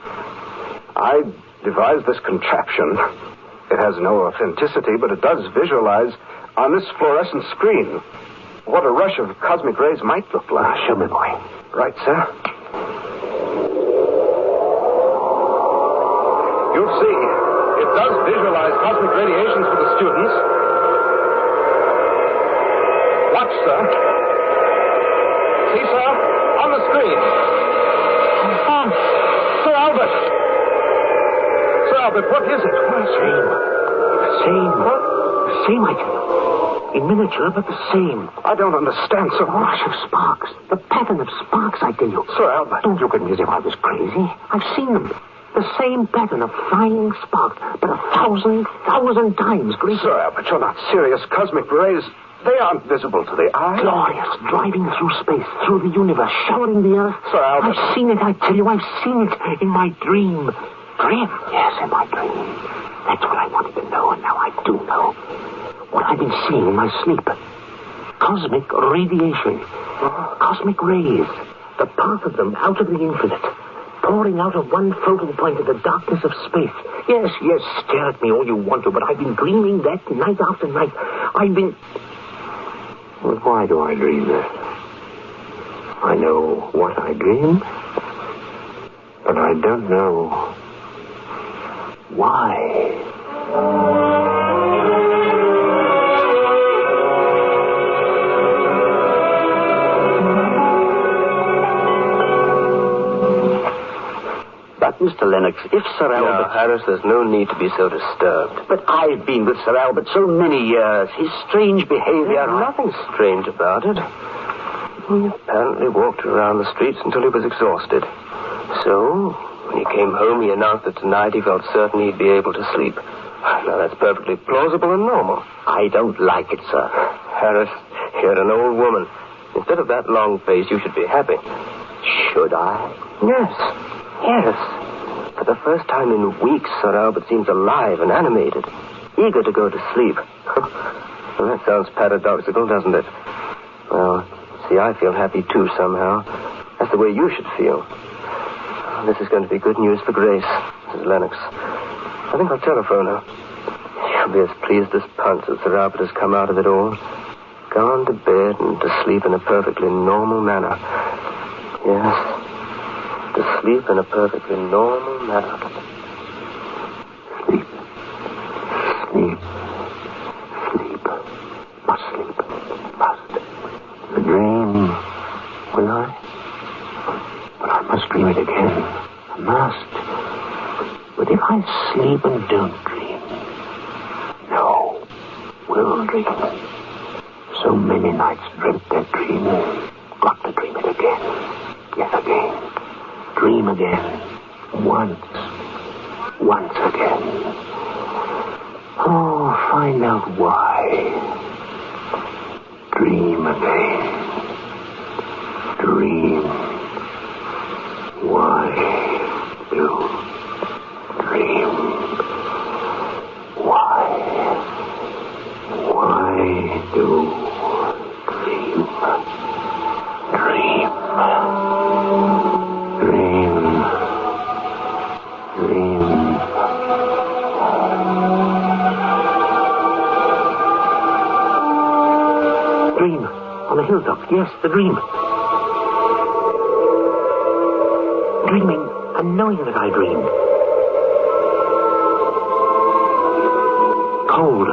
I devised this contraption. It has no authenticity, but it does visualize on this fluorescent screen what a rush of cosmic rays might look like. Show me, boy. Right, sir. You'll see. It does visualize cosmic radiations for the students. Watch, sir. See, sir? On the screen. Sir Albert. Sir Albert, what is it? Same. The same, I tell you. In miniature, but the same. I don't understand, sir. The rush of sparks. The pattern of sparks, I tell you. Sir Albert. Don't look at me as if I was crazy. I've seen them. The same pattern of flying sparks, but 1,000 times greater. Sir Albert, you're not serious. Cosmic rays, they aren't visible to the eye. Glorious, driving through space, through the universe, showering the earth. Sir Albert. I've seen it, I tell you. I've seen it in my dream. Dream? Yes, in my dream. That's what I wanted to know, and now I do know. What I've been seeing in my sleep. Cosmic radiation. Cosmic rays. The path of them out of the infinite. Pouring out of one focal point in the darkness of space. Yes, stare at me all you want to, but I've been dreaming that night after night. I've been... Well, why do I dream that? I know what I dream, but I don't know why. But, Mr. Lennox, if Sir Albert... Harris, there's no need to be so disturbed. But I've been with Sir Albert so many years. His strange behavior... There's nothing strange about it. He apparently walked around the streets until he was exhausted. So, when he came home, he announced that tonight he felt certain he'd be able to sleep. Now, that's perfectly plausible and normal. I don't like it, sir. Harris, you're an old woman. Instead of that long face, you should be happy. Should I? Yes. For the first time in weeks, Sir Albert seems alive and animated, eager to go to sleep. Well, that sounds paradoxical, doesn't it? Well, see, I feel happy too somehow. That's the way you should feel. This is going to be good news for Grace, Mrs. Lennox. I think I'll telephone her. She'll be as pleased as punch that Sir Albert has come out of it all. Gone to bed and to sleep in a perfectly normal manner. Yes. To sleep in a perfectly normal manner. Sleep. Must sleep. Must. The dream. Will I? But I must dream it again. I must. But if I sleep and don't dream, will dream. So many nights dreamt that dream. Got to dream it again. Yet again. Dream again. Once again. Oh, find out why. Dream again. Dream. Why do dream? Why do dream? Dream. Dream on the hilltop. Yes, the dream. Dreaming and knowing that I dreamed. Cold.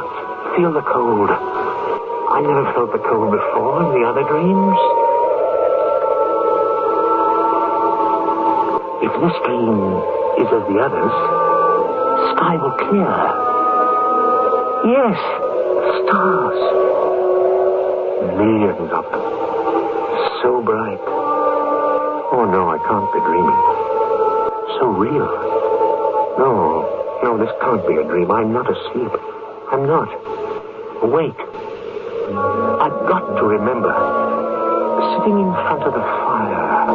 Feel the cold. I never felt the cold before in the other dreams. If this dream is as the others, sky will clear. Yes, stars. Millions of them. So bright. Oh, no, I can't be dreaming. So real. No, this can't be a dream. I'm not asleep. I'm not. Awake. I've got to remember. Sitting in front of the fire.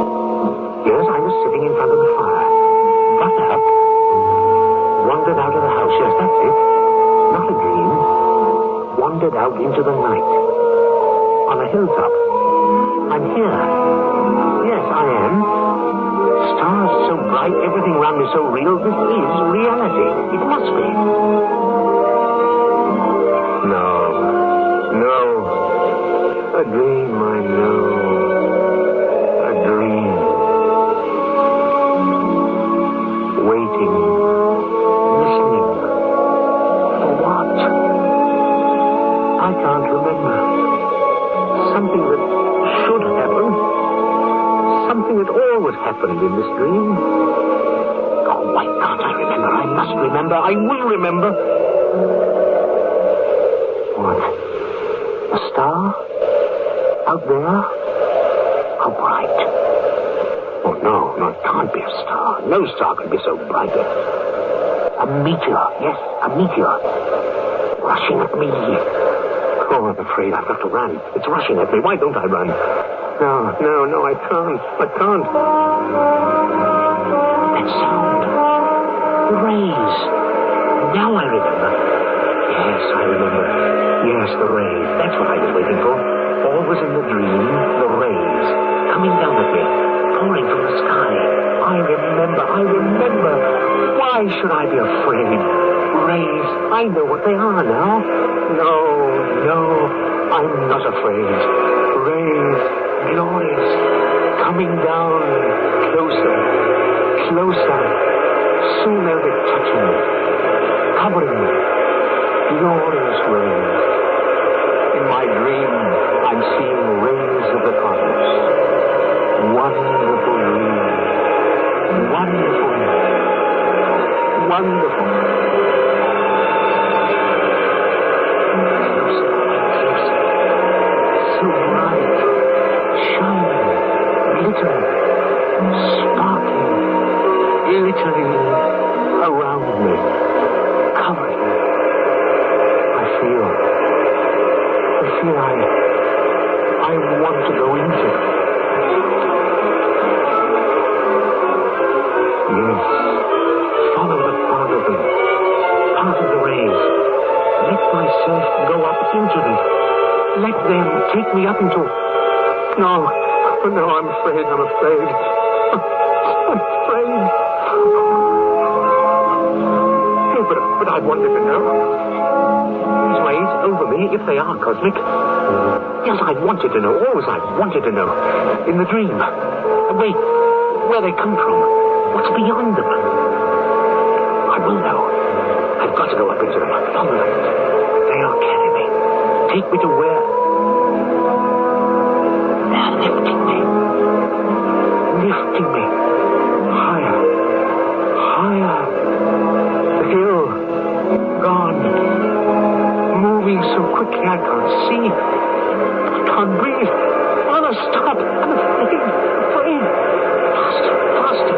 Yes, I was sitting in front of the fire. Got up. Wandered out of the house. Yes, that's it. Not a dream. Wandered out into the night. On a hilltop. I'm here. Yes, I am. Stars so bright, everything around me so real. This is reality. It must be. No. A dream, I know. A dream. Waiting. Listening. For what? I can't remember. Something that should happen. Something that always happened in this dream. Oh, why can't I remember? I must remember. I will remember. What? A star? Out there? How bright? Oh, no, it can't be a star. No star can be so bright. A meteor. Yes, a meteor. Rushing at me. Oh, I'm afraid I've got to run. It's rushing at me. Why don't I run? No, I can't. That sound. The rays. Now I remember. Yes, I remember. Yes, the rays. That's what I was waiting for. Always in the dream, the rays. Coming down at me. Pouring from the sky. I remember. Why should I be afraid? Rays. I know what they are now. No, I'm not afraid. Rays, glorious, coming down, closer. Soon they'll be touching me, covering me. Glorious rays. In my dream, I'm seeing rays of the cosmos. Wonderful dream. Wonderful. So bright, shining, glittering, sparkling, glittering around me, covering me. I feel I want to go into it. Yes, follow the path of them, path of the rays. Let myself go up into them. Let them take me up into... No, I'm afraid. I'm afraid. Hey, but I wanted to know. These rays over me, if they are cosmic. Yes, I wanted to know. Always I wanted to know. In the dream. Wait, where they come from. What's beyond them? I will know. I've got to go up into them. Follow them. They'll carry me. Take me to where... They're lifting me. Lifting me. Higher. The hill. Gone. Moving so I can't see. I can't breathe. Anna, stop. I'm afraid. Faster, faster.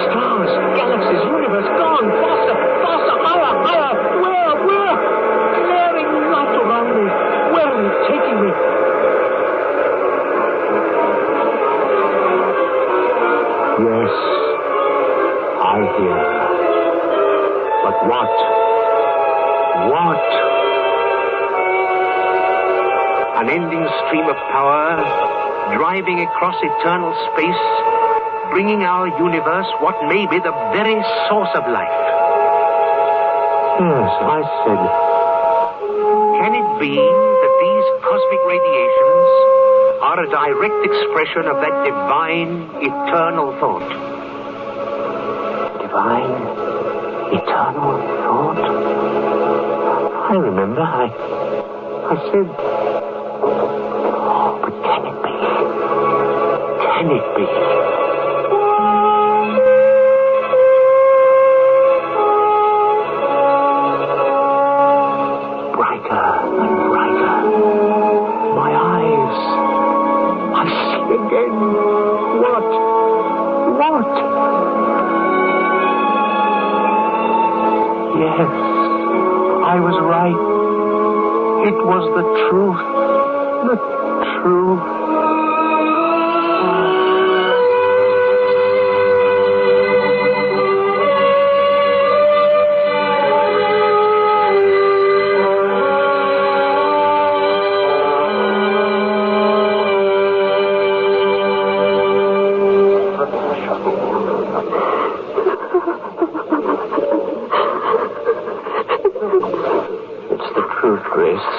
Stars, galaxies, universe, gone. Faster, faster, higher, higher. Where? Glaring light around me. Where are you taking me? Yes, I hear. But what? What? Unending stream of power, driving across eternal space, bringing our universe what may be the very source of life. Yes, I said, can it be that these cosmic radiations are a direct expression of that divine, eternal thought? Divine, eternal thought? I remember, I said, but can it be? Can it be? Brighter and brighter. My eyes. I see again. What? Yes, I was right. It was the truth. The truth. It's the truth, Grace.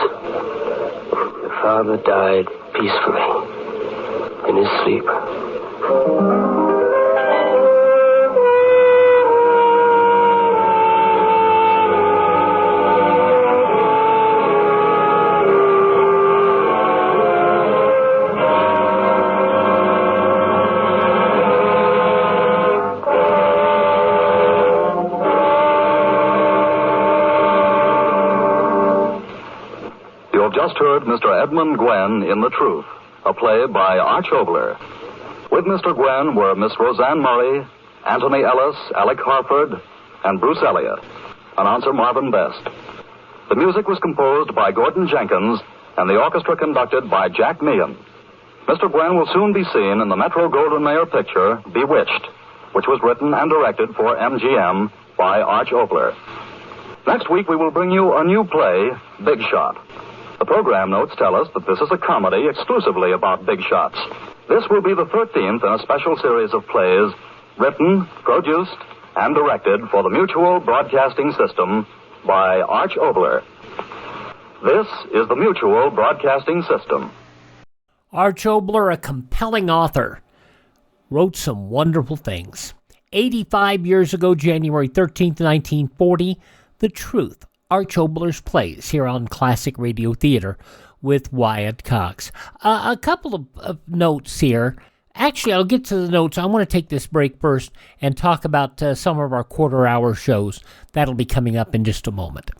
Your father died peacefully in his sleep. Just heard Mr. Edmund Gwen in The Truth, a play by Arch Oboler. With Mr. Gwen were Miss Roseanne Murray, Anthony Ellis, Alec Harford, and Bruce Elliott. Announcer Marvin Best. The music was composed by Gordon Jenkins and the orchestra conducted by Jack Meehan. Mr. Gwen will soon be seen in the Metro Goldwyn Mayer picture, Bewitched, which was written and directed for MGM by Arch Oboler. Next week we will bring you a new play, Big Shot. The program notes tell us that this is a comedy exclusively about big shots. This will be the 13th in a special series of plays written, produced, and directed for the Mutual Broadcasting System by Arch Oboler. This is the Mutual Broadcasting System. Arch Oboler, a compelling author, wrote some wonderful things. 85 years ago, January 13th, 1940, The Truth, Arch Oboler's plays here on Classic Radio Theater with Wyatt Cox. A couple of notes here. Actually, I'll get to the notes. I want to take this break first and talk about some of our quarter-hour shows. That'll be coming up in just a moment.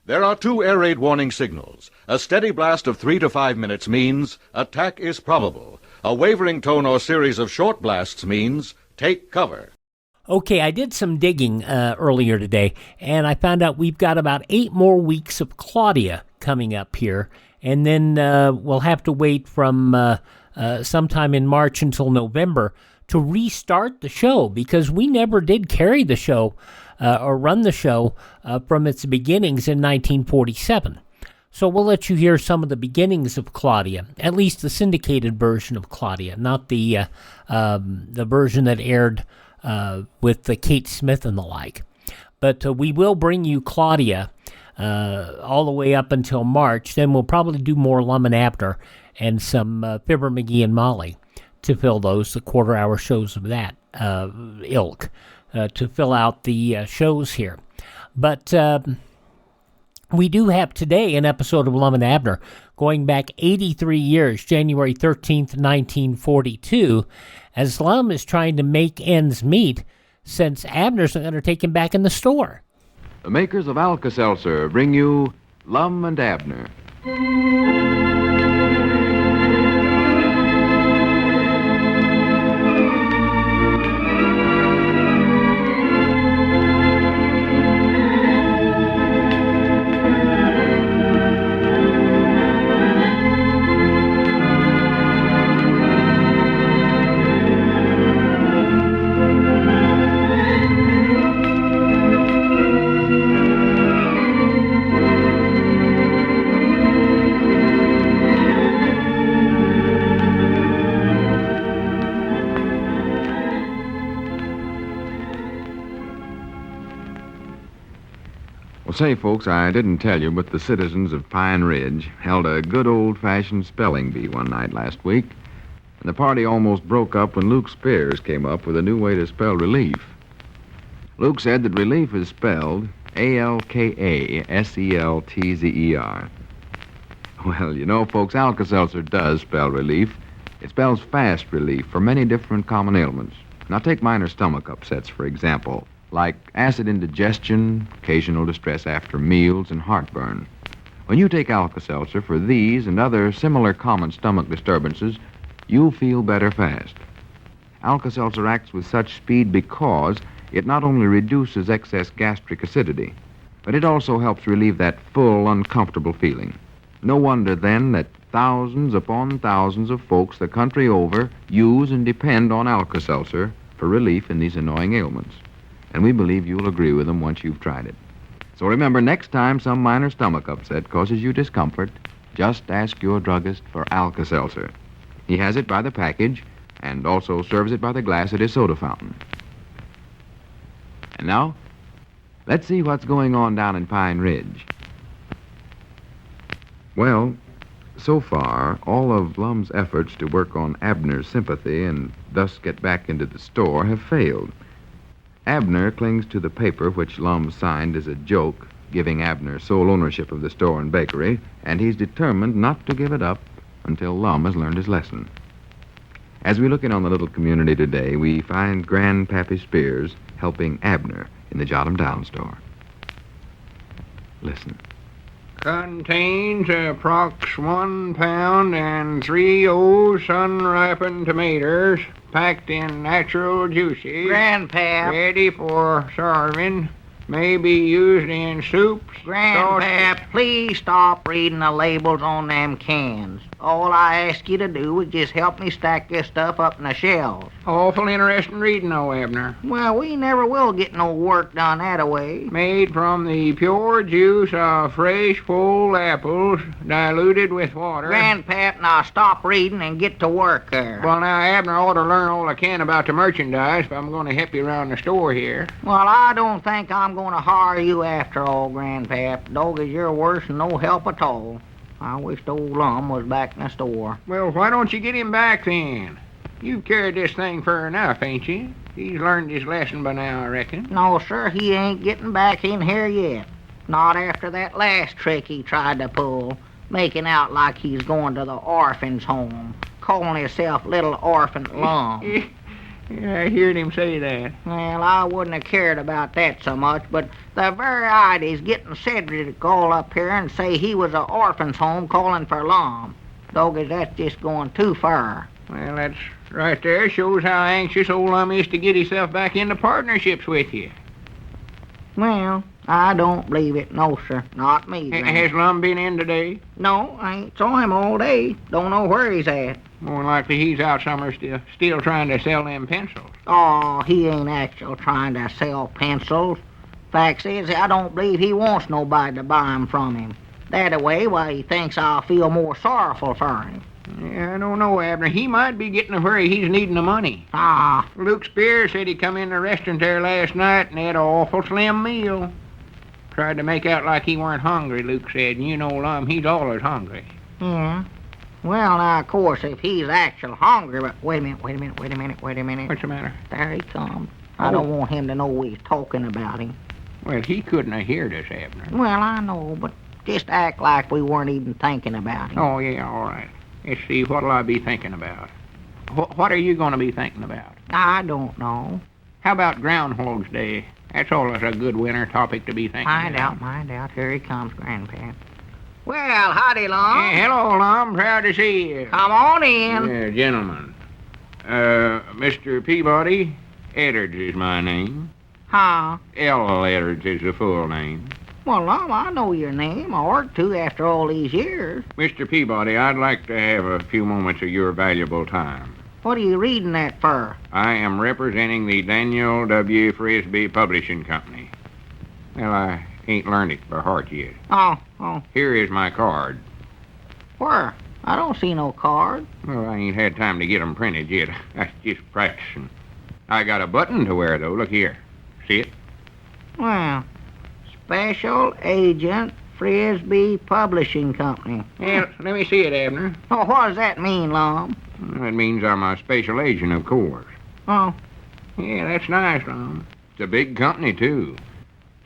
There are two air raid warning signals. A steady blast of 3 to 5 minutes means attack is probable. A wavering tone or series of short blasts means take cover. Okay, I did some digging earlier today, and I found out we've got about 8 more weeks of Claudia coming up here, and then we'll have to wait from sometime in March until November to restart the show, because we never did carry the show or run the show from its beginnings in 1947. So we'll let you hear some of the beginnings of Claudia, at least the syndicated version of Claudia, not the version that aired with Kate Smith and the like. But we will bring you Claudia all the way up until March. Then we'll probably do more Lum and Abner and some Fibber, McGee, and Molly to fill those, the quarter-hour shows of that ilk, to fill out the shows here. But we do have today an episode of Lum and Abner going back 83 years, January 13th, 1942, as Lum is trying to make ends meet since Abner's not going to take him back in the store. The makers of Alka-Seltzer bring you Lum and Abner. Well, say, folks, I didn't tell you, but the citizens of Pine Ridge held a good old-fashioned spelling bee one night last week, and the party almost broke up when Luke Spears came up with a new way to spell relief. Luke said that relief is spelled A-L-K-A-S-E-L-T-Z-E-R. Well, you know, folks, Alka-Seltzer does spell relief. It spells fast relief for many different common ailments. Now, take minor stomach upsets, for example, like acid indigestion, occasional distress after meals, and heartburn. When you take Alka-Seltzer for these and other similar common stomach disturbances, you'll feel better fast. Alka-Seltzer acts with such speed because it not only reduces excess gastric acidity, but it also helps relieve that full, uncomfortable feeling. No wonder, then, that thousands upon thousands of folks the country over use and depend on Alka-Seltzer for relief in these annoying ailments. And we believe you'll agree with them once you've tried it. So remember, next time some minor stomach upset causes you discomfort, just ask your druggist for Alka-Seltzer. He has it by the package and also serves it by the glass at his soda fountain. And now, let's see what's going on down in Pine Ridge. Well, so far, all of Lum's efforts to work on Abner's sympathy and thus get back into the store have failed. Abner clings to the paper which Lum signed as a joke, giving Abner sole ownership of the store and bakery, and he's determined not to give it up until Lum has learned his lesson. As we look in on the little community today, we find Grandpappy Spears helping Abner in the Jot 'em Down store. Listen. Contains approx 1 pound and 3 old sun-ripened tomatoes packed in natural juices. Grandpap. Ready for serving. May be used in soups. Grandpap, please stop reading the labels on them cans. All I ask you to do is just help me stack this stuff up in the shelves. Awful interesting reading, though, Abner. Well, we never will get no work done that-a-way. Made from the pure juice of fresh, full apples, diluted with water. Grandpap, now stop reading and get to work there. Well, now, Abner ought to learn all I can about the merchandise if I'm going to help you around the store here. Well, I don't think I'm going to hire you after all, Grandpap. Dog, as you're worse than no help at all. I wished old Lum was back in the store. Well, why don't you get him back then? You've carried this thing far enough, ain't you? He's learned his lesson by now, I reckon. No, sir, he ain't getting back in here yet. Not after that last trick he tried to pull, making out like he's going to the orphan's home, calling himself Little Orphan Lum. Yeah, I heard him say that. Well, I wouldn't have cared about that so much, but the very idea's getting Cedric to call up here and say he was a orphan's home calling for Lum. Doggies, that's just going too far. Well, that's right there. Shows how anxious old Lum is to get himself back into partnerships with you. Well, I don't believe it. No, sir. Not me. Has Lum been in today? No, I ain't saw him all day. Don't know where he's at. More likely he's out somewhere still trying to sell them pencils. Oh, he ain't actually trying to sell pencils. Fact is, I don't believe he wants nobody to buy 'em from him. That-a-way, why, he thinks I'll feel more sorrowful for him. Yeah, I don't know, Abner. He might be getting to where he's needing the money. Ah. Luke Spears said he come in the restaurant there last night and had an awful slim meal. Tried to make out like he weren't hungry, Luke said. And you know, Lum, he's always hungry. Yeah. Well, now, of course, if he's actually hungry, but wait a minute. What's the matter? There he comes. I don't want him to know we's talking about him. Well, he couldn't have heard us, Abner. Well, I know, but just act like we weren't even thinking about him. Oh, yeah, all right. Let's see, what'll I be thinking about? What are you going to be thinking about? I don't know. How about Groundhog's Day? That's always a good winter topic to be thinking about. Mind out. Here he comes, Grandpa. Well, howdy, Lum. Hey, hello, Lum. Proud to see you. Come on in. Yeah, gentlemen. Mr. Peabody, Edwards is my name. Huh? L. Edwards is the full name. Well, Lum, I know your name. I ought to after all these years. Mr. Peabody, I'd like to have a few moments of your valuable time. What are you reading that for? I am representing the Daniel W. Frisbee Publishing Company. Well, I ain't learned it by heart yet. Oh. Here is my card. Where? I don't see no card. Well, I ain't had time to get 'em printed yet. I just practicing. I got a button to wear, though. Look here. See it? Well, Special Agent Frisbee Publishing Company. Yeah, let me see it, Abner. Oh, what does that mean, Lum? Well, it means I'm a special agent, of course. Oh. Yeah, that's nice, Lum. It's a big company, too.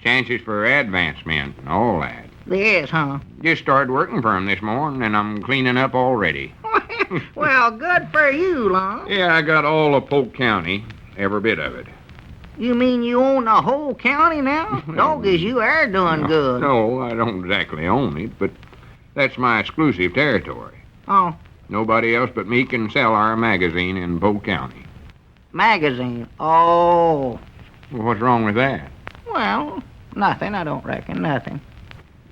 Chances for advancement and all that. Yes, huh? Just started working for 'em this morning, and I'm cleaning up already. Well, good for you, Lum. Yeah, I got all of Polk County, every bit of it. You mean you own the whole county now? Doggies, you are doing good. No, I don't exactly own it, but that's my exclusive territory. Oh. Nobody else but me can sell our magazine in Polk County. Magazine? Oh. Well, what's wrong with that? Well, nothing, I don't reckon. Nothing.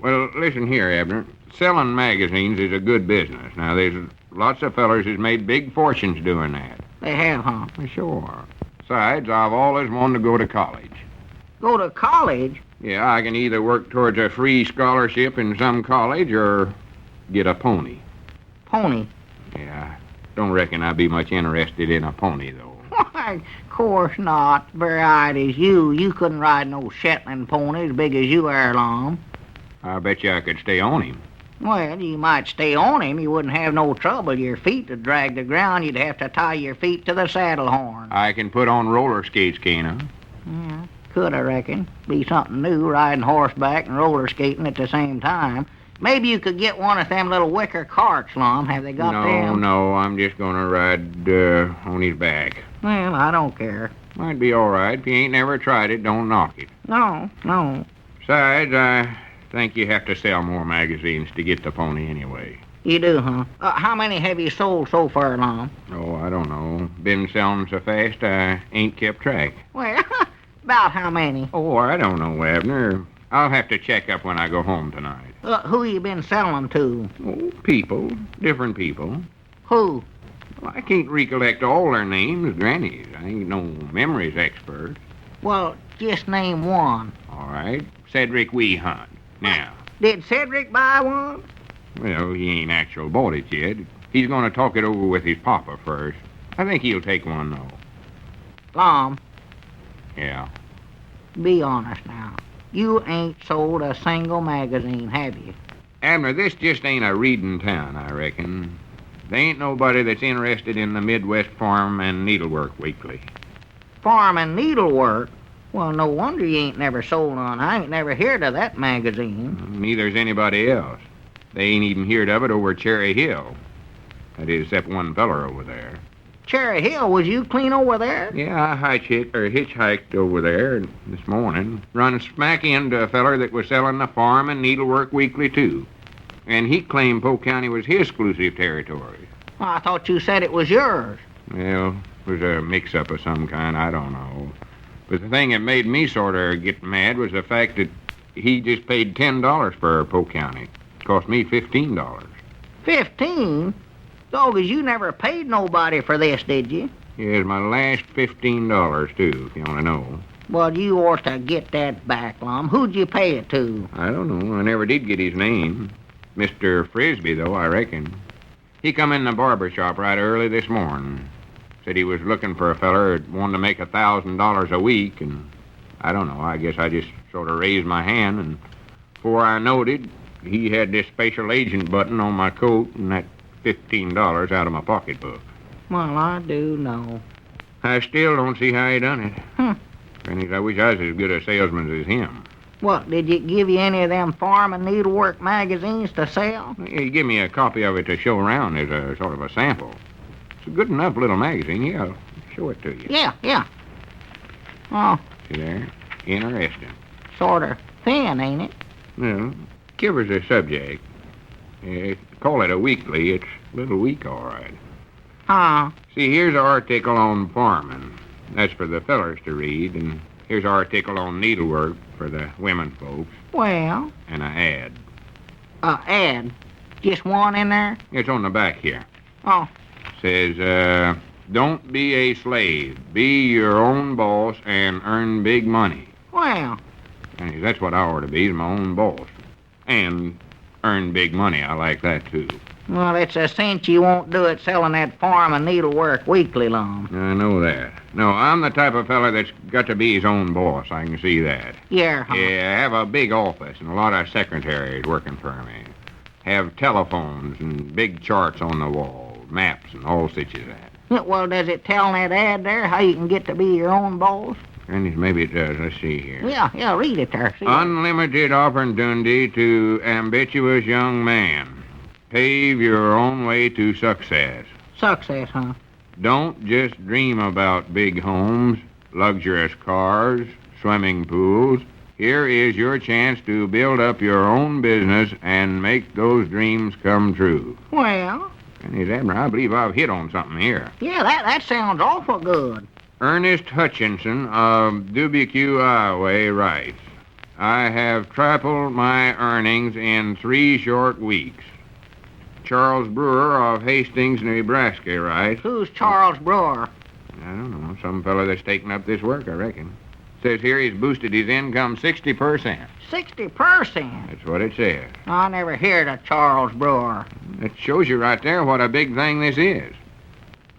Well, listen here, Abner. Selling magazines is a good business. Now, there's lots of fellers who's made big fortunes doing that. They have, huh? Sure. Besides, I've always wanted to go to college. Go to college? Yeah, I can either work towards a free scholarship in some college or get a pony. Pony? Yeah, don't reckon I'd be much interested in a pony, though. Why, of course not. Bright as you. You couldn't ride no Shetland pony as big as you are, Lum. I bet you I could stay on him. Well, you might stay on him. You wouldn't have no trouble. Your feet would drag the ground. You'd have to tie your feet to the saddle horn. I can put on roller skates, can't I? Yeah, could, I reckon. Be something new, riding horseback and roller skating at the same time. Maybe you could get one of them little wicker carts, Lum. Have they got them? No, I'm just going to ride on his back. Well, I don't care. Might be all right. If you ain't never tried it, don't knock it. No. Besides, I think you have to sell more magazines to get the pony anyway. You do, huh? How many have you sold so far, Lum? Oh, I don't know. Been selling so fast, I ain't kept track. Well, about how many? Oh, I don't know, Abner. I'll have to check up when I go home tonight. Who you been selling to? Oh, people. Different people. Who? Well, I can't recollect all their names, grannies. I ain't no memories expert. Well, just name one. All right. Cedric Weehunt. Now. Did Cedric buy one? Well, he ain't actual bought it yet. He's going to talk it over with his papa first. I think he'll take one, though. Lum. Yeah. Be honest now. You ain't sold a single magazine, have you? Abner, this just ain't a reading town, I reckon. There ain't nobody that's interested in the Midwest Farm and Needlework Weekly. Farm and Needlework? Well, no wonder you ain't never sold none. I ain't never heard of that magazine. Neither's anybody else. They ain't even heard of it over Cherry Hill. That is, except one feller over there. Cherry Hill, was you clean over there? Yeah, I hitchhiked over there this morning. Run smack into a feller that was selling the Farm and Needlework Weekly, too. And he claimed Polk County was his exclusive territory. Well, I thought you said it was yours. Well, it was a mix-up of some kind, I don't know. But the thing that made me sort of get mad was the fact that he just paid $10 for Polk County. It cost me $15. 15? Doggies, you never paid nobody for this, did you? Yeah, it's my last $15, too, if you want to know. Well, you ought to get that back, Lum. Who'd you pay it to? I don't know. I never did get his name. Mr. Frisbee, though, I reckon. He come in the barber shop right early this morning. Said he was looking for a feller that wanted to make $1,000 a week, and I don't know. I guess I just sort of raised my hand, and before I noted, he had this special agent button on my coat and that $15 out of my pocketbook. Well, I do know. I still don't see how he done it. Granny, I wish I was as good a salesman as him. What, did you give you any of them Farm and Needlework magazines to sell? He gave me a copy of it to show around as a sort of a sample. It's a good enough little magazine. Yeah, I'll show it to you. Yeah. Oh. See there? Interesting. Sort of thin, ain't it? Well, covers the subject. Call it a weekly. It's a little weak, all right. Huh? See, here's an article on farming. That's for the fellers to read, and here's an article on needlework for the women folks. Well? And an ad. Ad? Just one in there? It's on the back here. Oh. Says, don't be a slave. Be your own boss and earn big money. Well. And that's what I ought to be, is my own boss. And earn big money. I like that, too. Well, it's a cinch you won't do it selling that farm and needlework weekly long. I know that. No, I'm the type of fella that's got to be his own boss. I can see that. Yeah. Yeah, I have a big office and a lot of secretaries working for me. Have telephones and big charts on the wall, maps and all such as that. Well, does it tell in that ad there how you can get to be your own boss? And maybe it does. Let's see here. Yeah, read it there. See Unlimited opportunity to ambitious young man. Pave your own way to success. Success, huh? Don't just dream about big homes, luxurious cars, swimming pools. Here is your chance to build up your own business and make those dreams come true. Well? And Abner, I believe I've hit on something here. Yeah, that sounds awful good. Ernest Hutchinson of Dubuque, Iowa, writes, I have tripled my earnings in 3 short weeks. Charles Brewer of Hastings, Nebraska, writes... Who's Charles Brewer? I don't know. Some fellow that's taken up this work, I reckon. Says here he's boosted his income 60%. 60%? That's what it says. I never heard of Charles Brewer. It shows you right there what a big thing this is.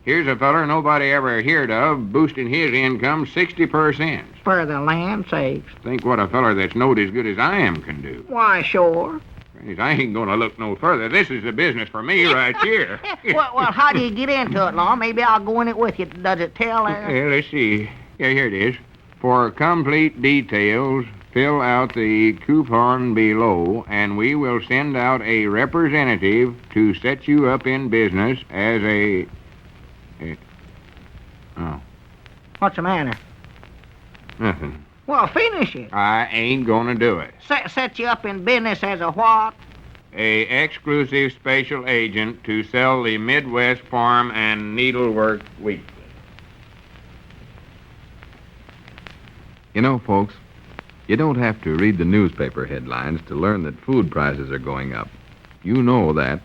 Here's a feller nobody ever heard of boosting his income 60%. For the land sakes. Think what a feller that's knowed as good as I am can do. Why, sure. I ain't going to look no further. This is the business for me right here. well, how do you get into it, Lon? Maybe I'll go in it with you. Does it tell there? Yeah, let's see. Yeah, here it is. For complete details, fill out the coupon below, and we will send out a representative to set you up in business as a... Oh. What's the matter? Nothing. Well, finish it. I ain't gonna do it. Set you up in business as a what? A exclusive special agent to sell the Midwest Farm and Needlework Weekly. You know, folks, you don't have to read the newspaper headlines to learn that food prices are going up. You know that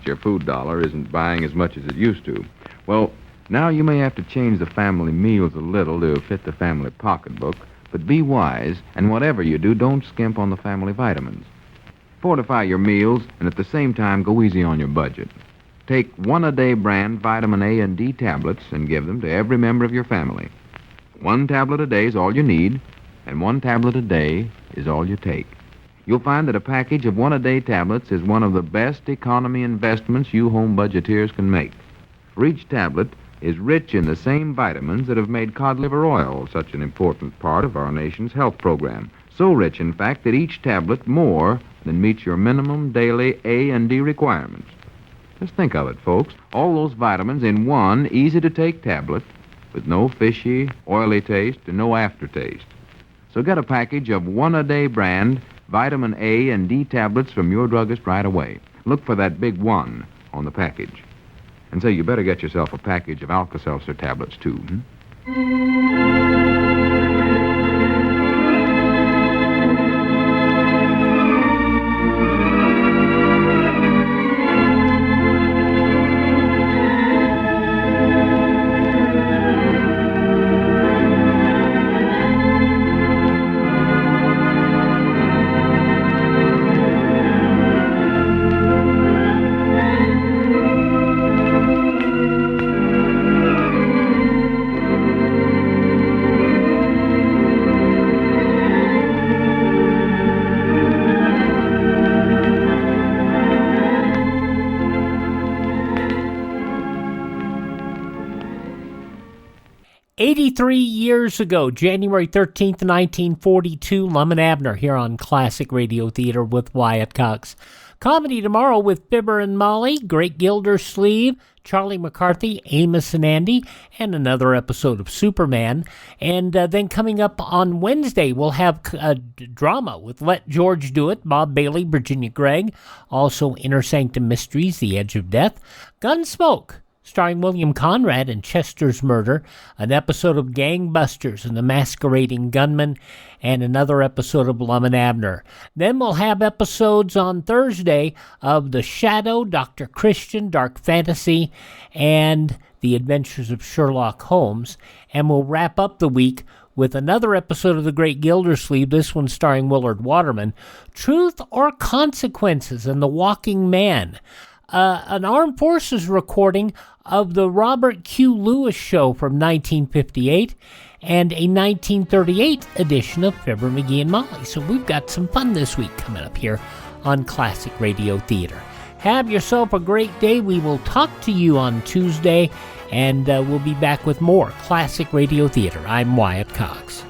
your food dollar isn't buying as much as it used to. Well, now you may have to change the family meals a little to fit the family pocketbook, but be wise, and whatever you do, don't skimp on the family vitamins. Fortify your meals, and at the same time, go easy on your budget. Take 1-a-day brand vitamin A and D tablets and give them to every member of your family. 1 tablet a day is all you need, and 1 tablet a day is all you take. You'll find that a package of 1-a-day tablets is one of the best economy investments you home budgeteers can make. For each tablet is rich in the same vitamins that have made cod liver oil such an important part of our nation's health program. So rich, in fact, that each tablet more than meets your minimum daily A and D requirements. Just think of it, folks. All those vitamins in 1 easy-to-take tablet with no fishy, oily taste and no aftertaste. So get a package of 1-a-day brand vitamin A and D tablets from your druggist right away. Look for that big 1 on the package. And say, you better get yourself a package of Alka-Seltzer tablets, too. 83 years ago, January 13th, 1942, Lum and Abner here on Classic Radio Theater with Wyatt Cox. Comedy tomorrow with Fibber and Molly, Great Gildersleeve, Charlie McCarthy, Amos and Andy, and another episode of Superman. And then coming up on Wednesday, we'll have a drama with Let George Do It, Bob Bailey, Virginia Gregg. Also Inner Sanctum Mysteries, The Edge of Death. Gunsmoke, starring William Conrad and Chester's Murder, an episode of Gangbusters and the Masquerading Gunman, and another episode of Lum and Abner. Then we'll have episodes on Thursday of The Shadow, Dr. Christian, Dark Fantasy, and The Adventures of Sherlock Holmes. And we'll wrap up the week with another episode of The Great Gildersleeve, this one starring Willard Waterman, Truth or Consequences, and The Walking Man. An Armed Forces recording of the Robert Q. Lewis Show from 1958 and a 1938 edition of Fibber, McGee, and Molly. So we've got some fun this week coming up here on Classic Radio Theater. Have yourself a great day. We will talk to you on Tuesday, and we'll be back with more Classic Radio Theater. I'm Wyatt Cox.